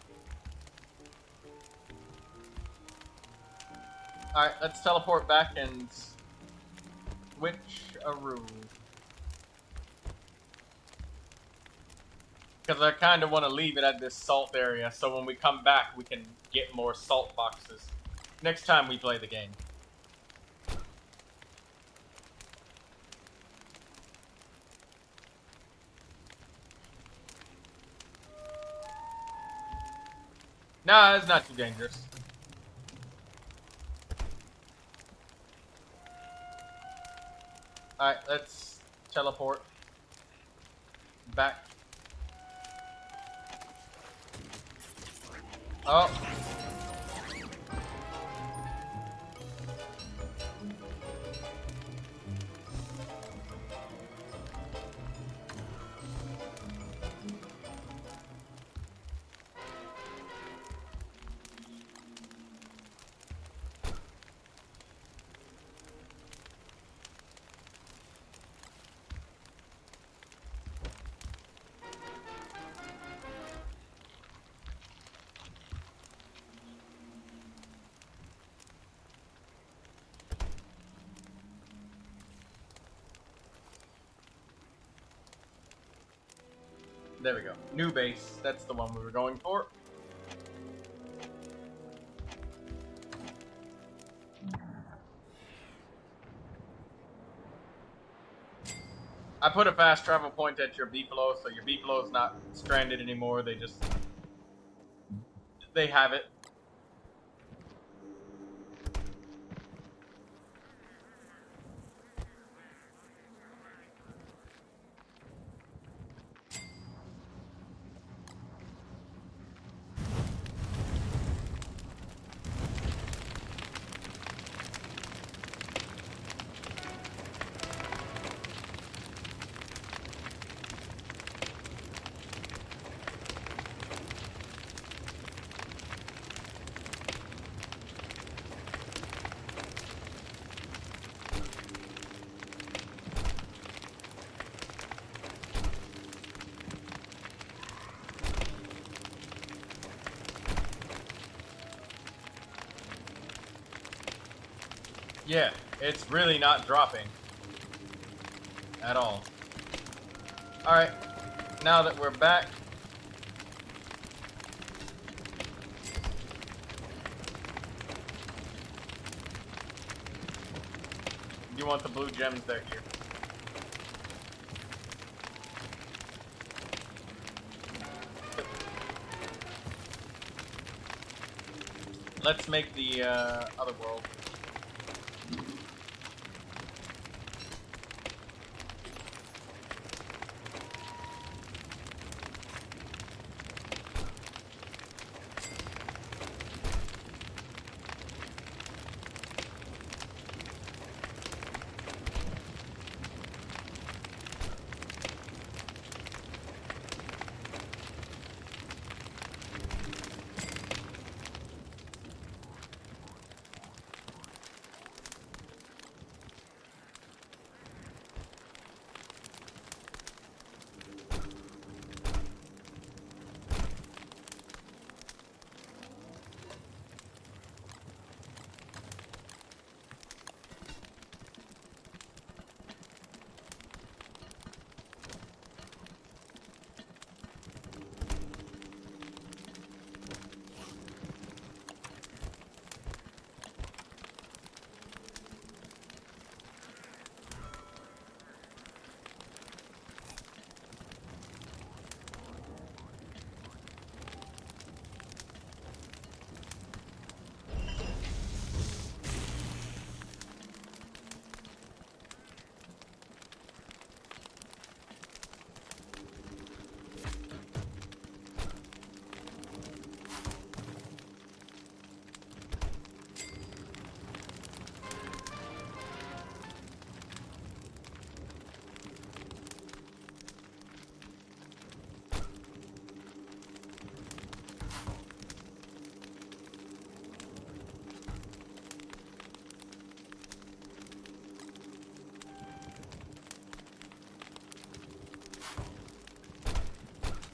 Alright, let's teleport back and switch a room. Because I kind of want to leave it at this salt area, so when we come back, we can get more salt boxes next time we play the game. Nah, it's not too dangerous. Alright, let's teleport back. Oh. There we go. New base. That's the one we were going for. I put a fast travel point at your beefalo, so your beefalo is not stranded anymore. They have it. Yeah, it's really not dropping at all. Alright, now that we're back, you want the blue gems, they're here. Let's make the other world.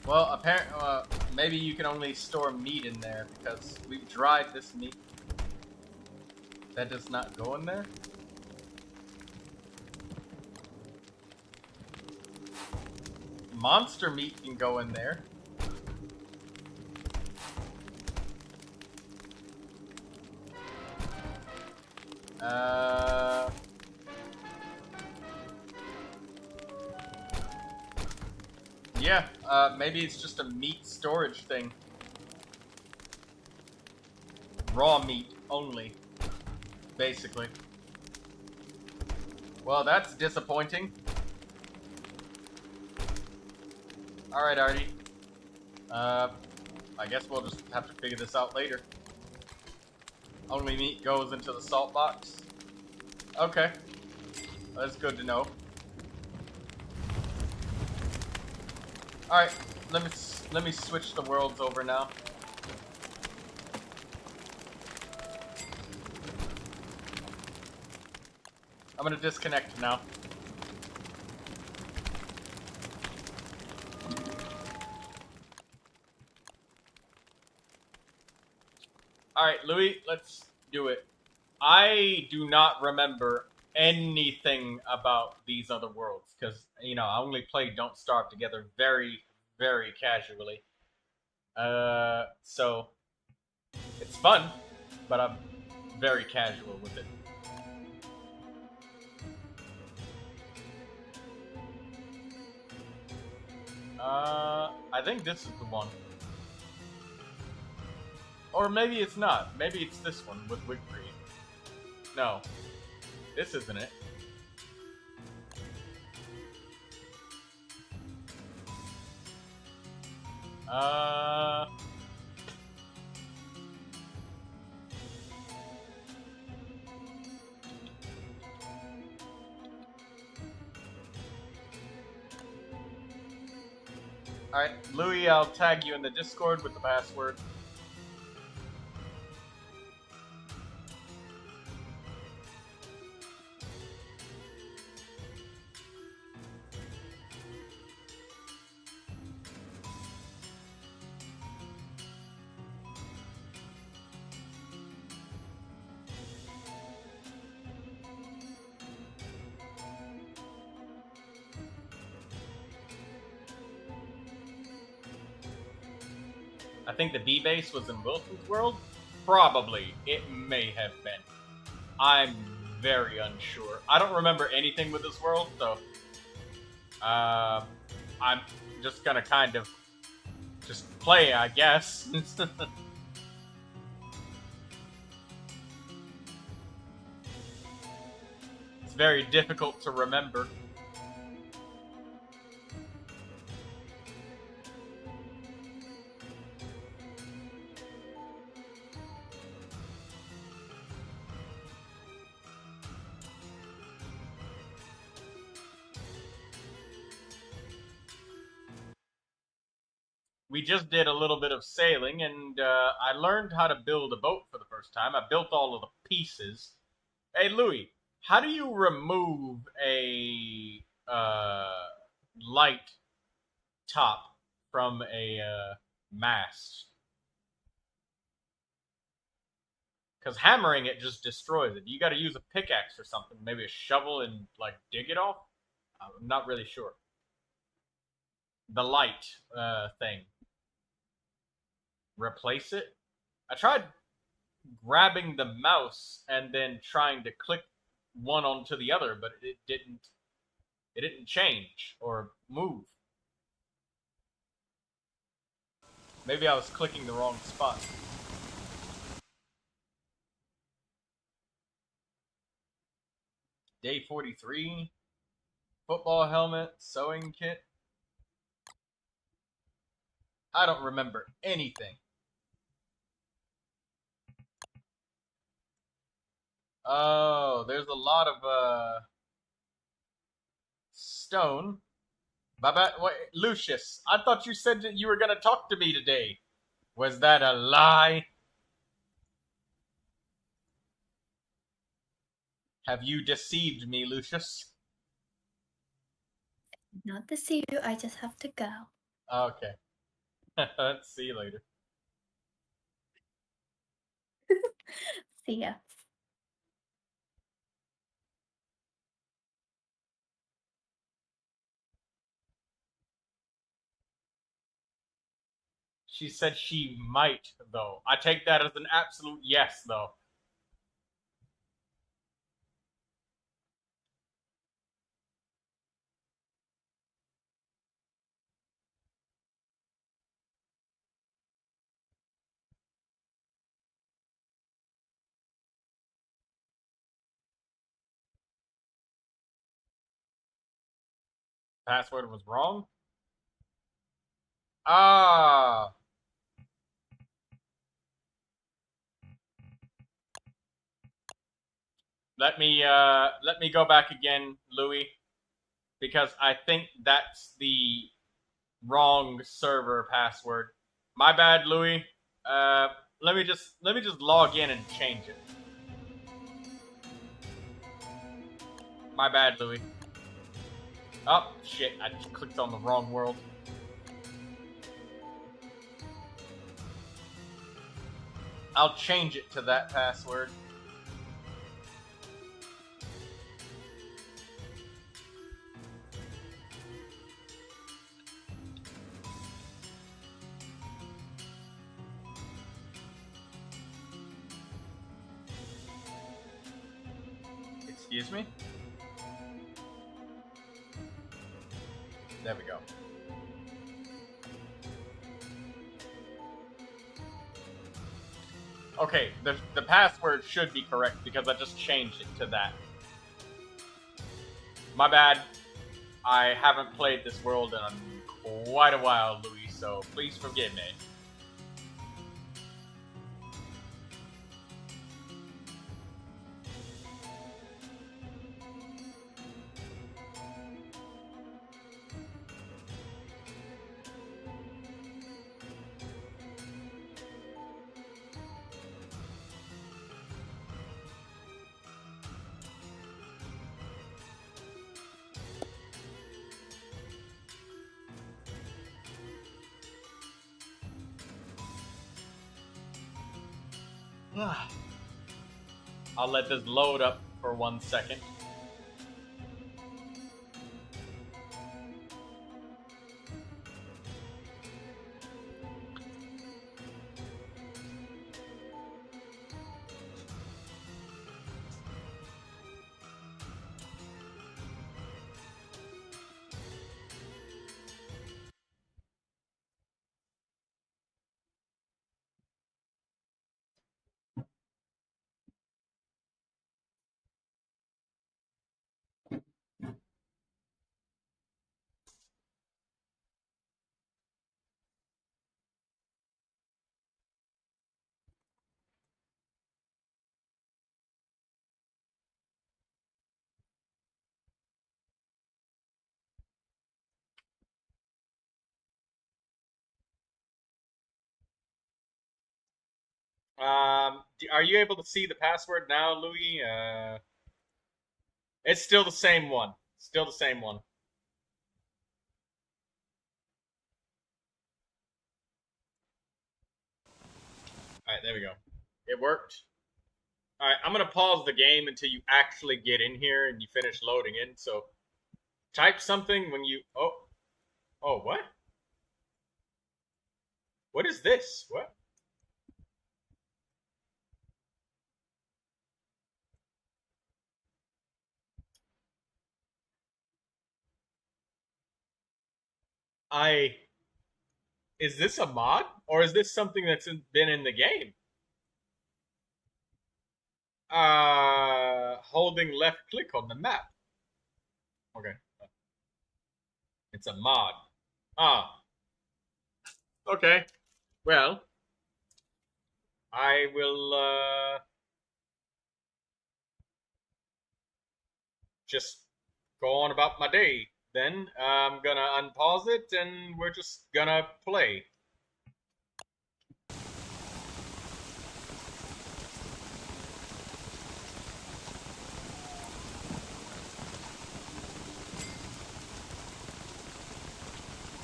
Well, apparently, maybe you can only store meat in there because we've dried this meat. That does not go in there? Monster meat can go in there. Yeah, maybe it's just a meat storage thing. Raw meat only, basically. Well, that's disappointing. Alright, Ardie. I guess we'll just have to figure this out later. Only meat goes into the salt box. Okay. That's good to know. Alright, let me switch the worlds over now. I'm gonna disconnect now. Alright, Louis, let's do it. I do not remember anything about these other worlds, because, you know, I only played Don't Starve Together very, very casually. So, it's fun, but I'm very casual with it. I think this is the one. Or maybe it's not. Maybe it's this one with Wigfree. No. This isn't it. Alright, Louis, I'll tag you in the Discord with the password. I think the B base was in Wilson's world? Probably. It may have been. I'm very unsure. I don't remember anything with this world, so I'm just gonna kind of just play, I guess. It's very difficult to remember. We just did a little bit of sailing, and I learned how to build a boat for the first time. I built all of the pieces. Hey, Louis, how do you remove a light top from a mast? Because hammering it just destroys it. You got to use a pickaxe or something, maybe a shovel, and like dig it off. I'm not really sure. The light thing. Replace it. I tried grabbing the mouse and then trying to click one onto the other, but it didn't change or move. Maybe I was clicking the wrong spot. Day 43. Football helmet, sewing kit. I don't remember anything. Oh, there's a lot of stone. Bye-bye. Wait, Lucius, I thought you said that you were gonna talk to me today. Was that a lie? Have you deceived me, Lucius? Not deceive you, I just have to go. Okay. See you later. See ya. She said she might, though. I take that as an absolute yes, though. Password was wrong? Ah. Let me go back again, Louis, because I think that's the wrong server password. My bad, Louis. Let me just log in and change it. My bad, Louis. Oh shit! I just clicked on the wrong world. I'll change it to that password. Excuse me? There we go. Okay, the password should be correct because I just changed it to that. My bad. I haven't played this world in quite a while, Louis, so please forgive me. I'll let this load up for 1 second. Are you able to see the password now, Louis? It's still the same one. Still the same one. Alright, there we go. It worked. Alright, I'm gonna pause the game until you actually get in here and you finish loading in, so type something when you... Oh, what? What is this? What? Is this a mod? Or is this something that's been in the game? Holding left click on the map. Okay. It's a mod. Ah. Okay. Well, I will, just go on about my day. Then I'm gonna unpause it and we're just gonna play.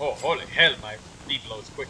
Oh, holy hell, my beat loads quick.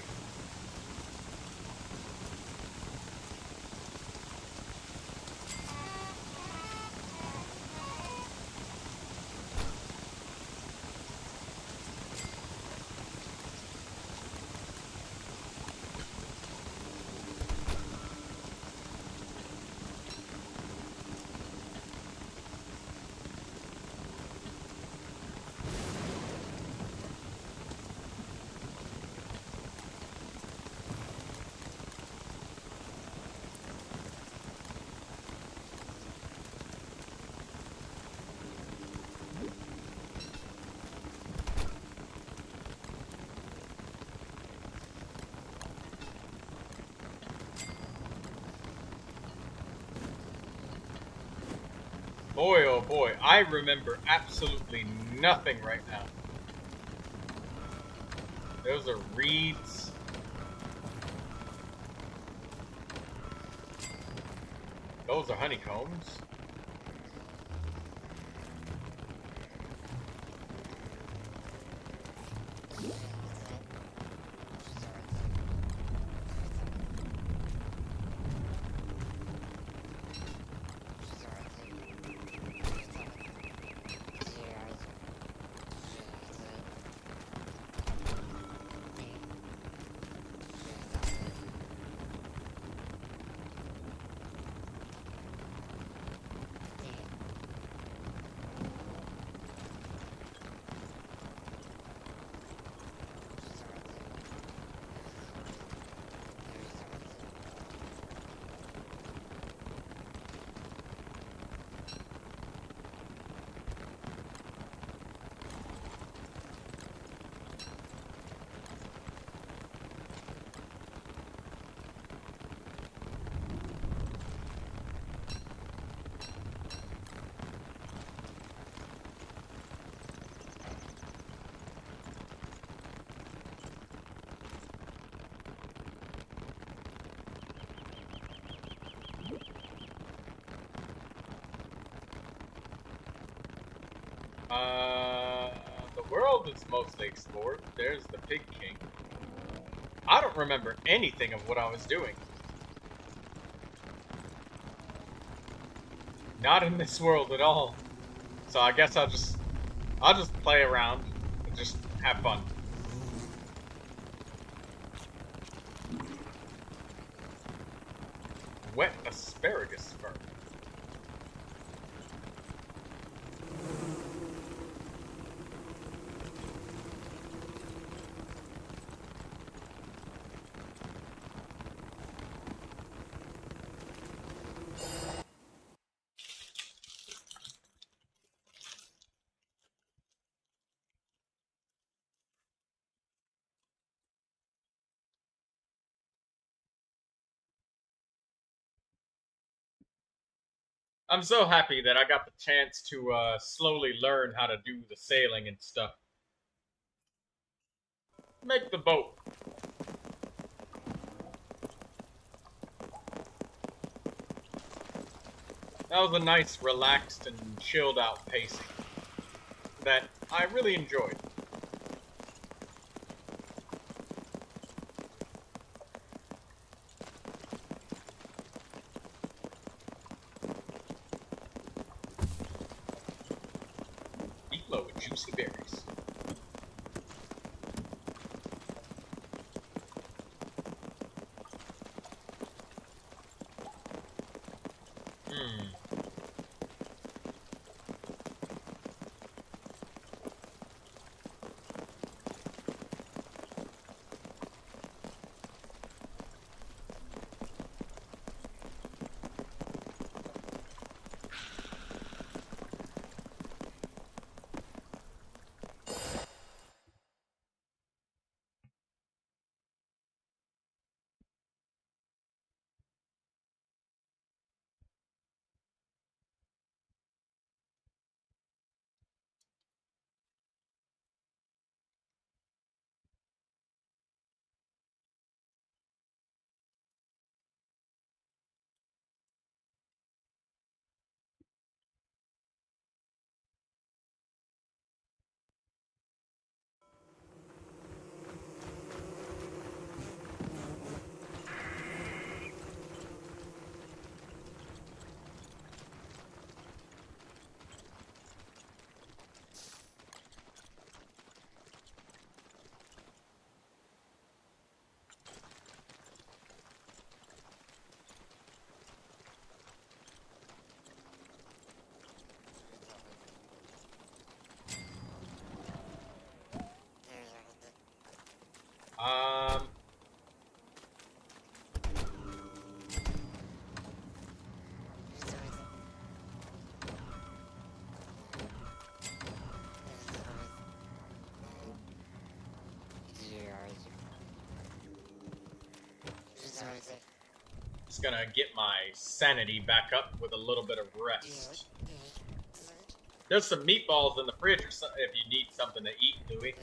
Boy, oh boy, I remember absolutely nothing right now. Those are reeds. Those are honeycombs. The world is mostly explored. There's the Pig King. I don't remember anything of what I was doing. Not in this world at all. So I guess I'll just play around and just have fun. Wet asparagus fur. I'm so happy that I got the chance to slowly learn how to do the sailing and stuff. Make the boat. That was a nice, relaxed, and chilled out pacing that I really enjoyed. Meatloaf with juicy berries. Um, just gonna get my sanity back up with a little bit of rest. There's some meatballs in the fridge or if you need something to eat, Louie.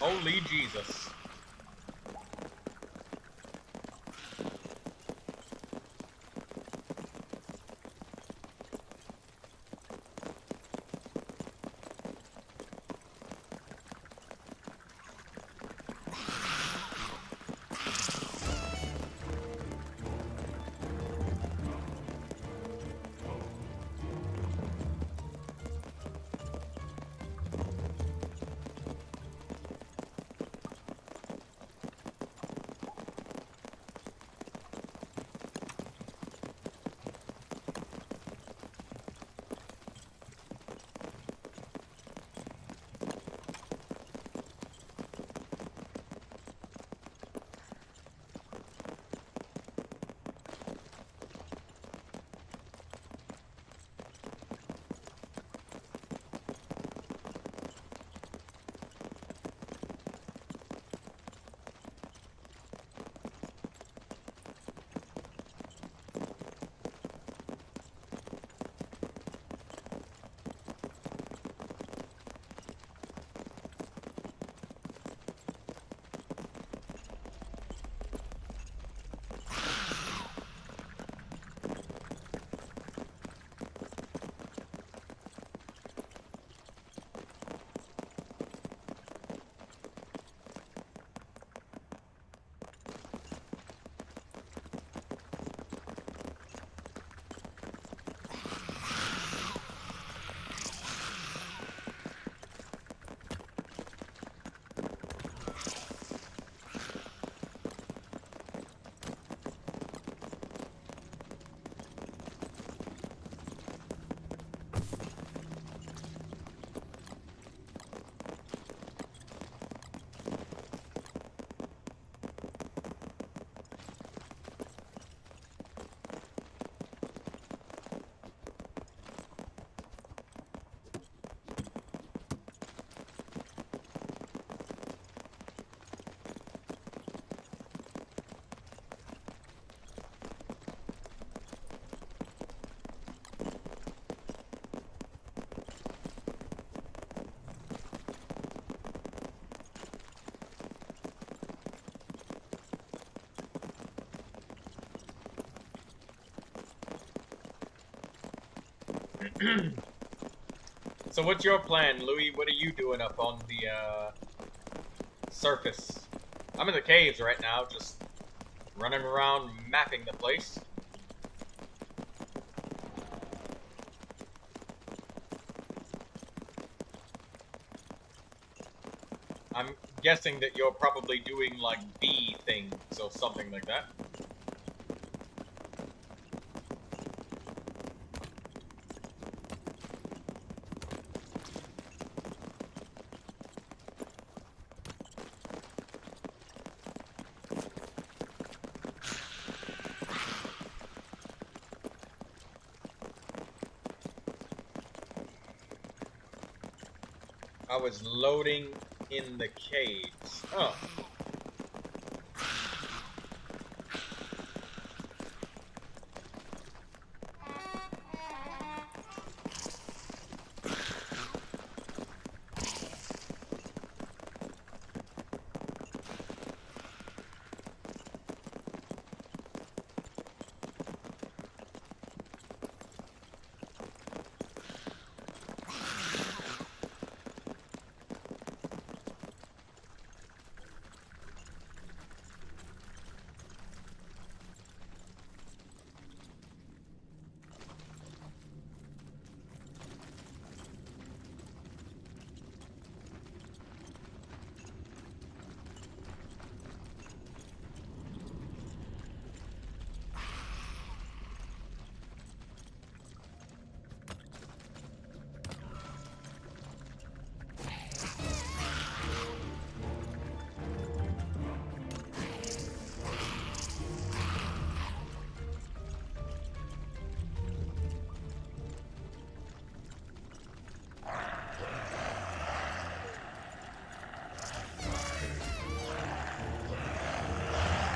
Holy Jesus. So what's your plan, Louis? What are you doing up on the surface? I'm in the caves right now, just running around mapping the place. I'm guessing that you're probably doing like bee things or something like that. I was loading in the caves. Oh.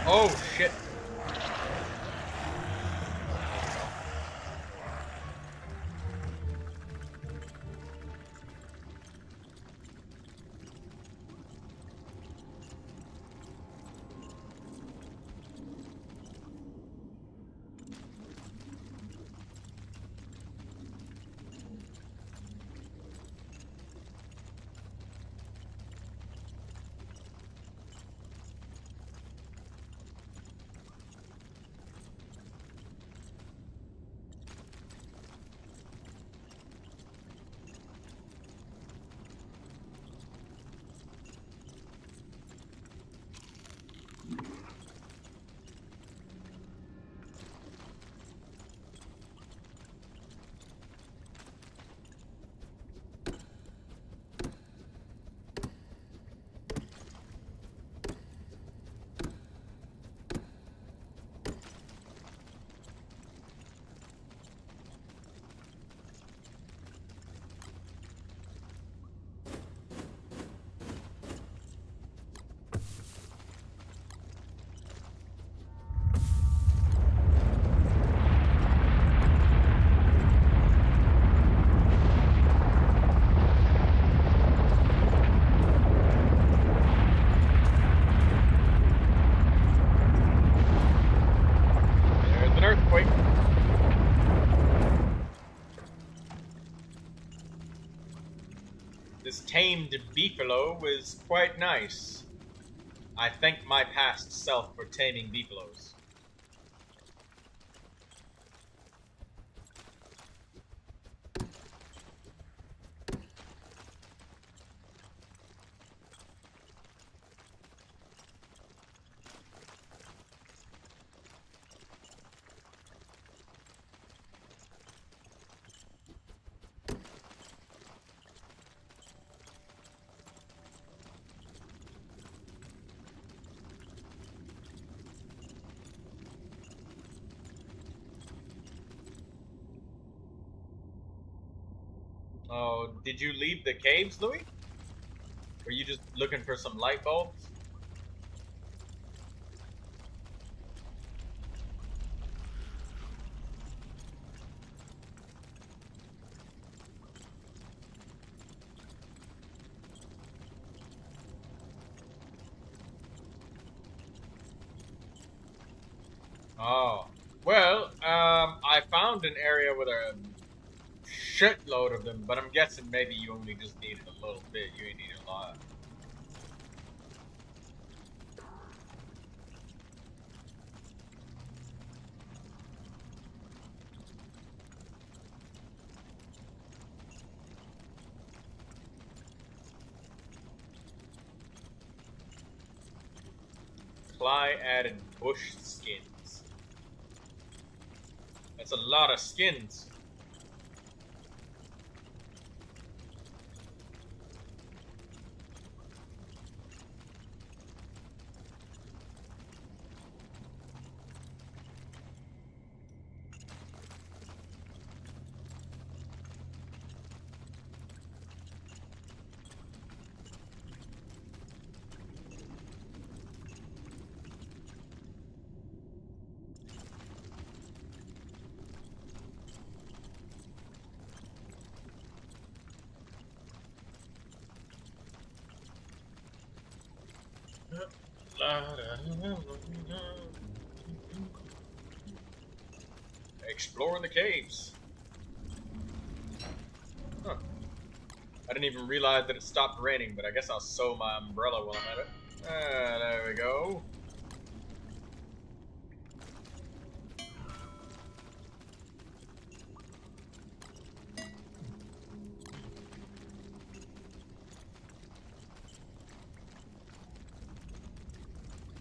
Oh shit. There's an earthquake. This tamed beefalo was quite nice. I thank my past self for taming beefalos. Oh, did you leave the caves, Louis? Were you just looking for some light bulbs? Oh, well, I found an area with a shitload of them, but I'm guessing maybe you only just needed a little bit. You ain't needed a lot. Cly added bush skins. That's a lot of skins. Exploring the caves. Huh. I didn't even realize that it stopped raining, but I guess I'll sew my umbrella while I'm at it. Ah, there we go.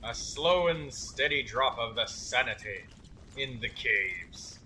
A slow and steady drop of the sanity in the caves.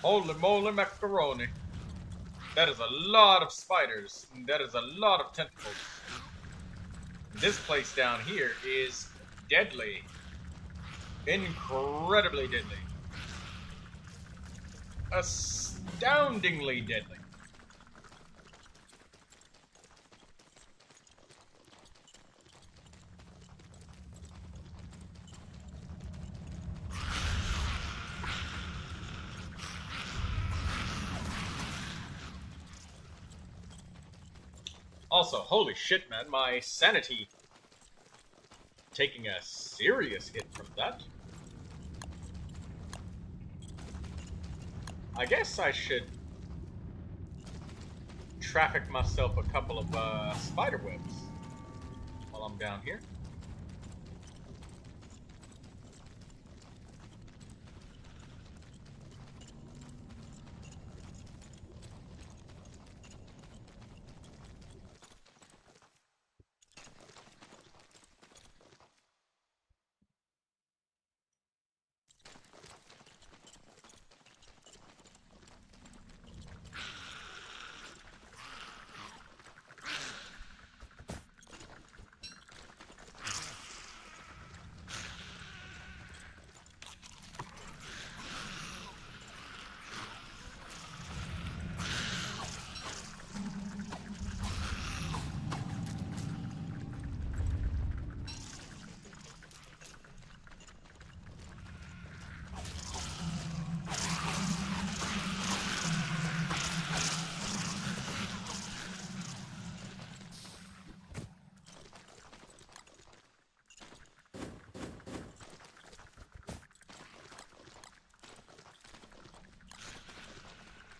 Holy moly macaroni. That is a lot of spiders. That is a lot of tentacles. This place down here is deadly. Incredibly deadly. Astoundingly deadly. Also, holy shit, man, my sanity taking a serious hit from that. I guess I should traffic myself a couple of spider webs while I'm down here.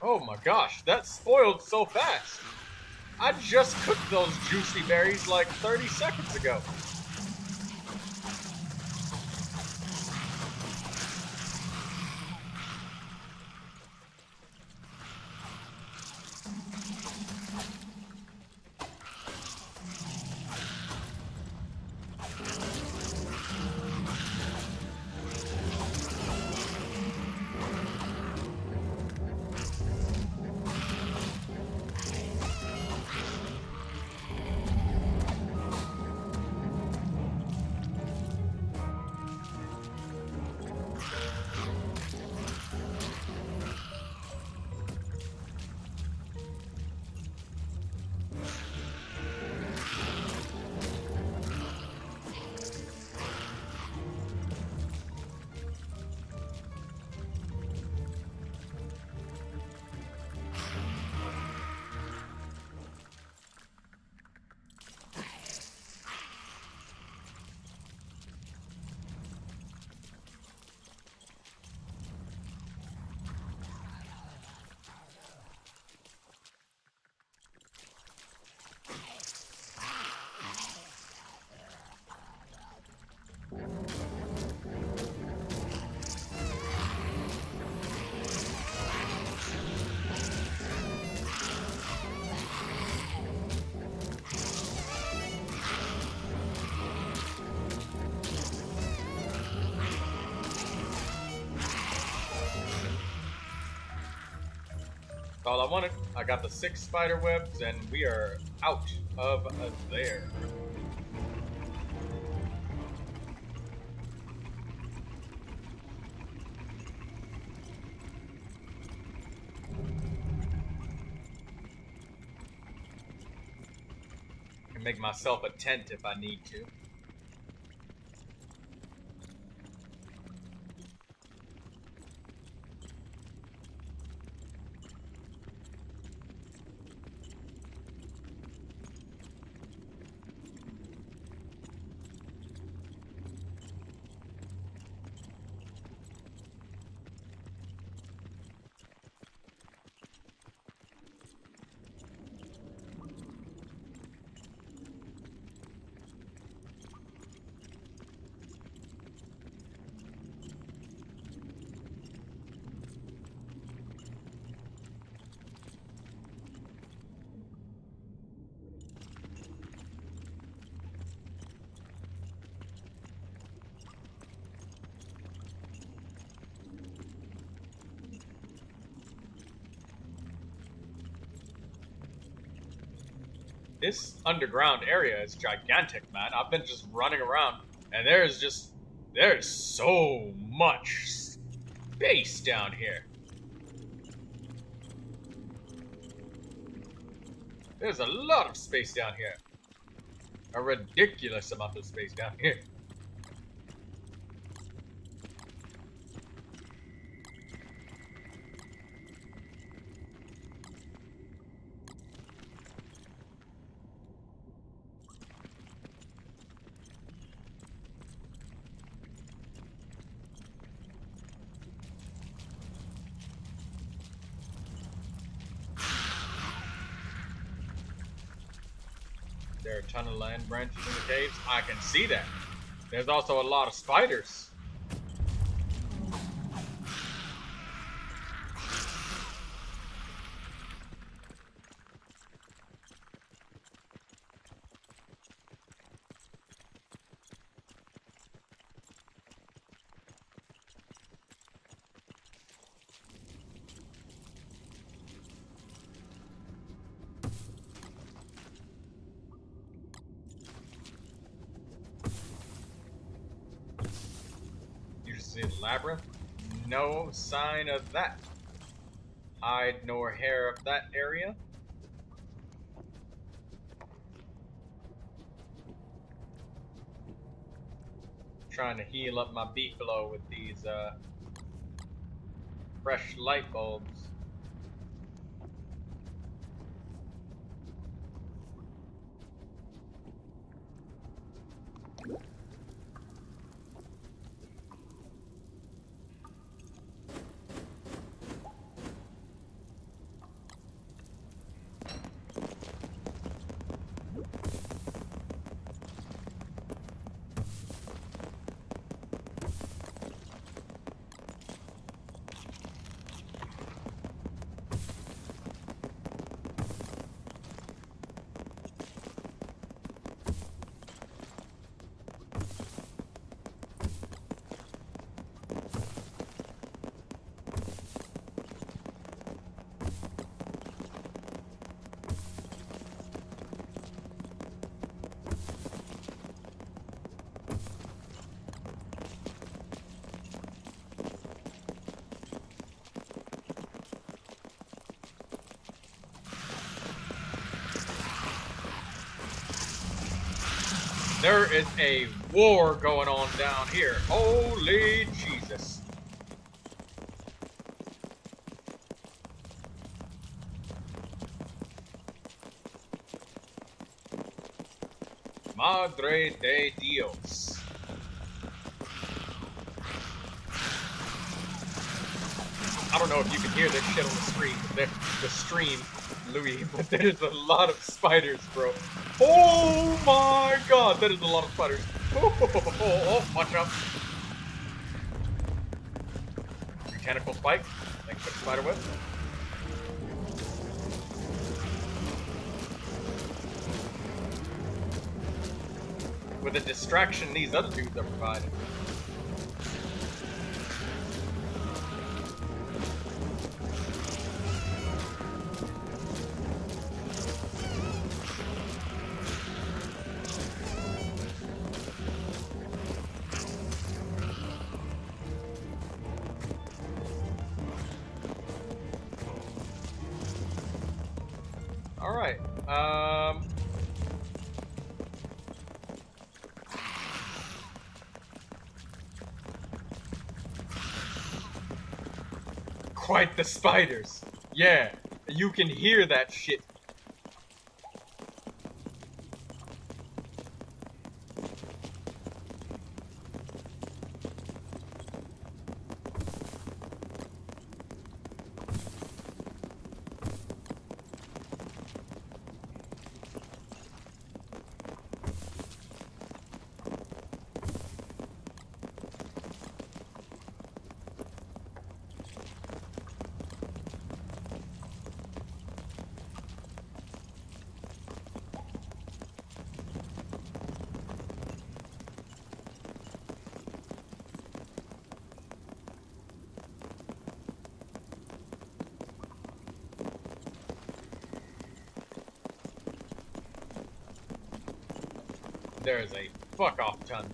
Oh my gosh, that spoiled so fast. I just cooked those juicy berries like 30 seconds ago. All I wanted. I got the 6 spider webs, and we are out of there. Can make myself a tent if I need to. This underground area is gigantic, man. I've been just running around, and there's so much space down here. There's a lot of space down here. A ridiculous amount of space down here. There are a ton of land branches in the caves. I can see that. There's also a lot of spiders. You see the labyrinth? No sign of that. Hide nor hair of that area. Trying to heal up my beefalo with these fresh light bulbs. There is a war going on down here. Holy Jesus. Madre de Dios. I don't know if you can hear this shit on the screen, the stream, Louis, but there's a lot of spiders, bro. Oh my god, that is a lot of spiders. Oh, watch out. Tentacle spike. Thanks for the spider web. With a distraction these other dudes are providing. Alright, quite the spiders. Yeah, you can hear that shit. There is a fuck off ton.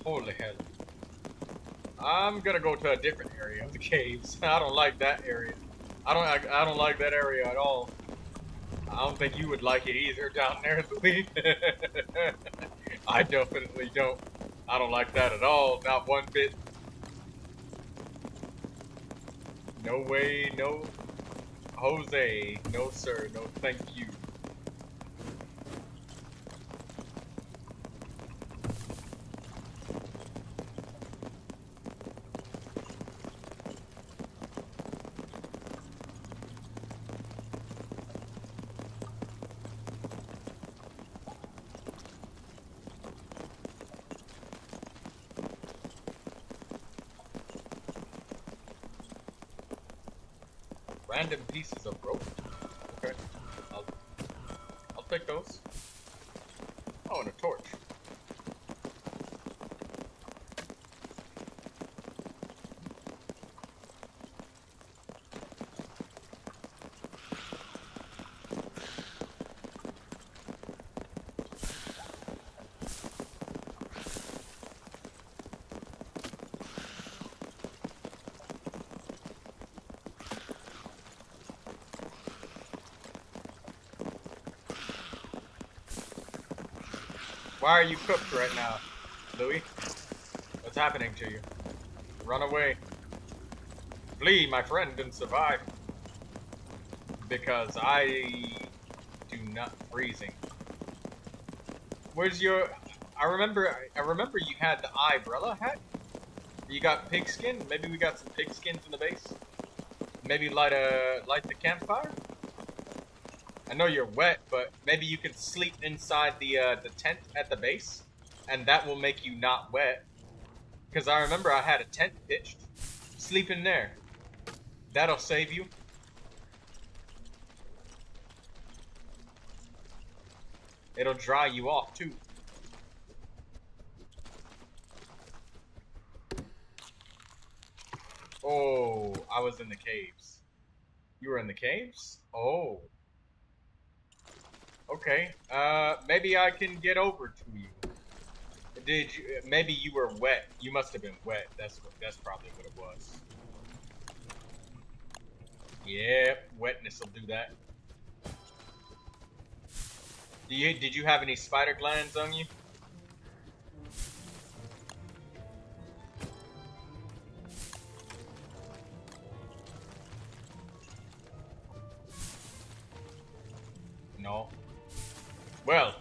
Holy hell. I'm gonna go to a different area of the caves. I don't like that area. I don't like that area at all. I don't think you would like it either down there, Louis. I definitely don't. I don't like that at all, not one bit. No way, no. Jose, no sir, no thank you. Random pieces of rope. Okay. I'll take those. Oh, and a torch. Why are you cooked right now, Louis? What's happening to you? Run away. Flee, my friend, and survive. Because I do not freezing. Where's your? I remember you had the umbrella hat. You got pigskin. Maybe we got some pigskins in the base. Maybe light the campfire. I know you're wet, but maybe you can sleep inside the tent at the base, and that will make you not wet. Because I remember I had a tent pitched. Sleep in there. That'll save you. It'll dry you off, too. Oh, I was in the caves. You were in the caves? Oh. Okay, maybe I can get over to you. Did you, maybe you were wet. You must have been wet. That's probably what it was. Yeah, wetness will do that. Did you have any spider glands on you? No. Well,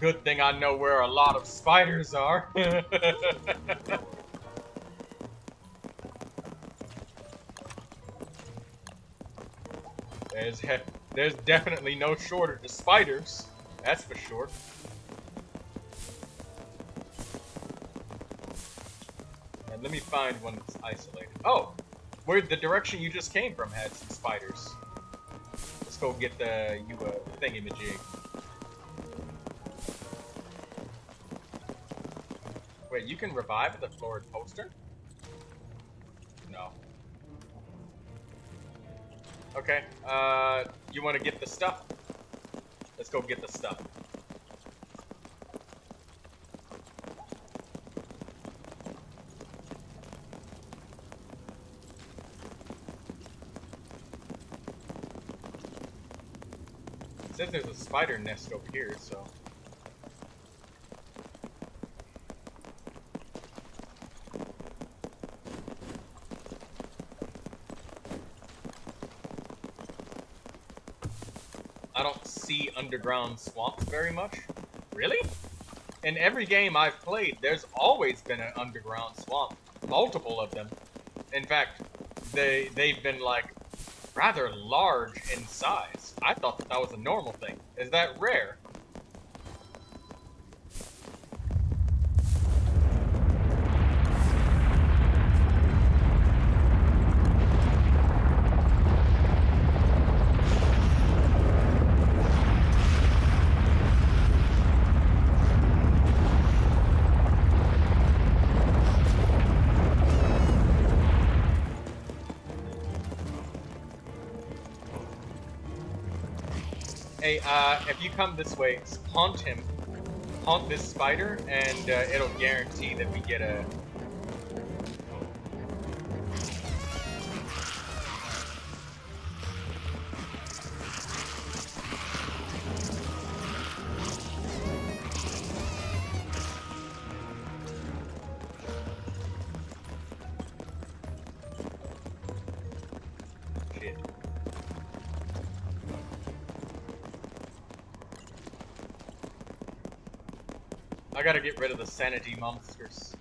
good thing I know where a lot of spiders are. There's definitely no shortage of spiders. That's for sure. And let me find one that's isolated. Oh, where the direction you just came from had some spiders. Let's go get the thingy-majig. Wait, you can revive the florid poster? No. Okay, you want to get the stuff? Let's go get the stuff. It says there's a spider nest over here, so... I don't see underground swamps very much. Really? In every game I've played, there's always been an underground swamp. Multiple of them. In fact, they've been, like, rather large in size. I thought that was a normal thing. Is that rare? Hey, if you come this way, haunt him. Haunt this spider, and it'll guarantee that we get a... Shit. I gotta get rid of the sanity monsters.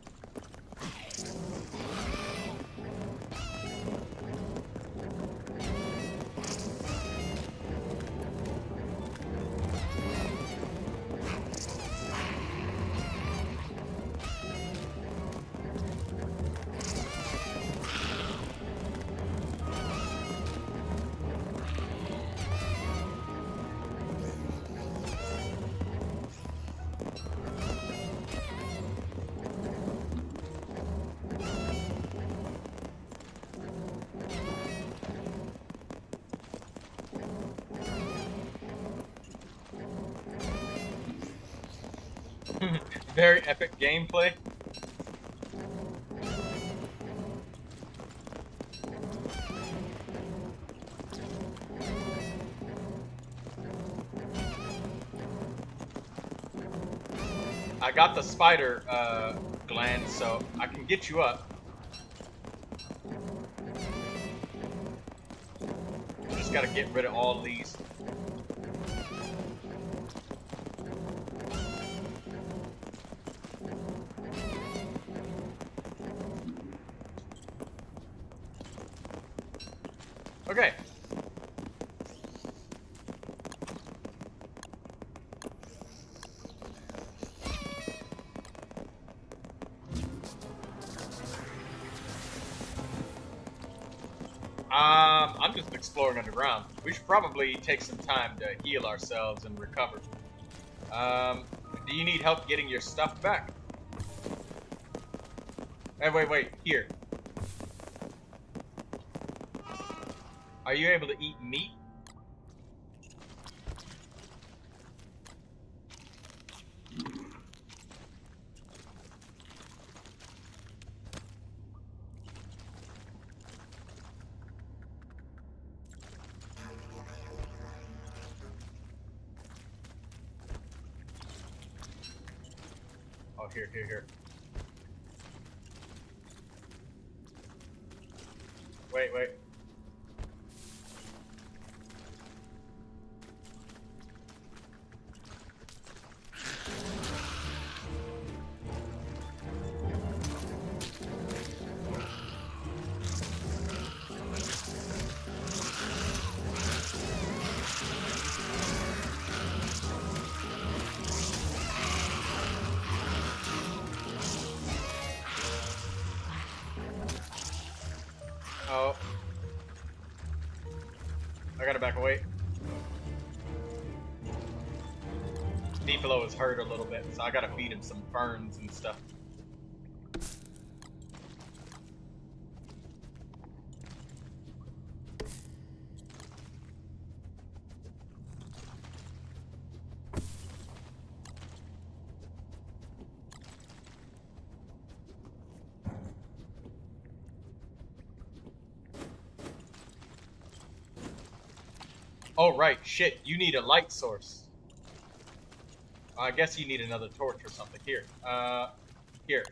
Very epic gameplay. I got the spider gland, so I can get you up. Just gotta get rid of all these. Okay. I'm just exploring underground. We should probably take some time to heal ourselves and recover. Do you need help getting your stuff back? Hey, wait, here. Are you able to eat meat? Oh, here. Wait. Oh. I gotta back away. Beefalo is hurt a little bit, so I gotta feed him some ferns and stuff. Oh, right, shit, you need a light source. I guess you need another torch or something. Here. Here.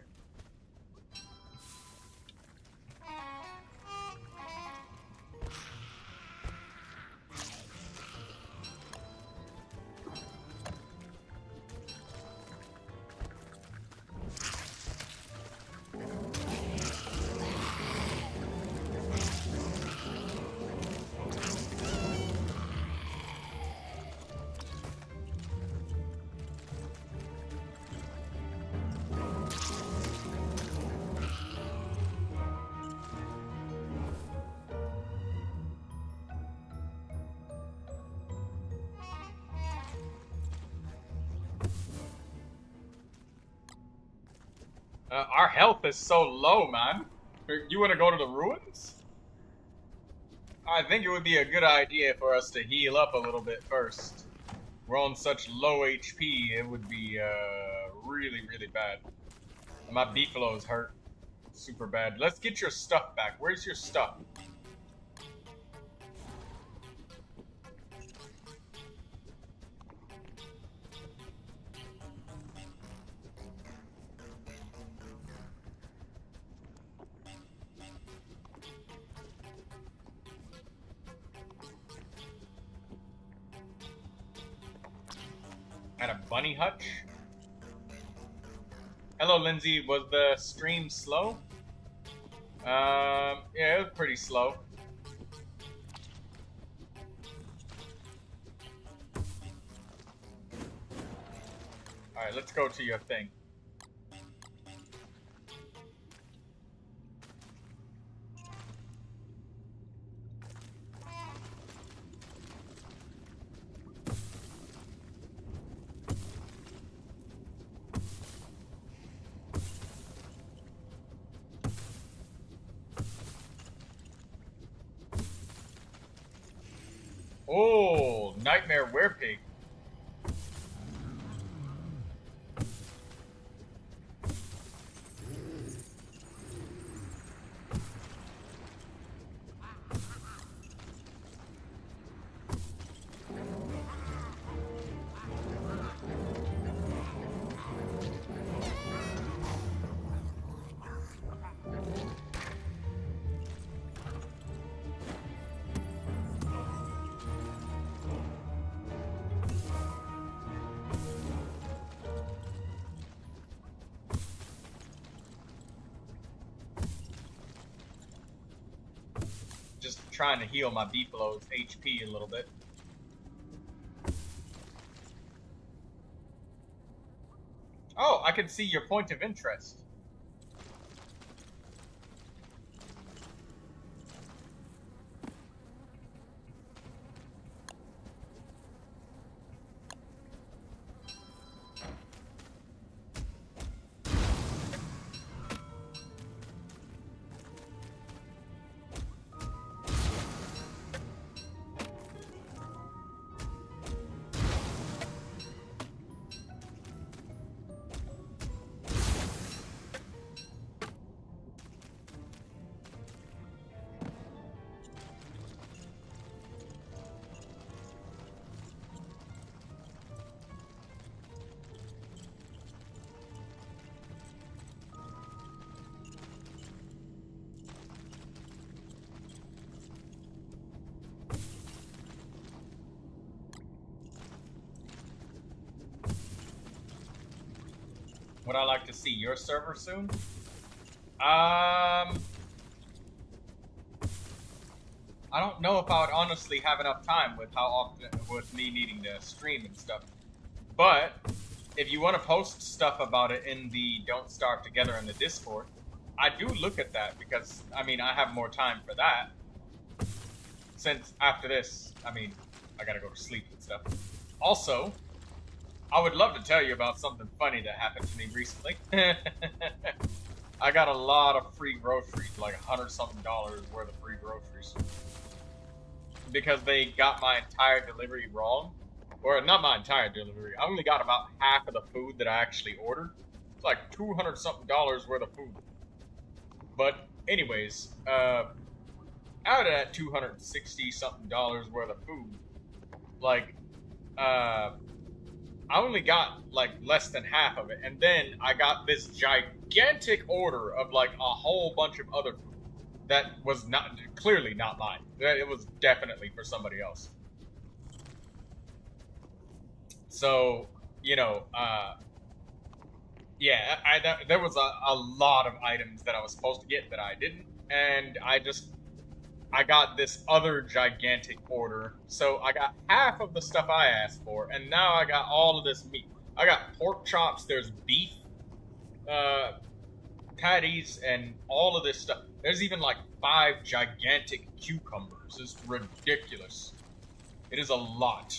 Our health is so low, man. You want to go to the ruins? I think it would be a good idea for us to heal up a little bit first. We're on such low HP, it would be really, really bad. My beefalo is hurt super bad. Let's get your stuff back. Where's your stuff? At a bunny hutch? Hello, Lindsay. Was the stream slow? Yeah, it was pretty slow. Alright, let's go to your thing. Oh, Nightmare Werepig. trying to heal my Beefalo's HP a little bit. Oh, I can see your point of interest. Would I like to see your server soon? I don't know if I would honestly have enough time with how often, with me needing to stream and stuff. But if you want to post stuff about it in the Don't Starve Together in the Discord, I do look at that because, I mean, I have more time for that. Since after this, I mean, I gotta go to sleep and stuff. Also, I would love to tell you about something funny that happened to me recently. I got a lot of free groceries, like $100-something worth of free groceries. Because they got my entire delivery wrong. Or not my entire delivery, I only got about half of the food that I actually ordered. It's like $200-something worth of food. But anyways, out of that $260-something worth of food, like, I only got, like, less than half of it, and then I got this gigantic order of, like, a whole bunch of other food that was clearly not mine. It was definitely for somebody else. So, you know, yeah, there was a lot of items that I was supposed to get that I didn't, and I got this other gigantic order, so I got half of the stuff I asked for, and now I got all of this meat. I got pork chops, there's beef patties, and all of this stuff. There's even like 5 gigantic cucumbers. It's ridiculous. It is a lot.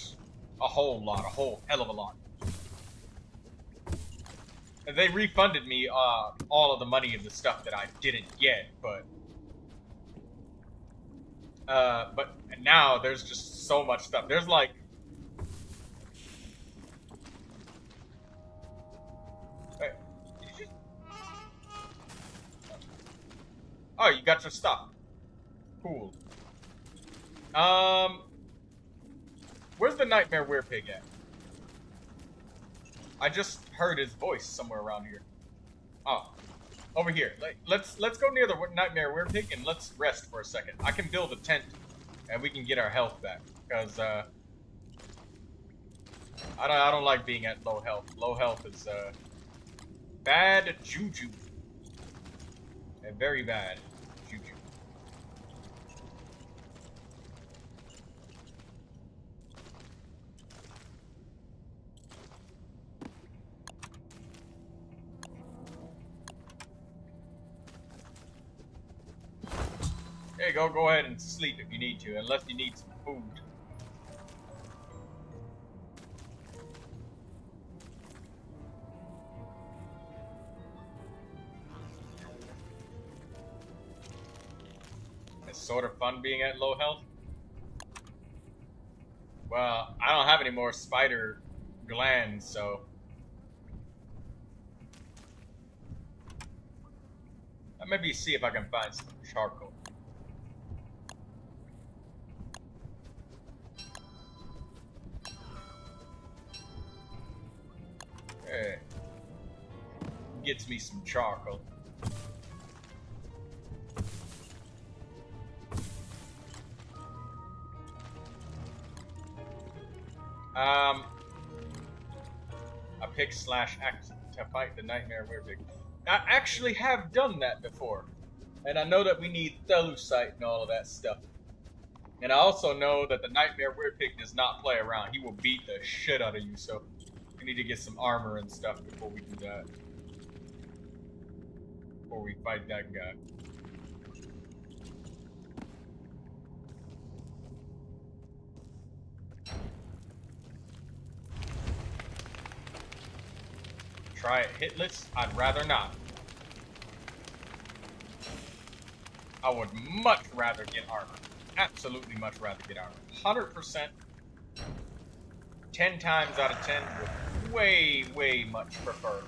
A whole hell of a lot. And they refunded me all of the money of the stuff that I didn't get, but now there's just so much stuff. There's like... Wait, did you just... Oh, you got your stuff. Cool. Where's the Nightmare Werepig at? I just heard his voice somewhere around here. Oh. Over here. Let's go near the Nightmare Werepig and let's rest for a second. I can build a tent and we can get our health back. Because, I don't like being at low health. Low health is, bad juju. And very bad juju. There you go, go ahead and sleep if you need to, unless you need some food. It's sort of fun being at low health. Well, I don't have any more spider glands, so... I'll maybe see if I can find some charcoal. Hey. Gets me some charcoal. A pick / axe to fight the Nightmare Werepig. I actually have done that before. And I know that we need Thelusite and all of that stuff. And I also know that the Nightmare Weirpig does not play around. He will beat the shit out of you, so we need to get some armor and stuff before we do that. Before we fight that guy. Try it hitless? I'd rather not. I would much rather get armor. Absolutely much rather get armor. 100%. 10 times out of 10 would way much prefer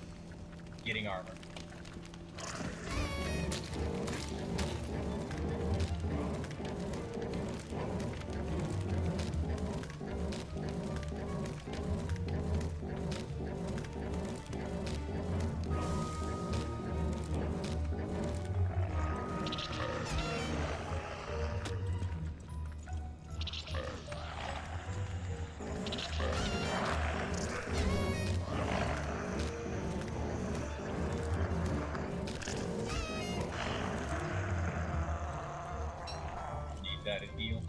getting armor. That a deal.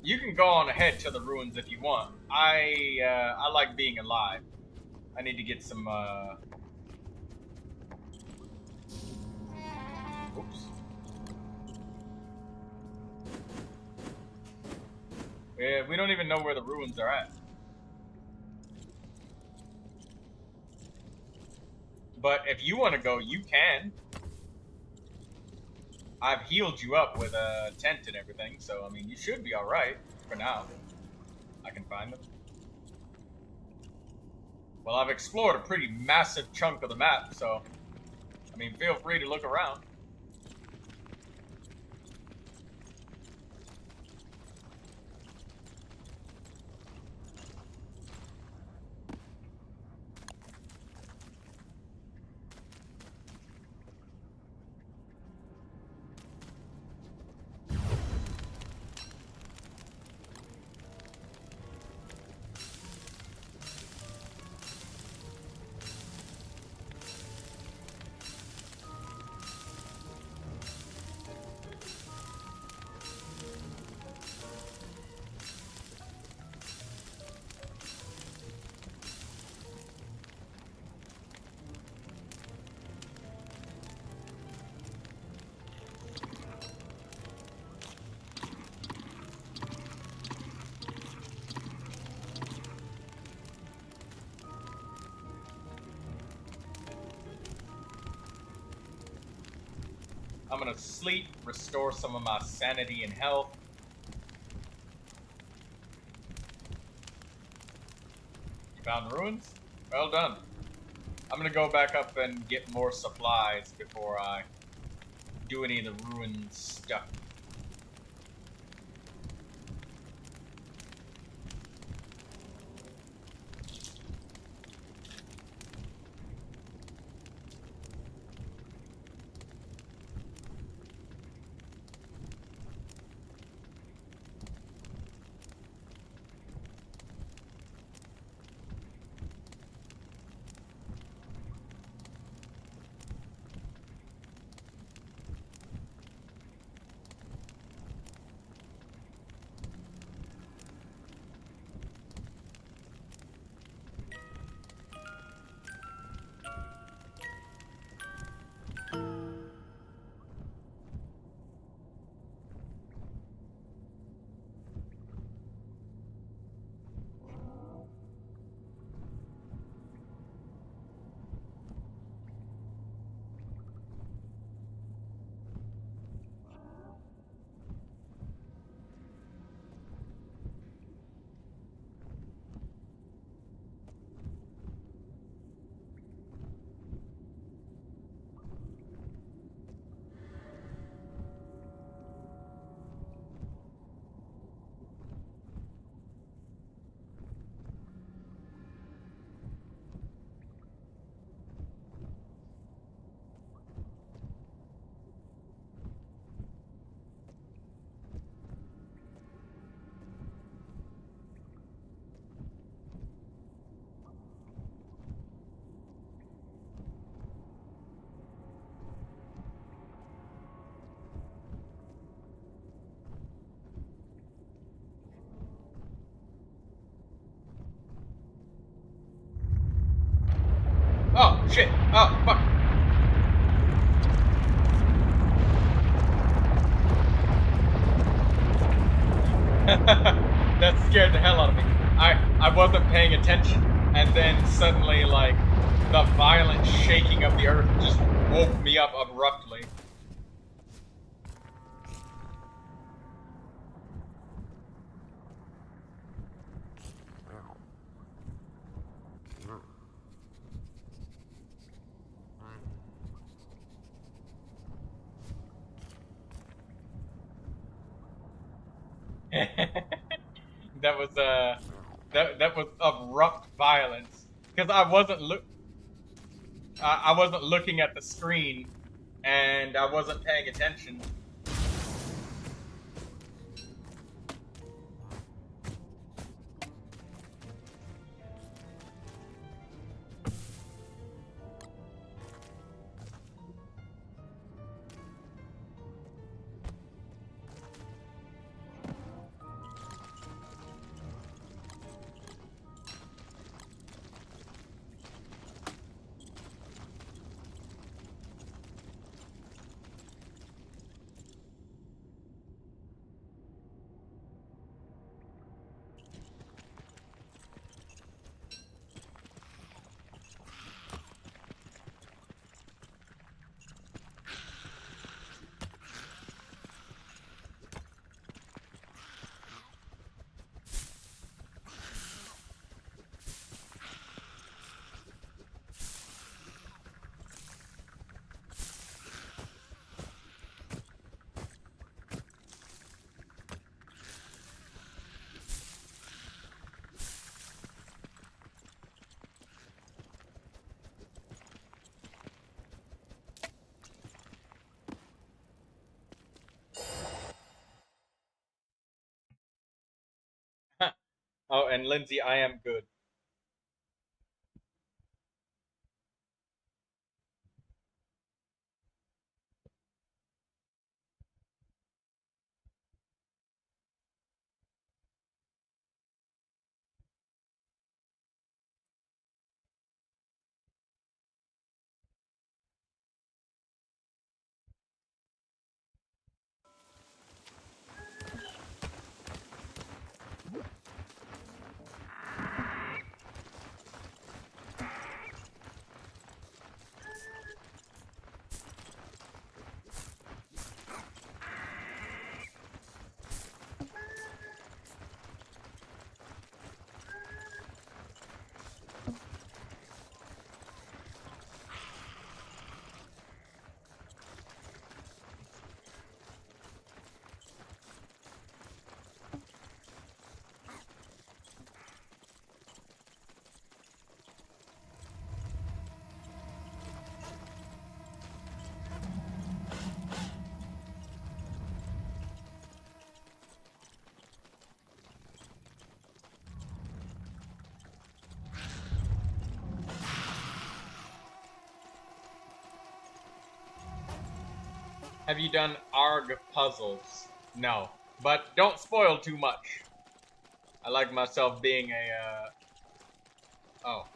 You can go on ahead to the ruins if you want. I like being alive. I need to get some oops. Yeah, we don't even know where the ruins are at. But if you want to go, you can. I've healed you up with a tent and everything, so I mean, you should be alright for now. I can find them. Well, I've explored a pretty massive chunk of the map, so I mean, feel free to look around. I'm gonna sleep, restore some of my sanity and health. You found the ruins? Well done. I'm gonna go back up and get more supplies before I do any of the ruin stuff. shit. Oh, fuck. That scared the hell out of me. I wasn't paying attention, and then suddenly, like, the violent shaking of the earth just woke me up abruptly. That was that was abrupt violence because I wasn't looking at the screen and I wasn't paying attention. Oh, and Lindsay, I am good. Have you done ARG puzzles? No, but don't spoil too much. I like myself being a oh,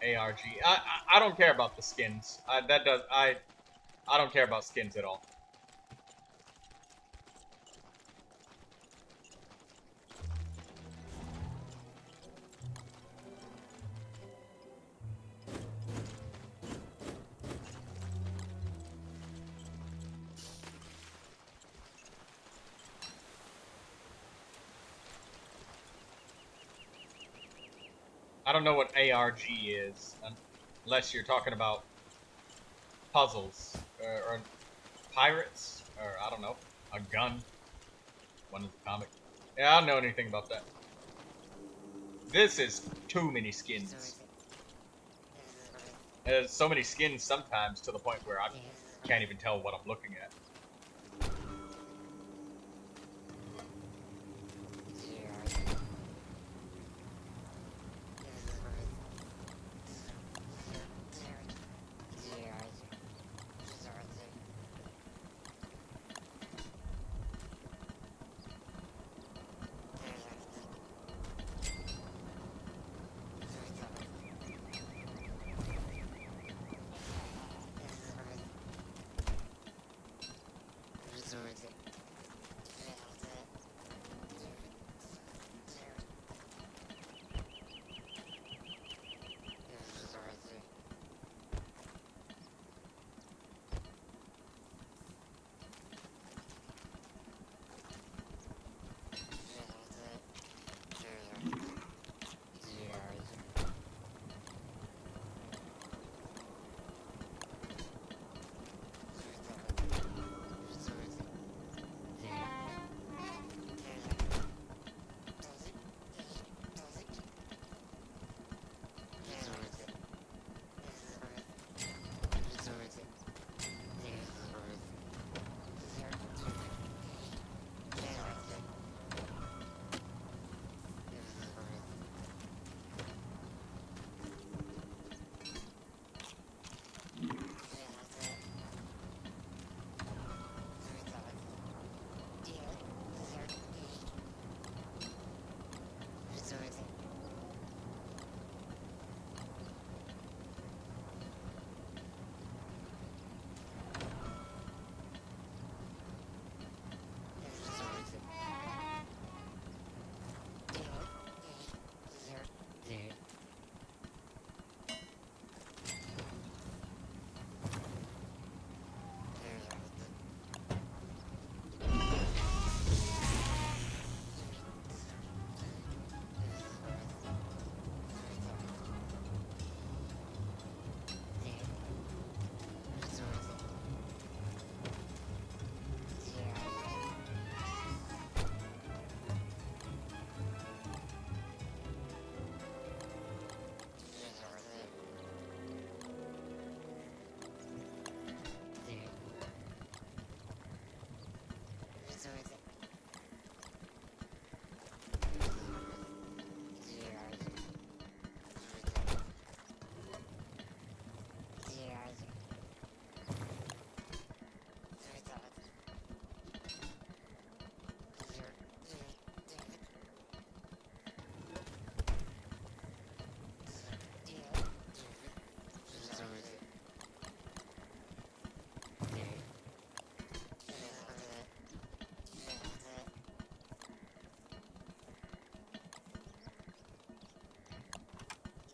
ARG. I don't care about the skins. I don't care about skins at all. I don't know what ARG is, unless you're talking about puzzles or pirates or I don't know, a gun. One of the comic. Yeah, I don't know anything about that. This is too many skins. There's so many skins sometimes to the point where I can't even tell what I'm looking at.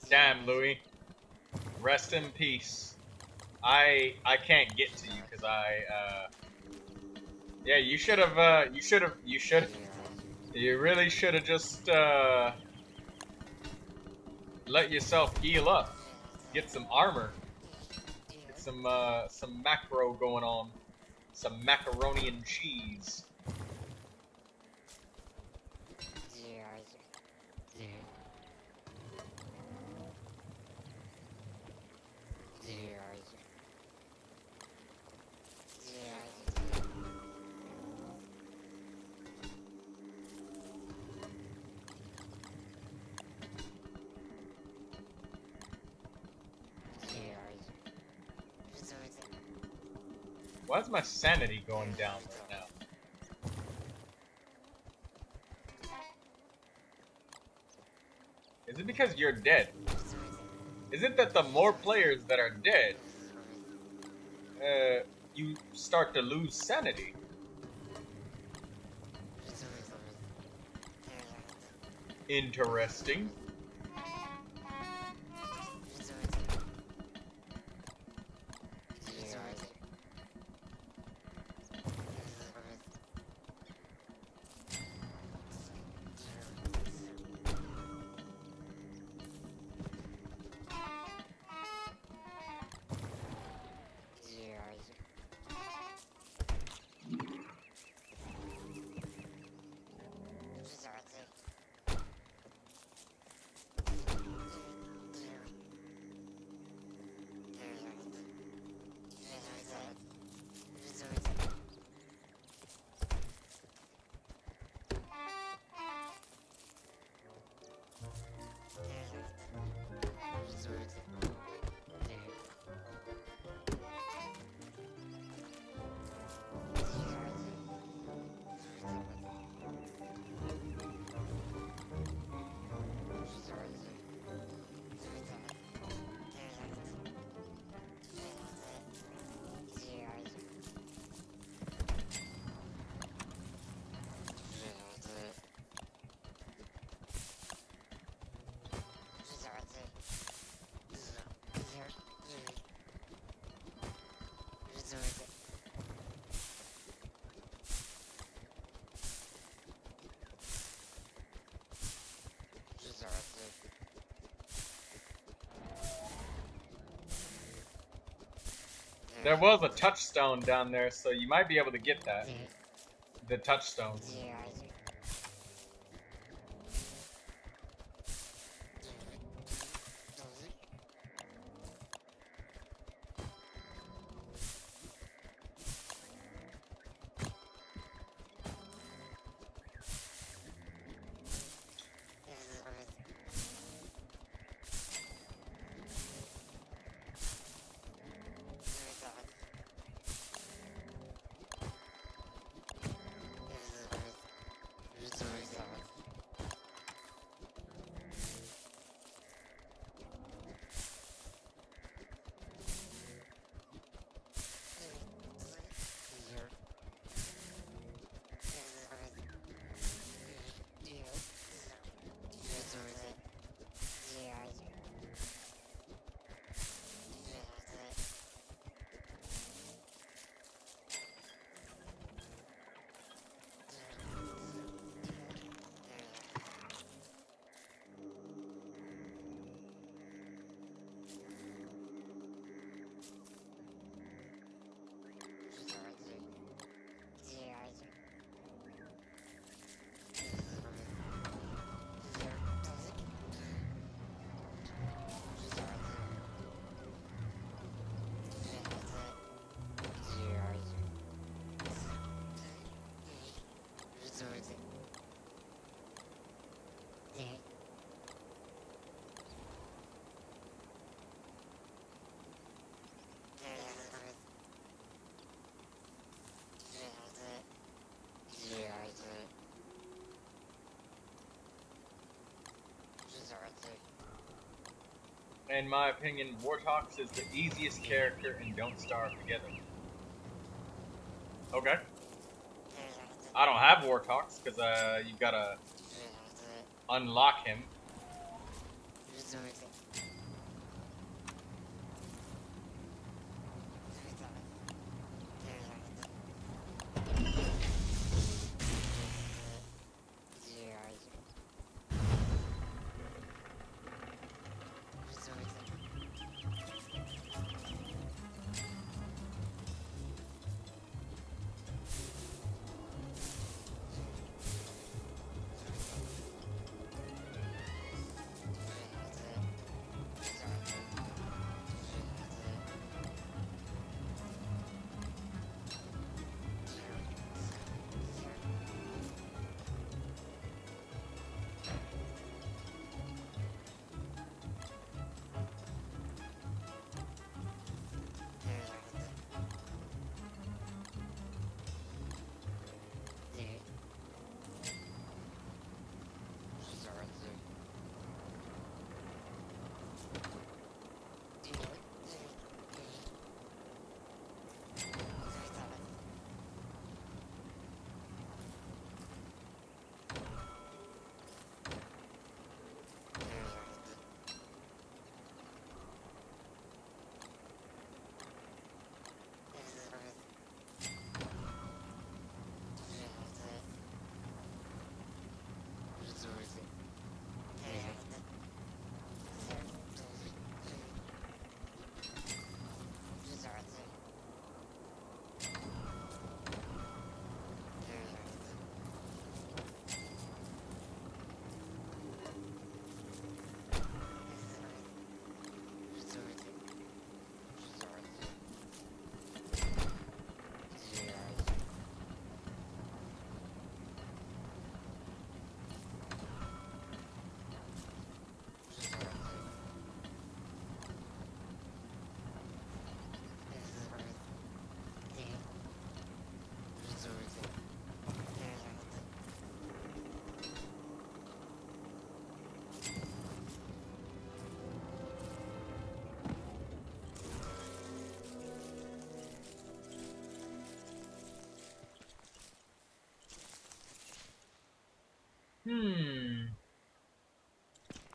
Damn, Louis. Rest in peace. I can't get to you because yeah, you should have, you really should have just, let yourself heal up. Get some armor. Get some macro going on. Some macaroni and cheese. Why is my sanity going down right now? Is it because you're dead? Is it that the more players that are dead, you start to lose sanity? Interesting. There was a touchstone down there, so you might be able to get that. The touchstone. In my opinion, Wartox is the easiest character in Don't Starve Together. Okay. I don't have Wartox because you've got to unlock him.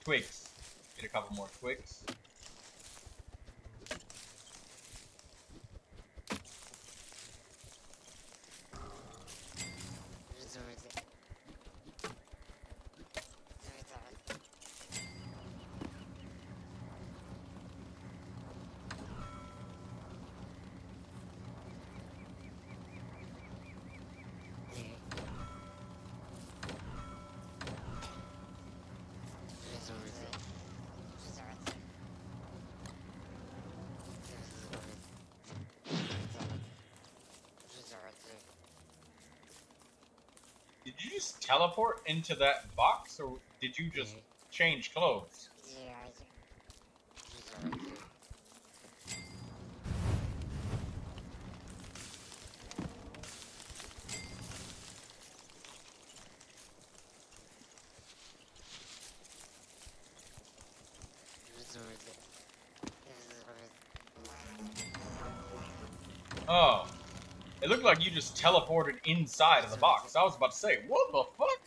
Twigs. Get a couple more twigs. Did you just teleport into that box, or did you just change clothes? Oh. It looked like you just teleported inside of the box. I was about to say, what the fuck?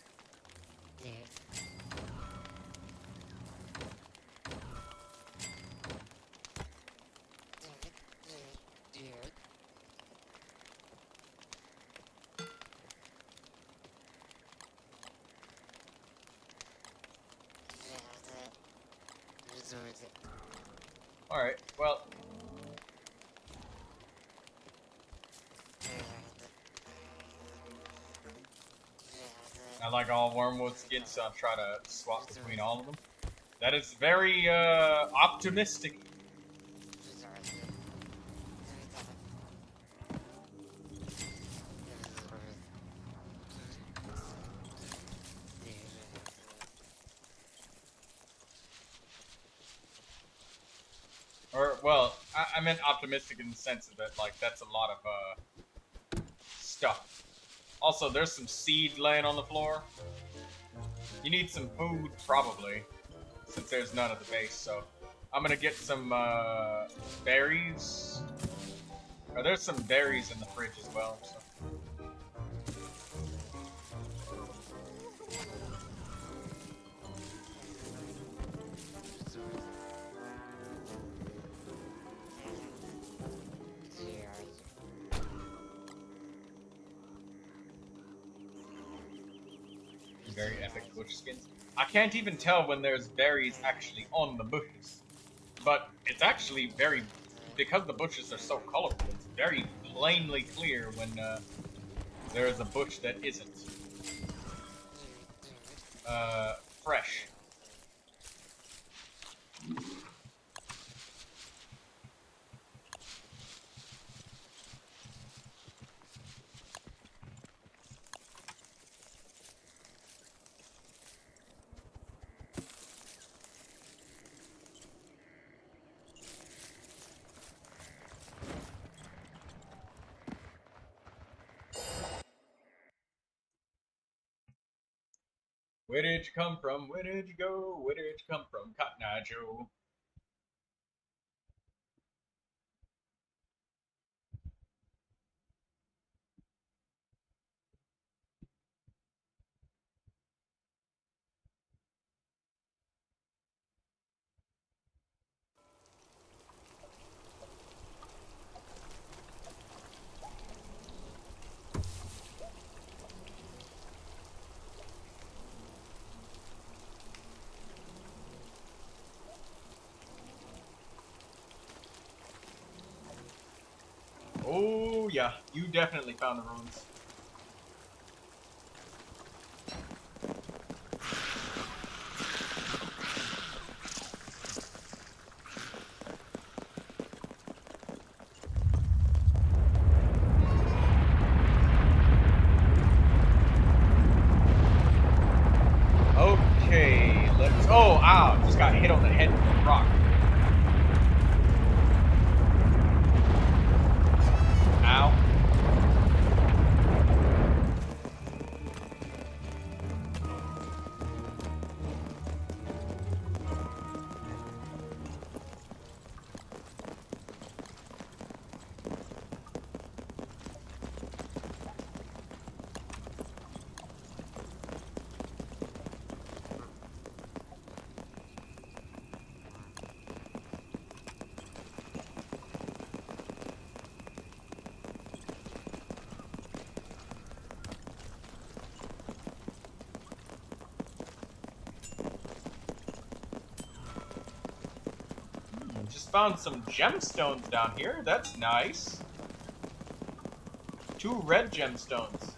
Alright, well. I like all wormwood skins, so I'll try to swap between all of them. That is very, optimistic. Or, well, I meant optimistic in the sense that, like, that's a lot of, stuff. Also, there's some seed laying on the floor. You need some food, probably, since there's none at the base, so I'm gonna get some, berries. Oh, there's some berries in the fridge as well, so. Very epic bush skins. I can't even tell when there's berries actually on the bushes. But it's actually very, because the bushes are so colorful, it's very plainly clear when there is a bush that isn't. Fresh. Where did you come from? Where did you go? Where did you come from, Cotton Eye Joe? Oh yeah, you definitely found the ruins. Okay, let's. Oh, ow! Just got hit on the head with a rock. Ow. just found some gemstones down here. That's nice. 2 red gemstones.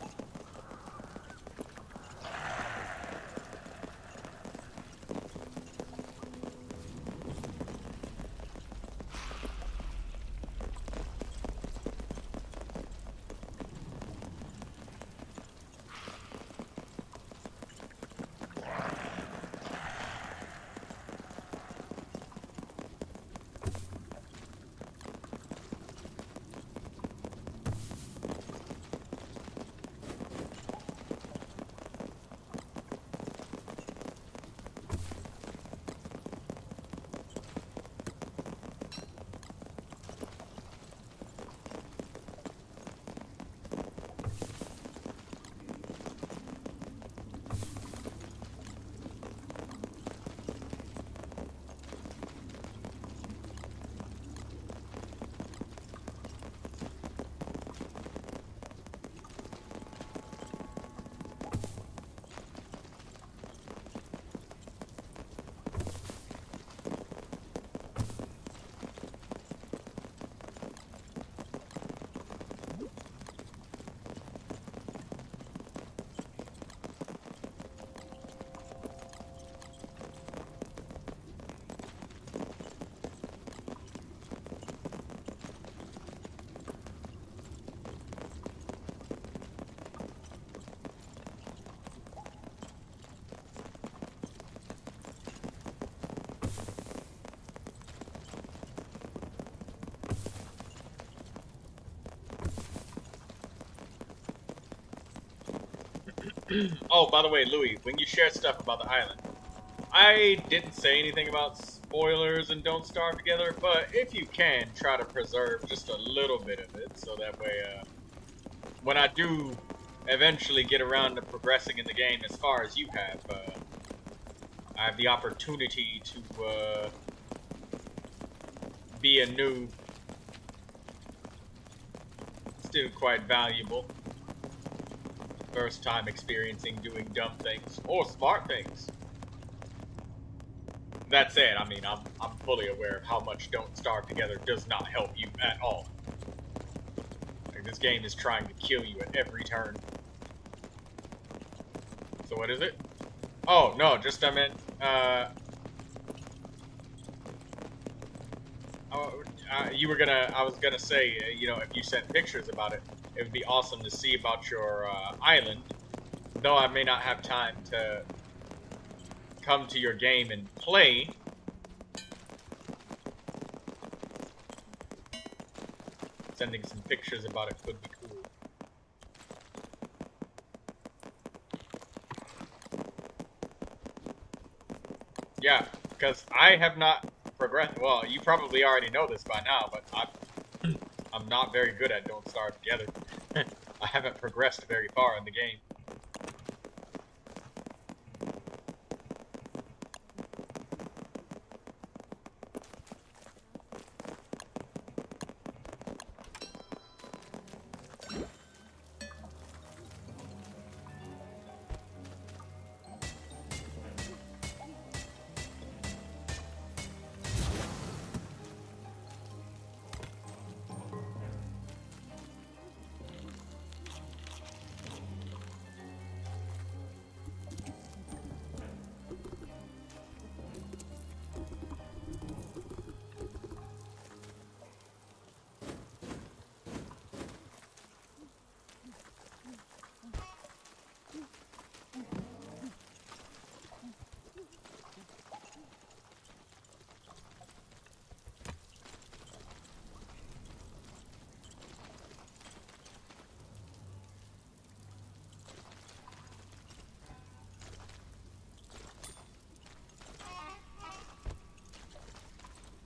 Oh, by the way, Louis, when you share stuff about the island, I didn't say anything about spoilers and Don't Starve Together, but if you can, try to preserve just a little bit of it, so that way, when I do eventually get around to progressing in the game as far as you have, I have the opportunity to, be a noob. Still quite valuable. First time experiencing doing dumb things or smart things. That said, I mean, I'm fully aware of how much Don't Starve Together does not help you at all. Like, this game is trying to kill you at every turn. So what is it? Oh, no, just I meant, I was gonna say, you know, if you sent pictures about it, it would be awesome to see about your island, though I may not have time to come to your game and play. Sending some pictures about it could be cool. Yeah, because I have not progressed. Well, you probably already know this by now, but I'm not very good at Don't Starve Together. I haven't progressed very far in the game.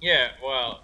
Yeah, well...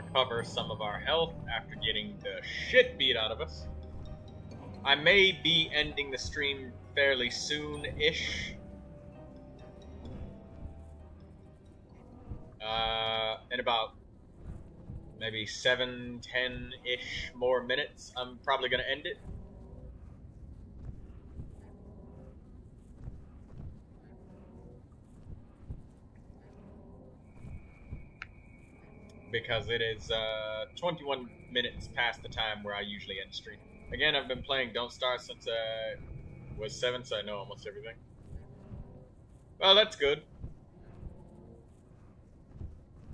recover some of our health after getting the shit beat out of us. I may be ending the stream fairly soon-ish. In about maybe 7-10-ish more minutes, I'm probably going to end it. Because it is 21 minutes past the time where I usually end stream. Again, I've been playing Don't Starve since I was 7, so I know almost everything. Well, that's good.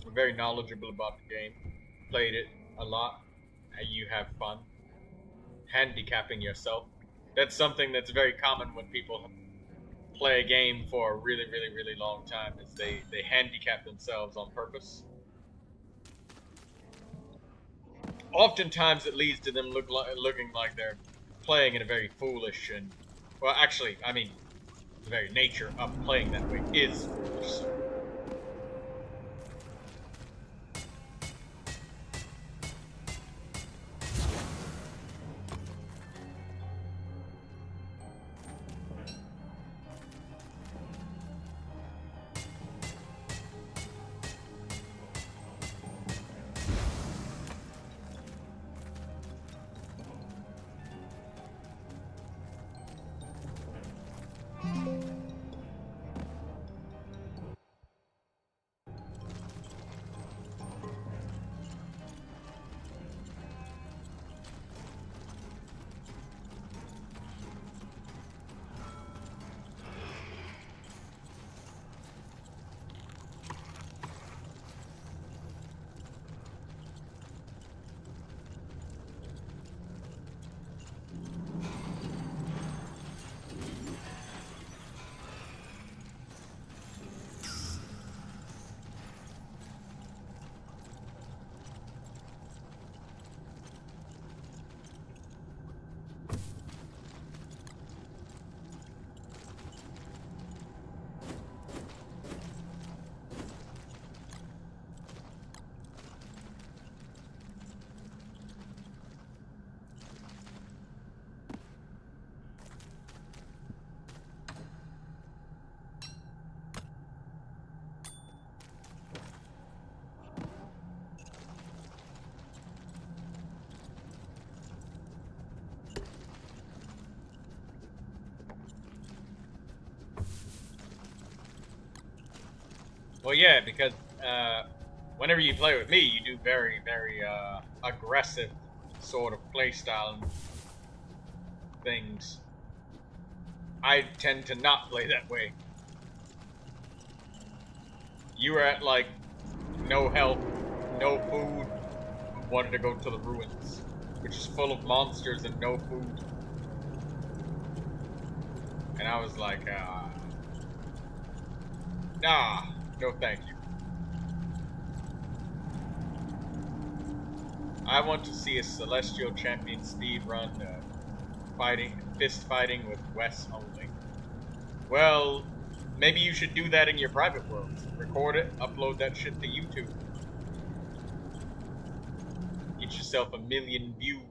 I'm very knowledgeable about the game. Played it a lot. You have fun. Handicapping yourself. That's something that's very common when people play a game for a really, really, really long time, is they handicap themselves on purpose. Oftentimes it leads to them looking like they're playing in a very foolish and... Well, actually, I mean, the very nature of playing that way is foolish. Well, yeah, because whenever you play with me, you do very, very aggressive sort of playstyle and things. I tend to not play that way. You were at, like, no health, no food, wanted to go to the ruins, which is full of monsters and no food. And I was like, nah. No, thank you. I want to see a Celestial Champion speedrun fist fighting with Wes only. Well, maybe you should do that in your private worlds. Record it, upload that shit to YouTube. Get yourself 1 million views.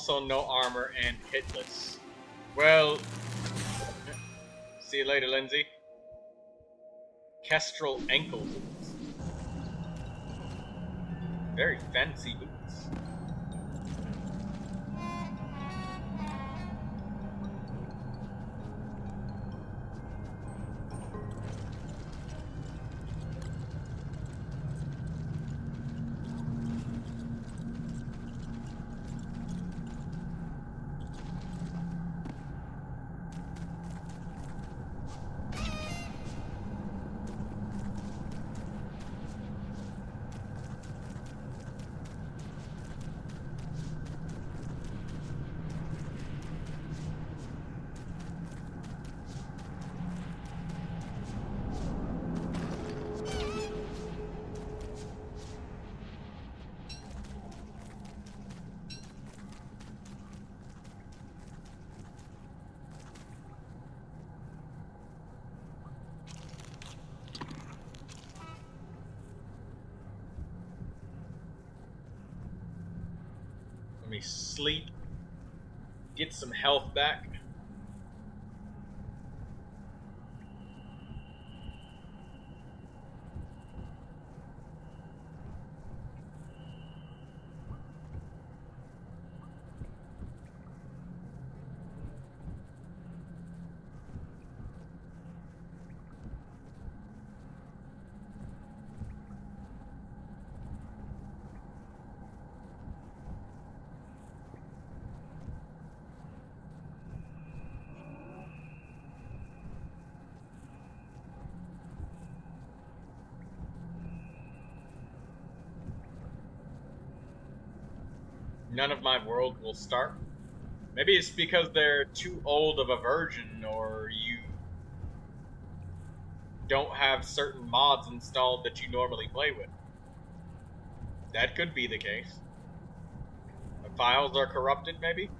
also no armor and hitless. Well, see you later, Lindsay. Kestrel ankle boots. Very fancy boots. Let me sleep. Get some health back. None of my world will start. Maybe it's because they're too old of a version, or you don't have certain mods installed that you normally play with. That could be the case. The files are corrupted, maybe?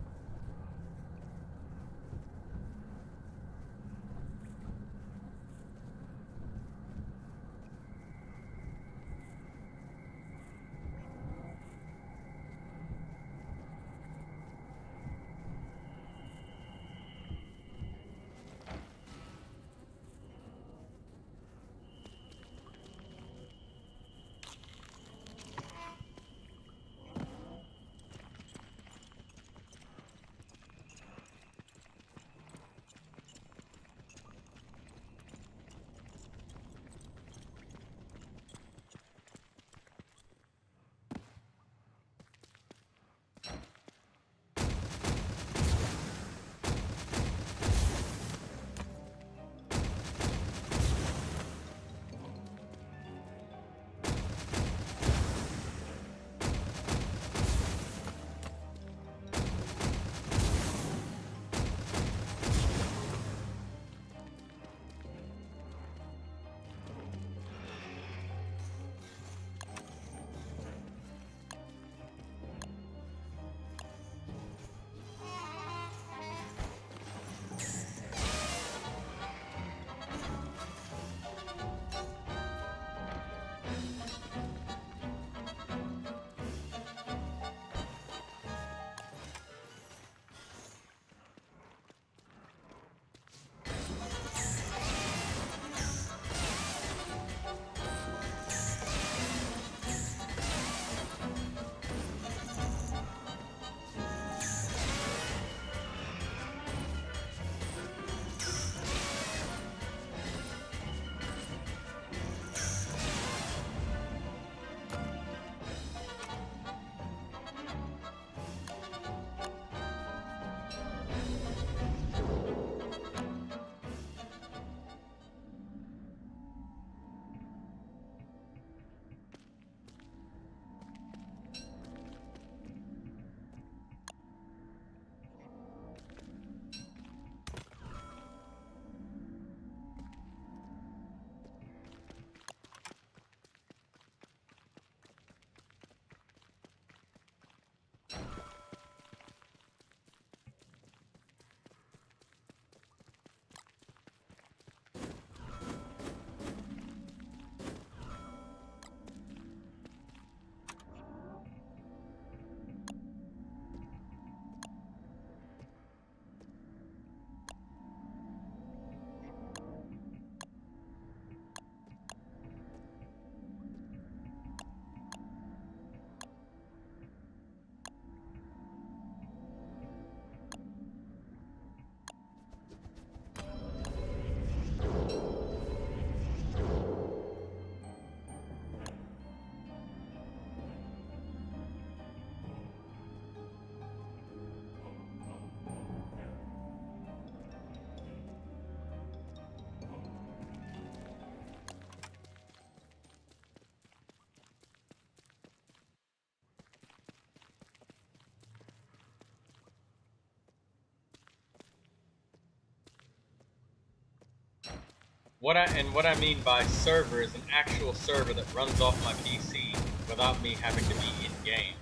What I mean by server is an actual server that runs off my PC without me having to be in game.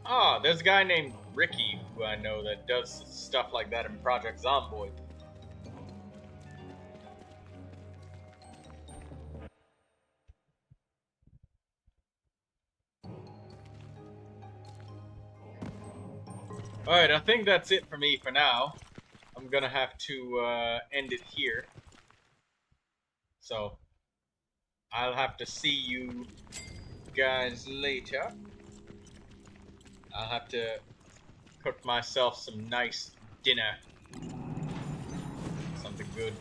Ah, there's a guy named Ricky who I know that does stuff like that in Project Zomboid. Alright, I think that's it for me for now. I'm gonna have to end it here. So, I'll have to see you guys later. I'll have to cook myself some nice dinner. Something good.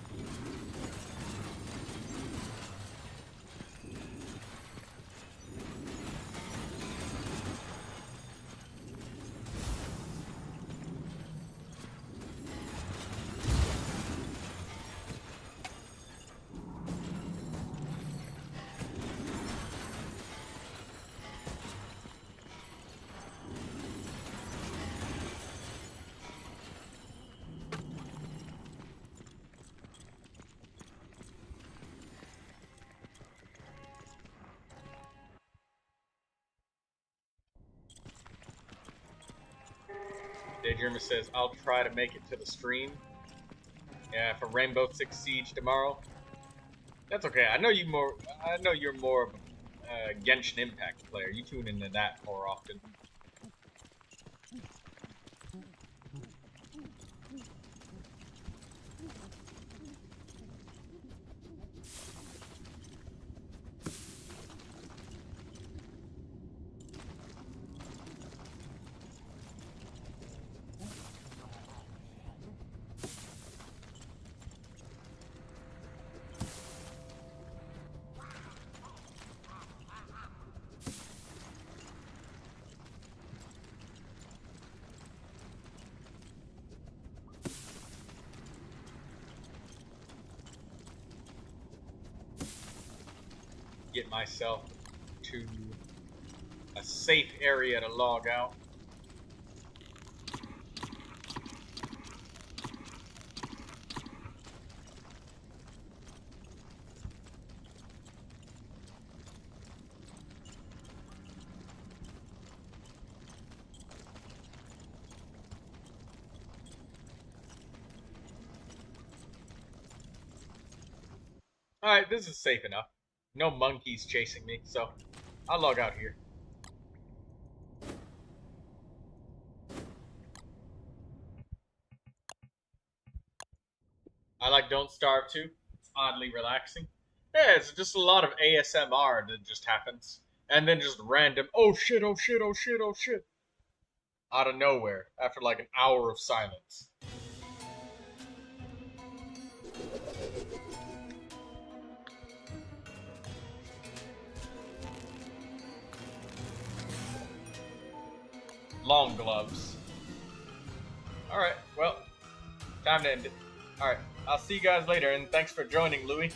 Daydreamer says, I'll try to make it to the stream. Yeah, for Rainbow Six Siege tomorrow. That's okay. I know you're more of a Genshin Impact player. You tune into that more often. Get myself to a safe area to log out. Alright, this is safe enough. No monkeys chasing me, so I'll log out here. I like Don't Starve too. It's oddly relaxing. Yeah, it's just a lot of ASMR that just happens. And then just random, oh shit, oh shit, oh shit, oh shit. Out of nowhere, after like an hour of silence. Long gloves. Alright, well, time to end it. Alright, I'll see you guys later, and thanks for joining, Louie.